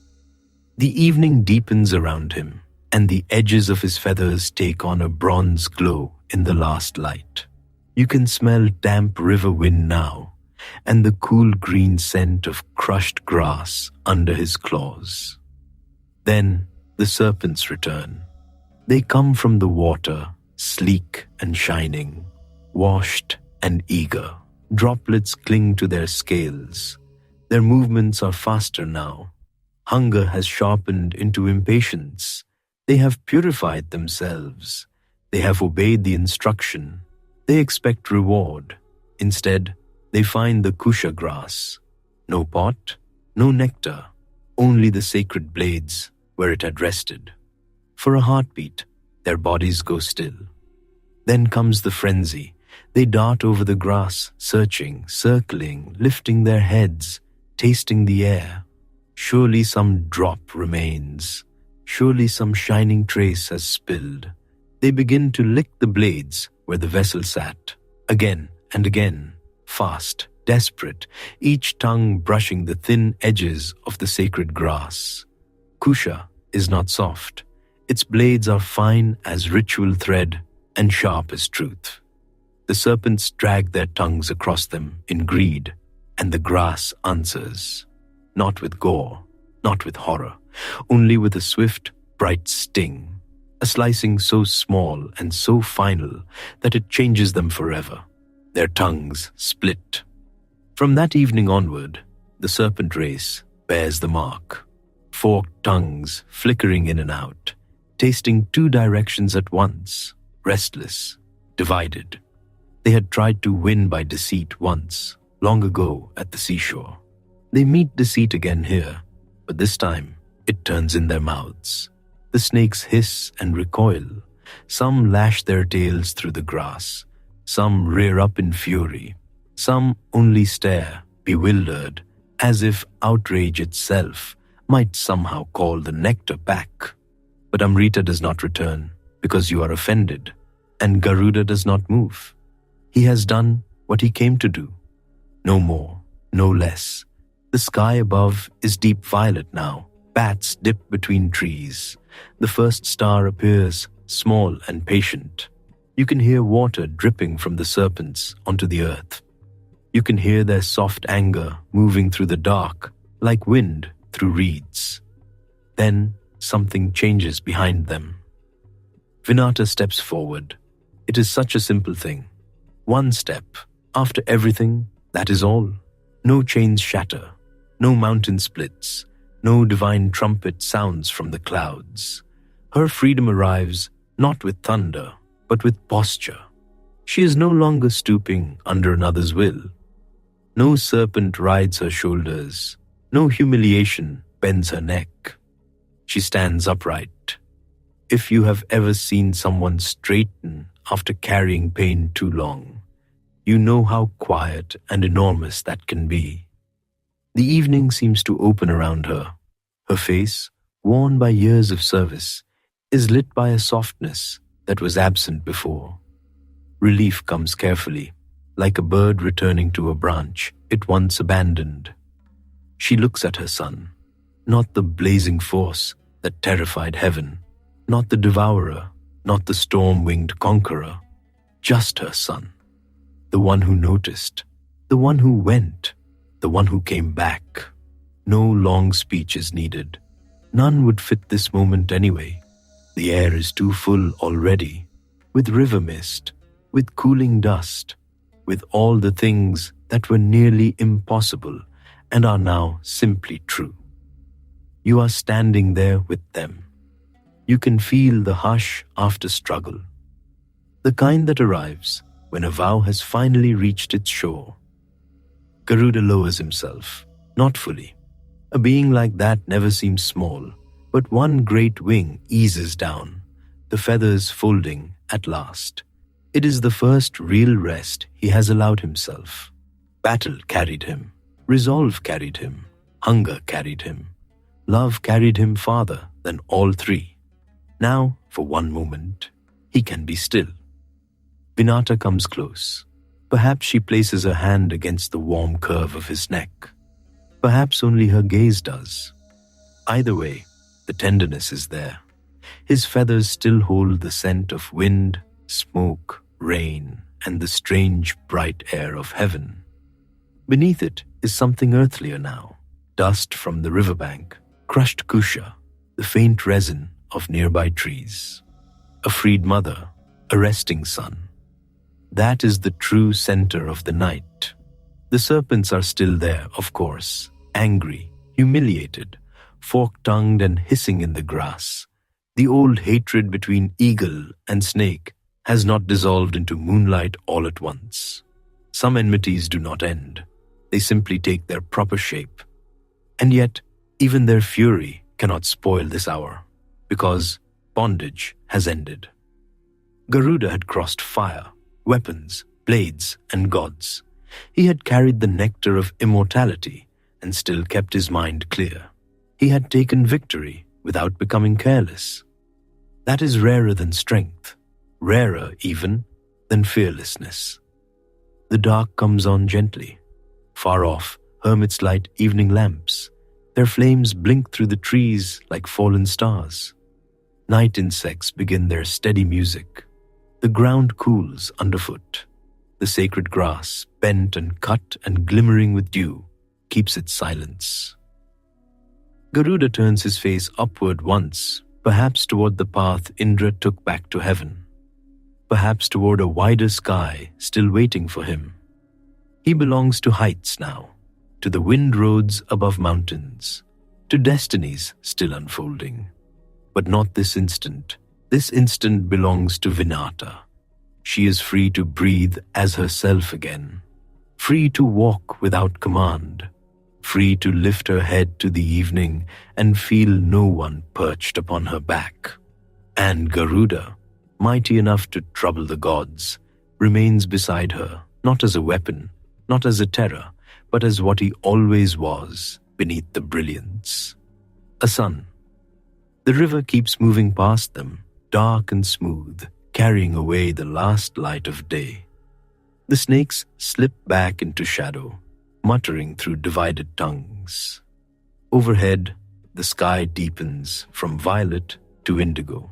The evening deepens around him, and the edges of his feathers take on a bronze glow in the last light. You can smell damp river wind now, and the cool green scent of crushed grass under his claws. Then the serpents return. They come from the water, sleek and shining, washed and eager. Droplets cling to their scales. Their movements are faster now. Hunger has sharpened into impatience. They have purified themselves. They have obeyed the instruction. They expect reward. Instead, they find the Kusha grass. No pot, no nectar, only the sacred blades where it had rested. For a heartbeat, their bodies go still. Then comes the frenzy. They dart over the grass, searching, circling, lifting their heads, tasting the air. Surely some drop remains. Surely some shining trace has spilled. They begin to lick the blades where the vessel sat, again and again, fast, desperate, each tongue brushing the thin edges of the sacred grass. Kusha is not soft. Its blades are fine as ritual thread and sharp as truth. The serpents drag their tongues across them in greed, and the grass answers. Not with gore, not with horror, only with a swift, bright sting, a slicing so small and so final that it changes them forever. Their tongues split. From that evening onward, the serpent race bears the mark. Forked tongues flickering in and out, tasting two directions at once, restless, divided. They had tried to win by deceit once, long ago at the seashore. They meet deceit again here, but this time it turns in their mouths. The snakes hiss and recoil. Some lash their tails through the grass. Some rear up in fury. Some only stare, bewildered, as if outrage itself might somehow call the nectar back. But Amrita does not return because you are offended, and Garuda does not move. He has done what he came to do. No more, no less. The sky above is deep violet now. Bats dip between trees. The first star appears, small and patient. You can hear water dripping from the serpents onto the earth. You can hear their soft anger moving through the dark like wind through reeds. Then something changes behind them. Vinata steps forward. It is such a simple thing. One step. After everything, that is all. No chains shatter. No mountain splits. No divine trumpet sounds from the clouds. Her freedom arrives not with thunder, but with posture. She is no longer stooping under another's will. No serpent rides her shoulders. No humiliation bends her neck. She stands upright. If you have ever seen someone straighten after carrying pain too long, you know how quiet and enormous that can be. The evening seems to open around her. Her face, worn by years of service, is lit by a softness that was absent before. Relief comes carefully, like a bird returning to a branch it once abandoned. She looks at her son, not the blazing force that terrified heaven, not the devourer, not the storm-winged conqueror, just her son, the one who noticed, the one who went, the one who came back. No long speech is needed. None would fit this moment anyway. The air is too full already, with river mist, with cooling dust, with all the things that were nearly impossible and are now simply true. You are standing there with them. You can feel the hush after struggle, the kind that arrives when a vow has finally reached its shore. Garuda lowers himself, not fully. A being like that never seems small, but one great wing eases down, the feathers folding at last. It is the first real rest he has allowed himself. Battle carried him, resolve carried him, hunger carried him, love carried him farther than all three. Now, for one moment, he can be still. Vinata comes close. Perhaps she places her hand against the warm curve of his neck. Perhaps only her gaze does. Either way, the tenderness is there. His feathers still hold the scent of wind, smoke, rain, and the strange bright air of heaven. Beneath it is something earthlier now. Dust from the riverbank, crushed kusha, the faint resin of nearby trees. A freed mother, a resting son. That is the true center of the night. The serpents are still there, of course, angry, humiliated, fork-tongued and hissing in the grass. The old hatred between eagle and snake has not dissolved into moonlight all at once. Some enmities do not end. They simply take their proper shape. And yet, even their fury cannot spoil this hour, because bondage has ended. Garuda had crossed fire, weapons, blades, and gods. He had carried the nectar of immortality and still kept his mind clear. He had taken victory without becoming careless. That is rarer than strength, rarer even than fearlessness. The dark comes on gently. Far off, hermits light evening lamps. Their flames blink through the trees like fallen stars. Night insects begin their steady music. The ground cools underfoot. The sacred grass, bent and cut and glimmering with dew, keeps its silence. Garuda turns his face upward once, perhaps toward the path Indra took back to heaven, perhaps toward a wider sky still waiting for him. He belongs to heights now, to the wind roads above mountains, to destinies still unfolding. But not this instant. This instant belongs to Vinata. She is free to breathe as herself again, free to walk without command, free to lift her head to the evening and feel no one perched upon her back. And Garuda, mighty enough to trouble the gods, remains beside her, not as a weapon, not as a terror, but as what he always was beneath the brilliance. A sun. The river keeps moving past them, dark and smooth, carrying away the last light of day. The snakes slip back into shadow, muttering through divided tongues. Overhead, the sky deepens from violet to indigo.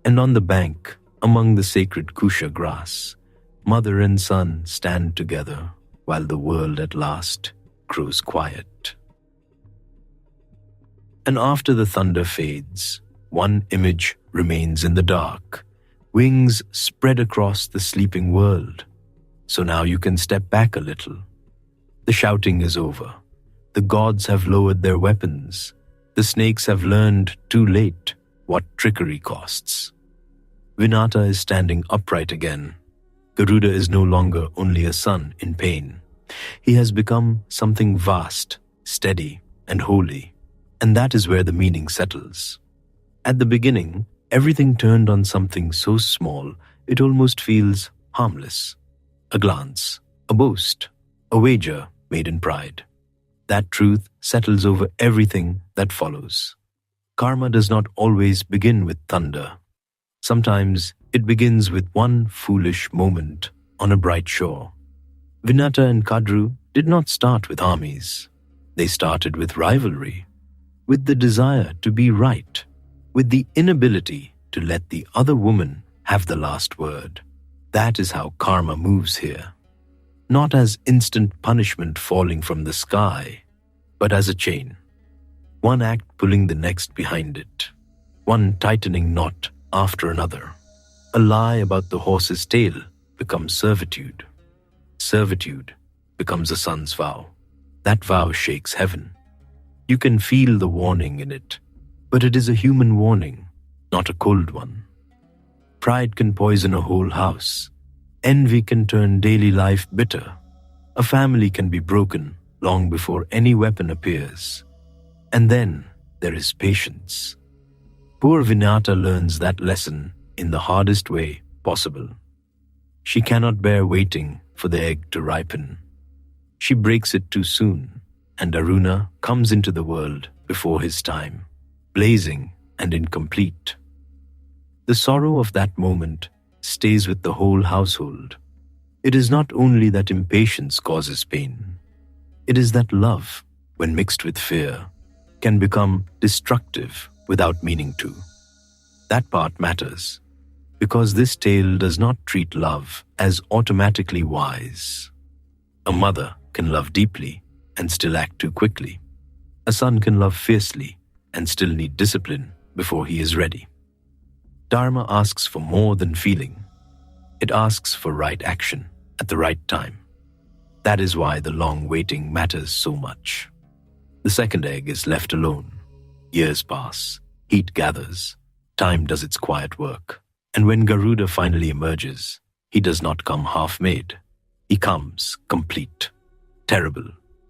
And on the bank, among the sacred Kusha grass, mother and son stand together, while the world at last grows quiet. And after the thunder fades, one image remains in the dark. Wings spread across the sleeping world. So now you can step back a little. The shouting is over. The gods have lowered their weapons. The snakes have learned too late what trickery costs. Vinata is standing upright again. Garuda is no longer only a son in pain. He has become something vast, steady, and holy. And that is where the meaning settles. At the beginning, everything turned on something so small, it almost feels harmless. A glance, a boast, a wager made in pride. That truth settles over everything that follows. Karma does not always begin with thunder. Sometimes it begins with one foolish moment on a bright shore. Vinata and Kadru did not start with armies. They started with rivalry, with the desire to be right, with the inability to let the other woman have the last word. That is how karma moves here. Not as instant punishment falling from the sky, but as a chain. One act pulling the next behind it. One tightening knot after another. A lie about the horse's tail becomes servitude. Servitude becomes a son's vow. That vow shakes heaven. You can feel the warning in it, but it is a human warning, not a cold one. Pride can poison a whole house. Envy can turn daily life bitter. A family can be broken long before any weapon appears. And then there is patience. Poor Vinata learns that lesson in the hardest way possible. She cannot bear waiting for the egg to ripen. She breaks it too soon, and Aruna comes into the world before his time, blazing and incomplete. The sorrow of that moment stays with the whole household. It is not only that impatience causes pain. It is that love, when mixed with fear, can become destructive without meaning to. That part matters, because this tale does not treat love as automatically wise. A mother can love deeply and still act too quickly. A son can love fiercely and still need discipline before he is ready. Dharma asks for more than feeling. It asks for right action at the right time. That is why the long waiting matters so much. The second egg is left alone. Years pass, heat gathers, time does its quiet work. And when Garuda finally emerges, he does not come half-made. He comes complete, terrible,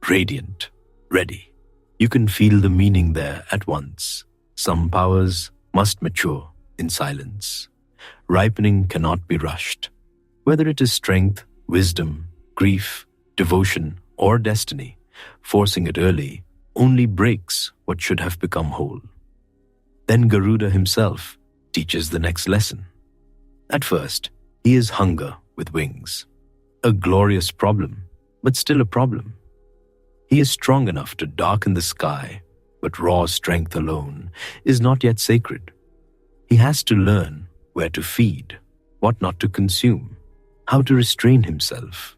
radiant, ready. You can feel the meaning there at once. Some powers must mature in silence. Ripening cannot be rushed. Whether it is strength, wisdom, grief, devotion, or destiny, forcing it early only breaks what should have become whole. Then Garuda himself teaches the next lesson. At first, he is hunger with wings. A glorious problem, but still a problem. He is strong enough to darken the sky, but raw strength alone is not yet sacred. He has to learn where to feed, what not to consume, how to restrain himself.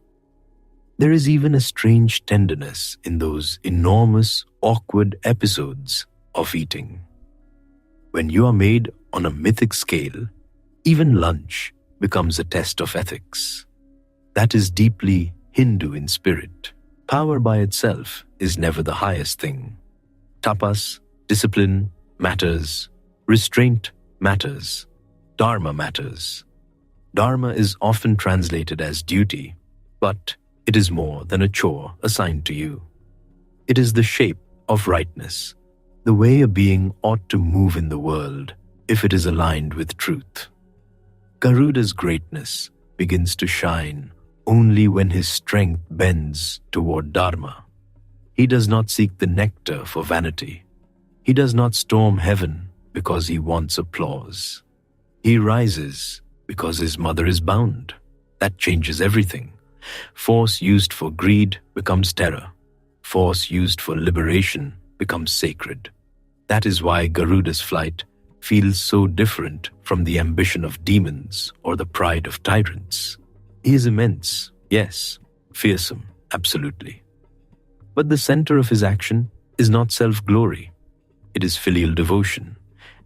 There is even a strange tenderness in those enormous, awkward episodes of eating. When you are made on a mythic scale, even lunch becomes a test of ethics. That is deeply Hindu in spirit. Power by itself is never the highest thing. Tapas, discipline, matters. Restraint matters. Dharma matters. Dharma is often translated as duty, but it is more than a chore assigned to you. It is the shape of rightness, the way a being ought to move in the world if it is aligned with truth. Garuda's greatness begins to shine only when his strength bends toward Dharma. He does not seek the nectar for vanity. He does not storm heaven because he wants applause. He rises because his mother is bound. That changes everything. Force used for greed becomes terror. Force used for liberation becomes sacred. That is why Garuda's flight feels so different from the ambition of demons or the pride of tyrants. He is immense, yes, fearsome absolutely. But the center of his action is not self-glory. It is filial devotion.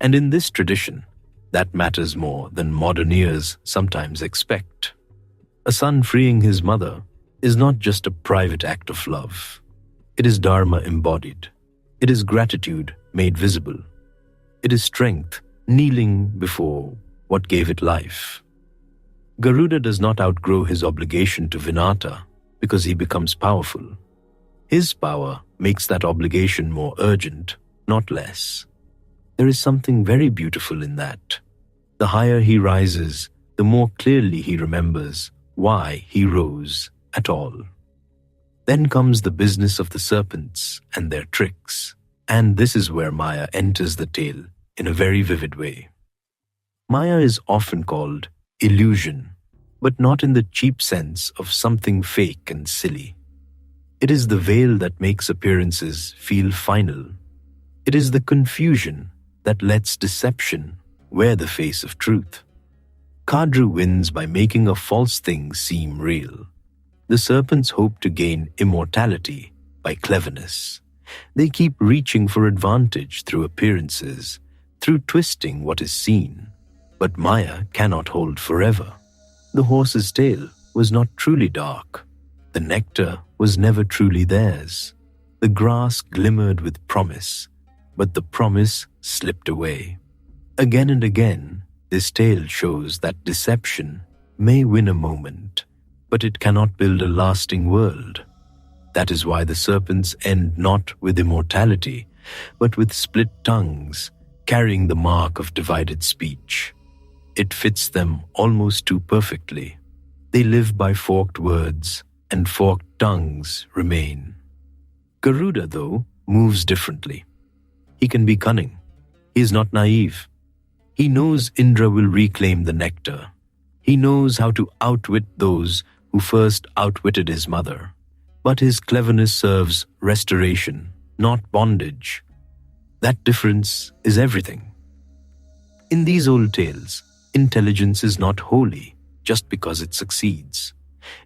And in this tradition, that matters more than modern ears sometimes expect. A son freeing his mother is not just a private act of love. It is dharma embodied. It is gratitude made visible. It is strength kneeling before what gave it life. Garuda does not outgrow his obligation to Vinata because he becomes powerful. His power makes that obligation more urgent, not less. There is something very beautiful in that. The higher he rises, the more clearly he remembers why he rose at all. Then comes the business of the serpents and their tricks, and this is where Maya enters the tale in a very vivid way. Maya is often called illusion, but not in the cheap sense of something fake and silly. It is the veil that makes appearances feel final. It is the confusion that lets deception wear the face of truth. Kadru wins by making a false thing seem real. The serpents hope to gain immortality by cleverness. They keep reaching for advantage through appearances, through twisting what is seen. But Maya cannot hold forever. The horse's tail was not truly dark. The nectar was never truly theirs. The grass glimmered with promise, but the promise slipped away. Again and again, this tale shows that deception may win a moment, but it cannot build a lasting world. That is why the serpents end not with immortality, but with split tongues, carrying the mark of divided speech. It fits them almost too perfectly. They live by forked words, and forked tongues remain. Garuda, though, moves differently. He can be cunning. He is not naive. He knows Indra will reclaim the nectar. He knows how to outwit those who first outwitted his mother. But his cleverness serves restoration, not bondage. That difference is everything. In these old tales, intelligence is not holy just because it succeeds.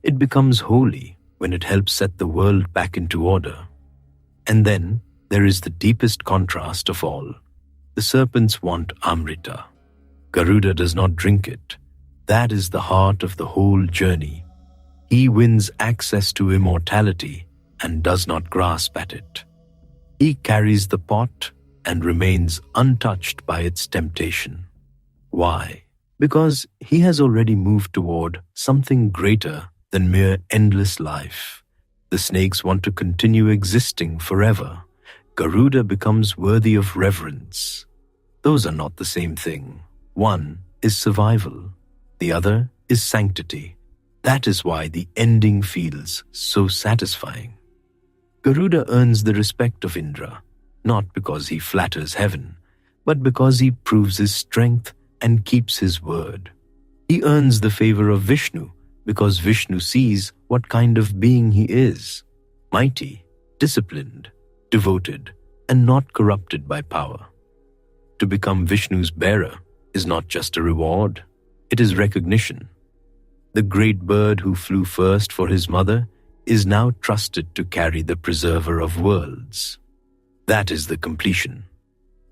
It becomes holy when it helps set the world back into order. And then there is the deepest contrast of all. The serpents want Amrita. Garuda does not drink it. That is the heart of the whole journey. He wins access to immortality and does not grasp at it. He carries the pot and remains untouched by its temptation. Why? Because he has already moved toward something greater than mere endless life. The snakes want to continue existing forever. Garuda becomes worthy of reverence. Those are not the same thing. One is survival. The other is sanctity. That is why the ending feels so satisfying. Garuda earns the respect of Indra, not because he flatters heaven, but because he proves his strength and keeps his word. He earns the favor of Vishnu because Vishnu sees what kind of being he is: mighty, disciplined, devoted, and not corrupted by power. To become Vishnu's bearer is not just a reward, it is recognition. The great bird who flew first for his mother is now trusted to carry the preserver of worlds. That is the completion.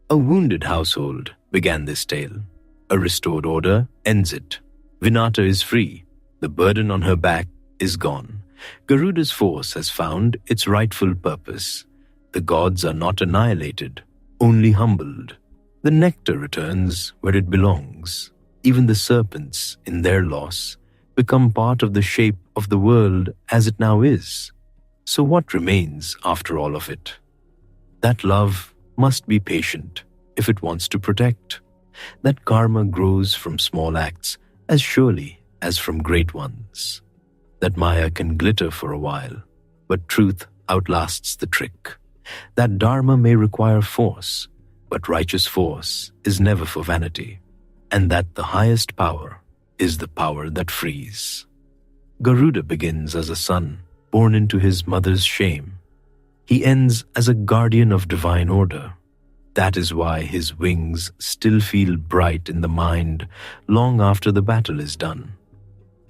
A wounded household began this tale. A restored order ends it. Vinata is free. The burden on her back is gone. Garuda's force has found its rightful purpose. The gods are not annihilated, only humbled. The nectar returns where it belongs. Even the serpents, in their loss, become part of the shape of the world as it now is. So what remains after all of it? That love must be patient if it wants to protect. That karma grows from small acts as surely as from great ones. That Maya can glitter for a while, but truth outlasts the trick. That dharma may require force, but righteous force is never for vanity. And that the highest power is the power that frees. Garuda begins as a son, born into his mother's shame. He ends as a guardian of divine order. That is why his wings still feel bright in the mind long after the battle is done.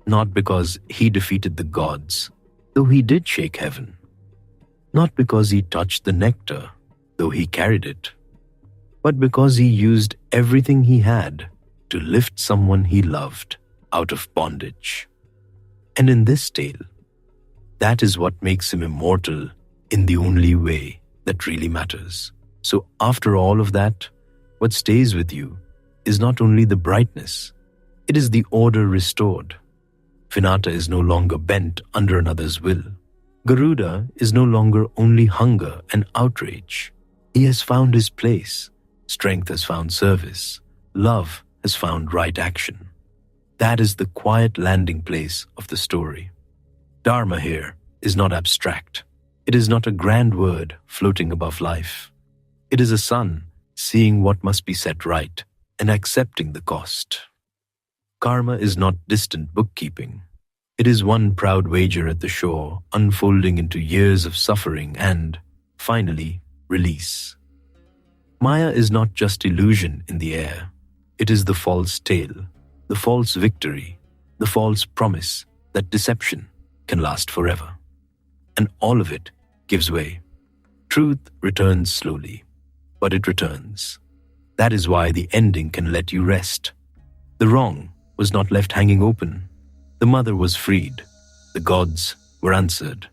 Not because he defeated the gods, though he did shake heaven. Not because he touched the nectar, though he carried it, but because he used everything he had to lift someone he loved out of bondage. And in this tale, that is what makes him immortal in the only way that really matters. So after all of that, what stays with you is not only the brightness, it is the order restored. Vinata is no longer bent under another's will. Garuda is no longer only hunger and outrage. He has found his place. Strength has found service. Love has found right action. That is the quiet landing place of the story. Dharma here is not abstract. It is not a grand word floating above life. It is a sun seeing what must be set right and accepting the cost. Karma is not distant bookkeeping. It is one proud wager at the shore, unfolding into years of suffering and, finally, release. Maya is not just illusion in the air. It is the false tale, the false victory, the false promise that deception can last forever. And all of it gives way. Truth returns slowly, but it returns. That is why the ending can let you rest. The wrong was not left hanging open. The mother was freed. The gods were answered.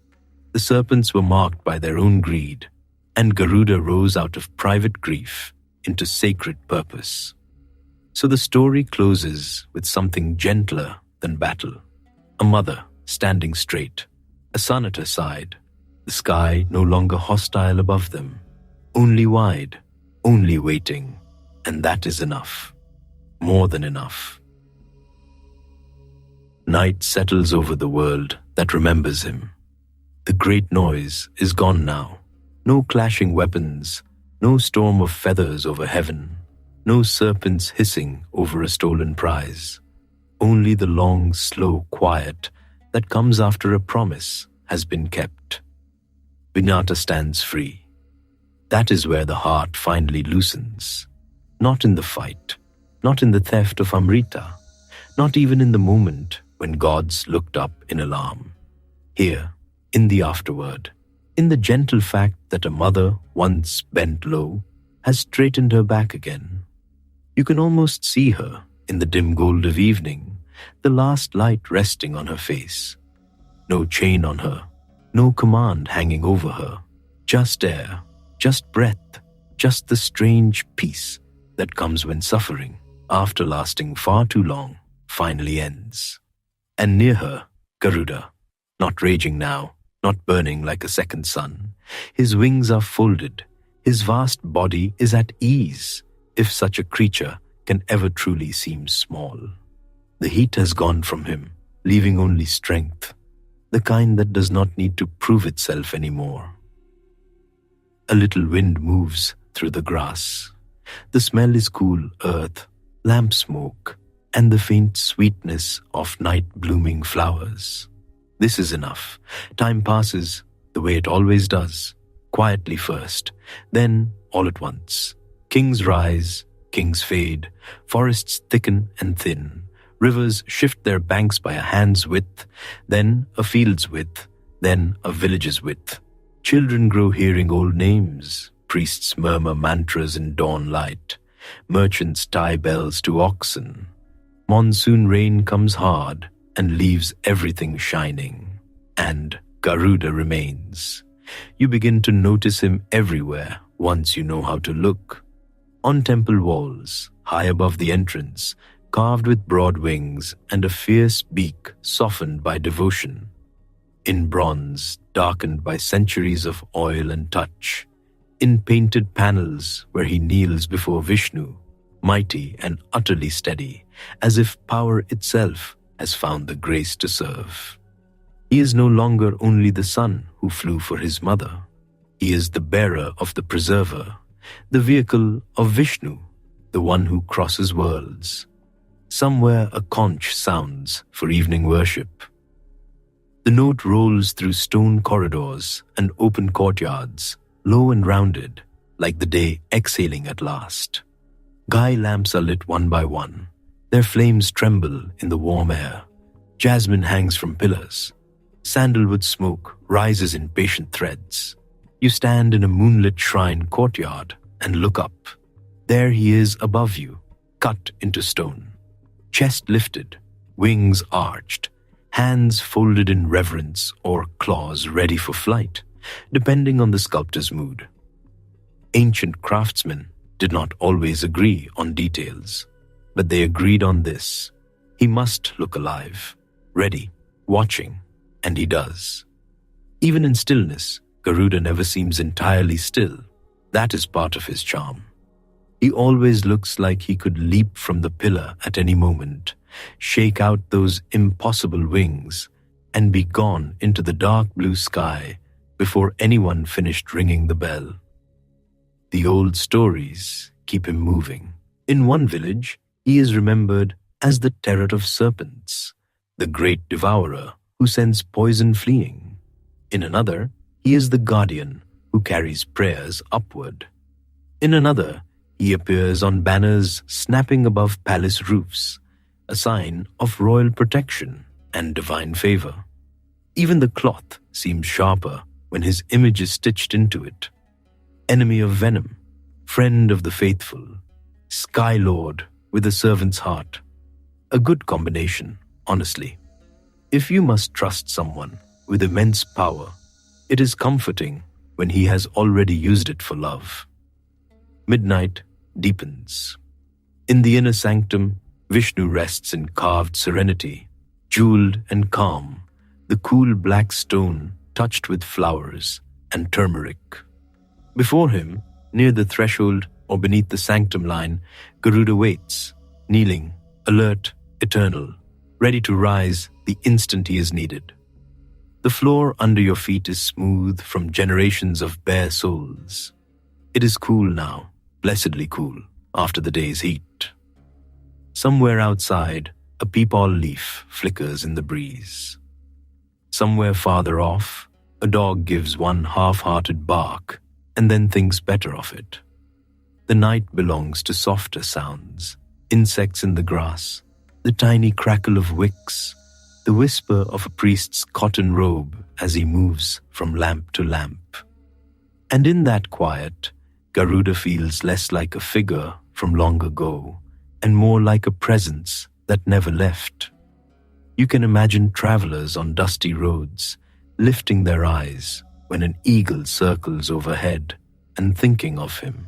The serpents were marked by their own greed, and Garuda rose out of private grief into sacred purpose. So the story closes with something gentler than battle. A mother standing straight, a son at her side, the sky no longer hostile above them, only wide, only waiting, and that is enough, more than enough. Night settles over the world that remembers him. The great noise is gone now. No clashing weapons, no storm of feathers over heaven, no serpents hissing over a stolen prize. Only the long, slow quiet that comes after a promise has been kept. Vinata stands free. That is where the heart finally loosens. Not in the fight, not in the theft of Amrita, not even in the moment when gods looked up in alarm. Here, in the afterword, in the gentle fact that a mother, once bent low, has straightened her back again. You can almost see her in the dim gold of evening, the last light resting on her face. No chain on her, no command hanging over her, just air, just breath, just the strange peace that comes when suffering, after lasting far too long, finally ends. And near her, Garuda, not raging now, not burning like a second sun. His wings are folded. His vast body is at ease, if such a creature can ever truly seem small. The heat has gone from him, leaving only strength, the kind that does not need to prove itself anymore. A little wind moves through the grass. The smell is cool earth, lamp smoke, and the faint sweetness of night-blooming flowers. This is enough. Time passes the way it always does, quietly first, then all at once. Kings rise, kings fade, forests thicken and thin, rivers shift their banks by a hand's width, then a field's width, then a village's width. Children grow hearing old names, priests murmur mantras in dawn light, merchants tie bells to oxen. Monsoon rain comes hard and leaves everything shining, and Garuda remains. You begin to notice him everywhere once you know how to look. On temple walls, high above the entrance, carved with broad wings and a fierce beak softened by devotion. In bronze, darkened by centuries of oil and touch. In painted panels where he kneels before Vishnu, mighty and utterly steady, as if power itself has found the grace to serve. He is no longer only the son who flew for his mother. He is the bearer of the preserver, the vehicle of Vishnu, the one who crosses worlds. Somewhere a conch sounds for evening worship. The note rolls through stone corridors and open courtyards, low and rounded, like the day exhaling at last. Guy lamps are lit one by one. Their flames tremble in the warm air. Jasmine hangs from pillars. Sandalwood smoke rises in patient threads. You stand in a moonlit shrine courtyard and look up. There he is above you, cut into stone. Chest lifted, wings arched, hands folded in reverence or claws ready for flight, depending on the sculptor's mood. Ancient craftsmen did not always agree on details, but they agreed on this. He must look alive, ready, watching, and he does. Even in stillness, Garuda never seems entirely still. That is part of his charm. He always looks like he could leap from the pillar at any moment, shake out those impossible wings, and be gone into the dark blue sky before anyone finished ringing the bell. The old stories keep him moving. In one village, he is remembered as the terror of serpents, the great devourer who sends poison fleeing. In another, he is the guardian who carries prayers upward. In another, he appears on banners snapping above palace roofs, a sign of royal protection and divine favor. Even the cloth seems sharper when his image is stitched into it. Enemy of venom, friend of the faithful, Sky Lord with a servant's heart. A good combination, honestly. If you must trust someone with immense power, it is comforting when he has already used it for love. Midnight deepens. In the inner sanctum, Vishnu rests in carved serenity, jeweled and calm, the cool black stone touched with flowers and turmeric. Before him, near the threshold or beneath the sanctum line, Garuda waits, kneeling, alert, eternal, ready to rise the instant he is needed. The floor under your feet is smooth from generations of bare soles. It is cool now, blessedly cool, after the day's heat. Somewhere outside, a peepal leaf flickers in the breeze. Somewhere farther off, a dog gives one half-hearted bark and then thinks better of it. The night belongs to softer sounds, insects in the grass, the tiny crackle of wicks, the whisper of a priest's cotton robe as he moves from lamp to lamp. And in that quiet, Garuda feels less like a figure from long ago and more like a presence that never left. You can imagine travelers on dusty roads lifting their eyes when an eagle circles overhead and thinking of him.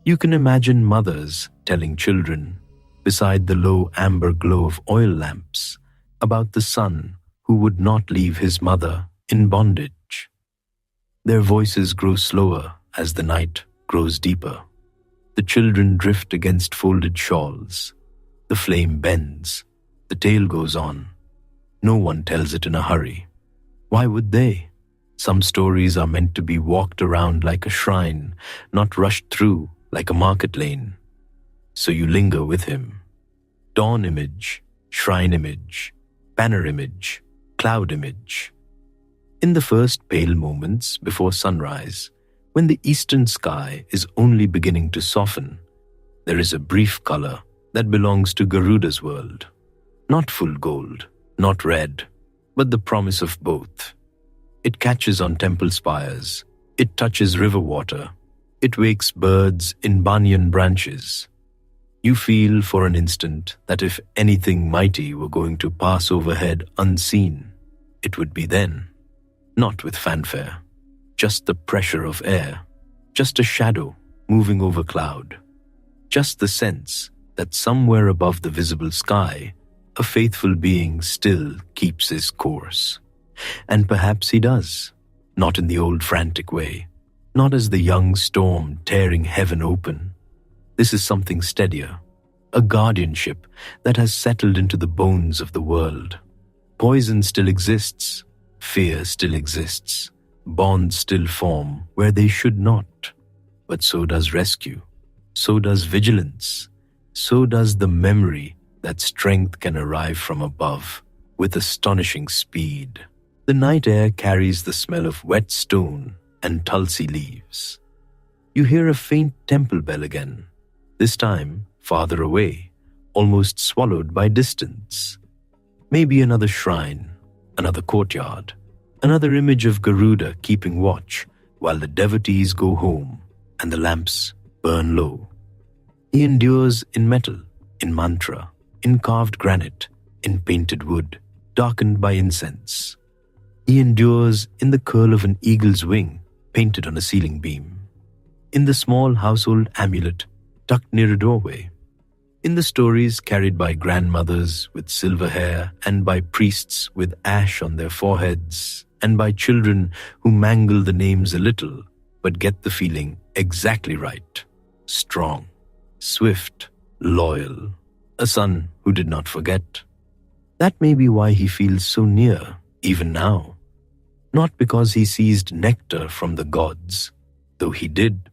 You can imagine mothers telling children, beside the low amber glow of oil lamps, about the son who would not leave his mother in bondage. Their voices grow slower as the night grows deeper. The children drift against folded shawls. The flame bends. The tale goes on. No one tells it in a hurry. Why would they? Some stories are meant to be walked around like a shrine, not rushed through like a market lane. So you linger with him. Dawn image, shrine image, banner image, cloud image. In the first pale moments before sunrise, when the eastern sky is only beginning to soften, there is a brief color that belongs to Garuda's world. Not full gold, not red, but the promise of both. It catches on temple spires. It touches river water. It wakes birds in banyan branches. You feel for an instant that if anything mighty were going to pass overhead unseen, it would be then. Not with fanfare, just the pressure of air, just a shadow moving over cloud, just the sense that somewhere above the visible sky, a faithful being still keeps his course. And perhaps he does, not in the old frantic way, not as the young storm tearing heaven open. This is something steadier, a guardianship that has settled into the bones of the world. Poison still exists, fear still exists, bonds still form where they should not. But so does rescue, so does vigilance, so does the memory that strength can arrive from above with astonishing speed. The night air carries the smell of wet stone and tulsi leaves. You hear a faint temple bell again, this time farther away, almost swallowed by distance. Maybe another shrine, another courtyard, another image of Garuda keeping watch while the devotees go home and the lamps burn low. He endures in metal, in mantra, in carved granite, in painted wood, darkened by incense. He endures in the curl of an eagle's wing painted on a ceiling beam, in the small household amulet tucked near a doorway, in the stories carried by grandmothers with silver hair and by priests with ash on their foreheads and by children who mangle the names a little but get the feeling exactly right. Strong, swift, loyal, a son who did not forget. That may be why he feels so near, even now. Not because he seized nectar from the gods, though he did.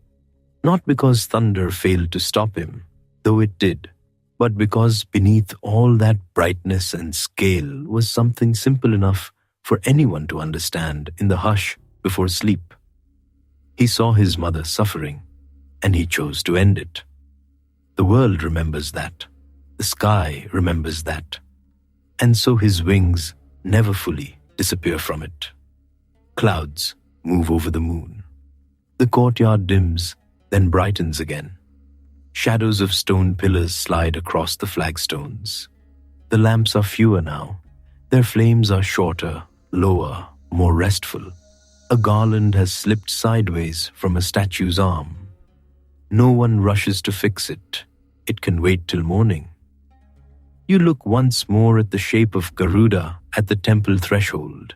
Not because thunder failed to stop him, though it did. But because beneath all that brightness and scale was something simple enough for anyone to understand in the hush before sleep. He saw his mother suffering, and he chose to end it. The world remembers that. The sky remembers that. And so his wings never fully disappear from it. Clouds move over the moon. The courtyard dims, then brightens again. Shadows of stone pillars slide across the flagstones. The lamps are fewer now. Their flames are shorter, lower, more restful. A garland has slipped sideways from a statue's arm. No one rushes to fix it. It can wait till morning. You look once more at the shape of Garuda at the temple threshold.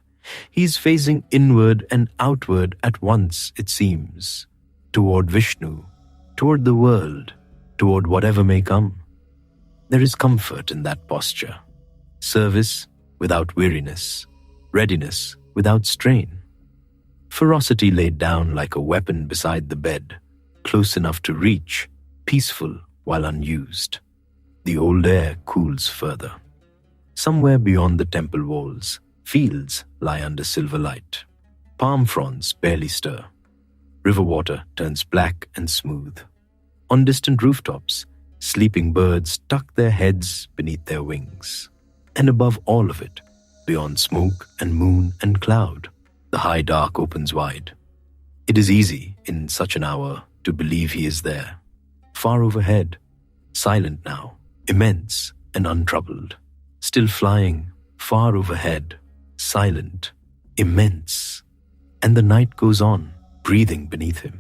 He's facing inward and outward at once, it seems, toward Vishnu, toward the world, toward whatever may come. There is comfort in that posture, service without weariness, readiness without strain, ferocity laid down like a weapon beside the bed, close enough to reach, peaceful while unused. The old air cools further. Somewhere beyond the temple walls, fields lie under silver light. Palm fronds barely stir. River water turns black and smooth. On distant rooftops, sleeping birds tuck their heads beneath their wings. And above all of it, beyond smoke and moon and cloud, the high dark opens wide. It is easy, in such an hour, to believe he is there. Far overhead, silent now, immense and untroubled. Still flying, far overhead, silent, immense. And the night goes on, breathing beneath him.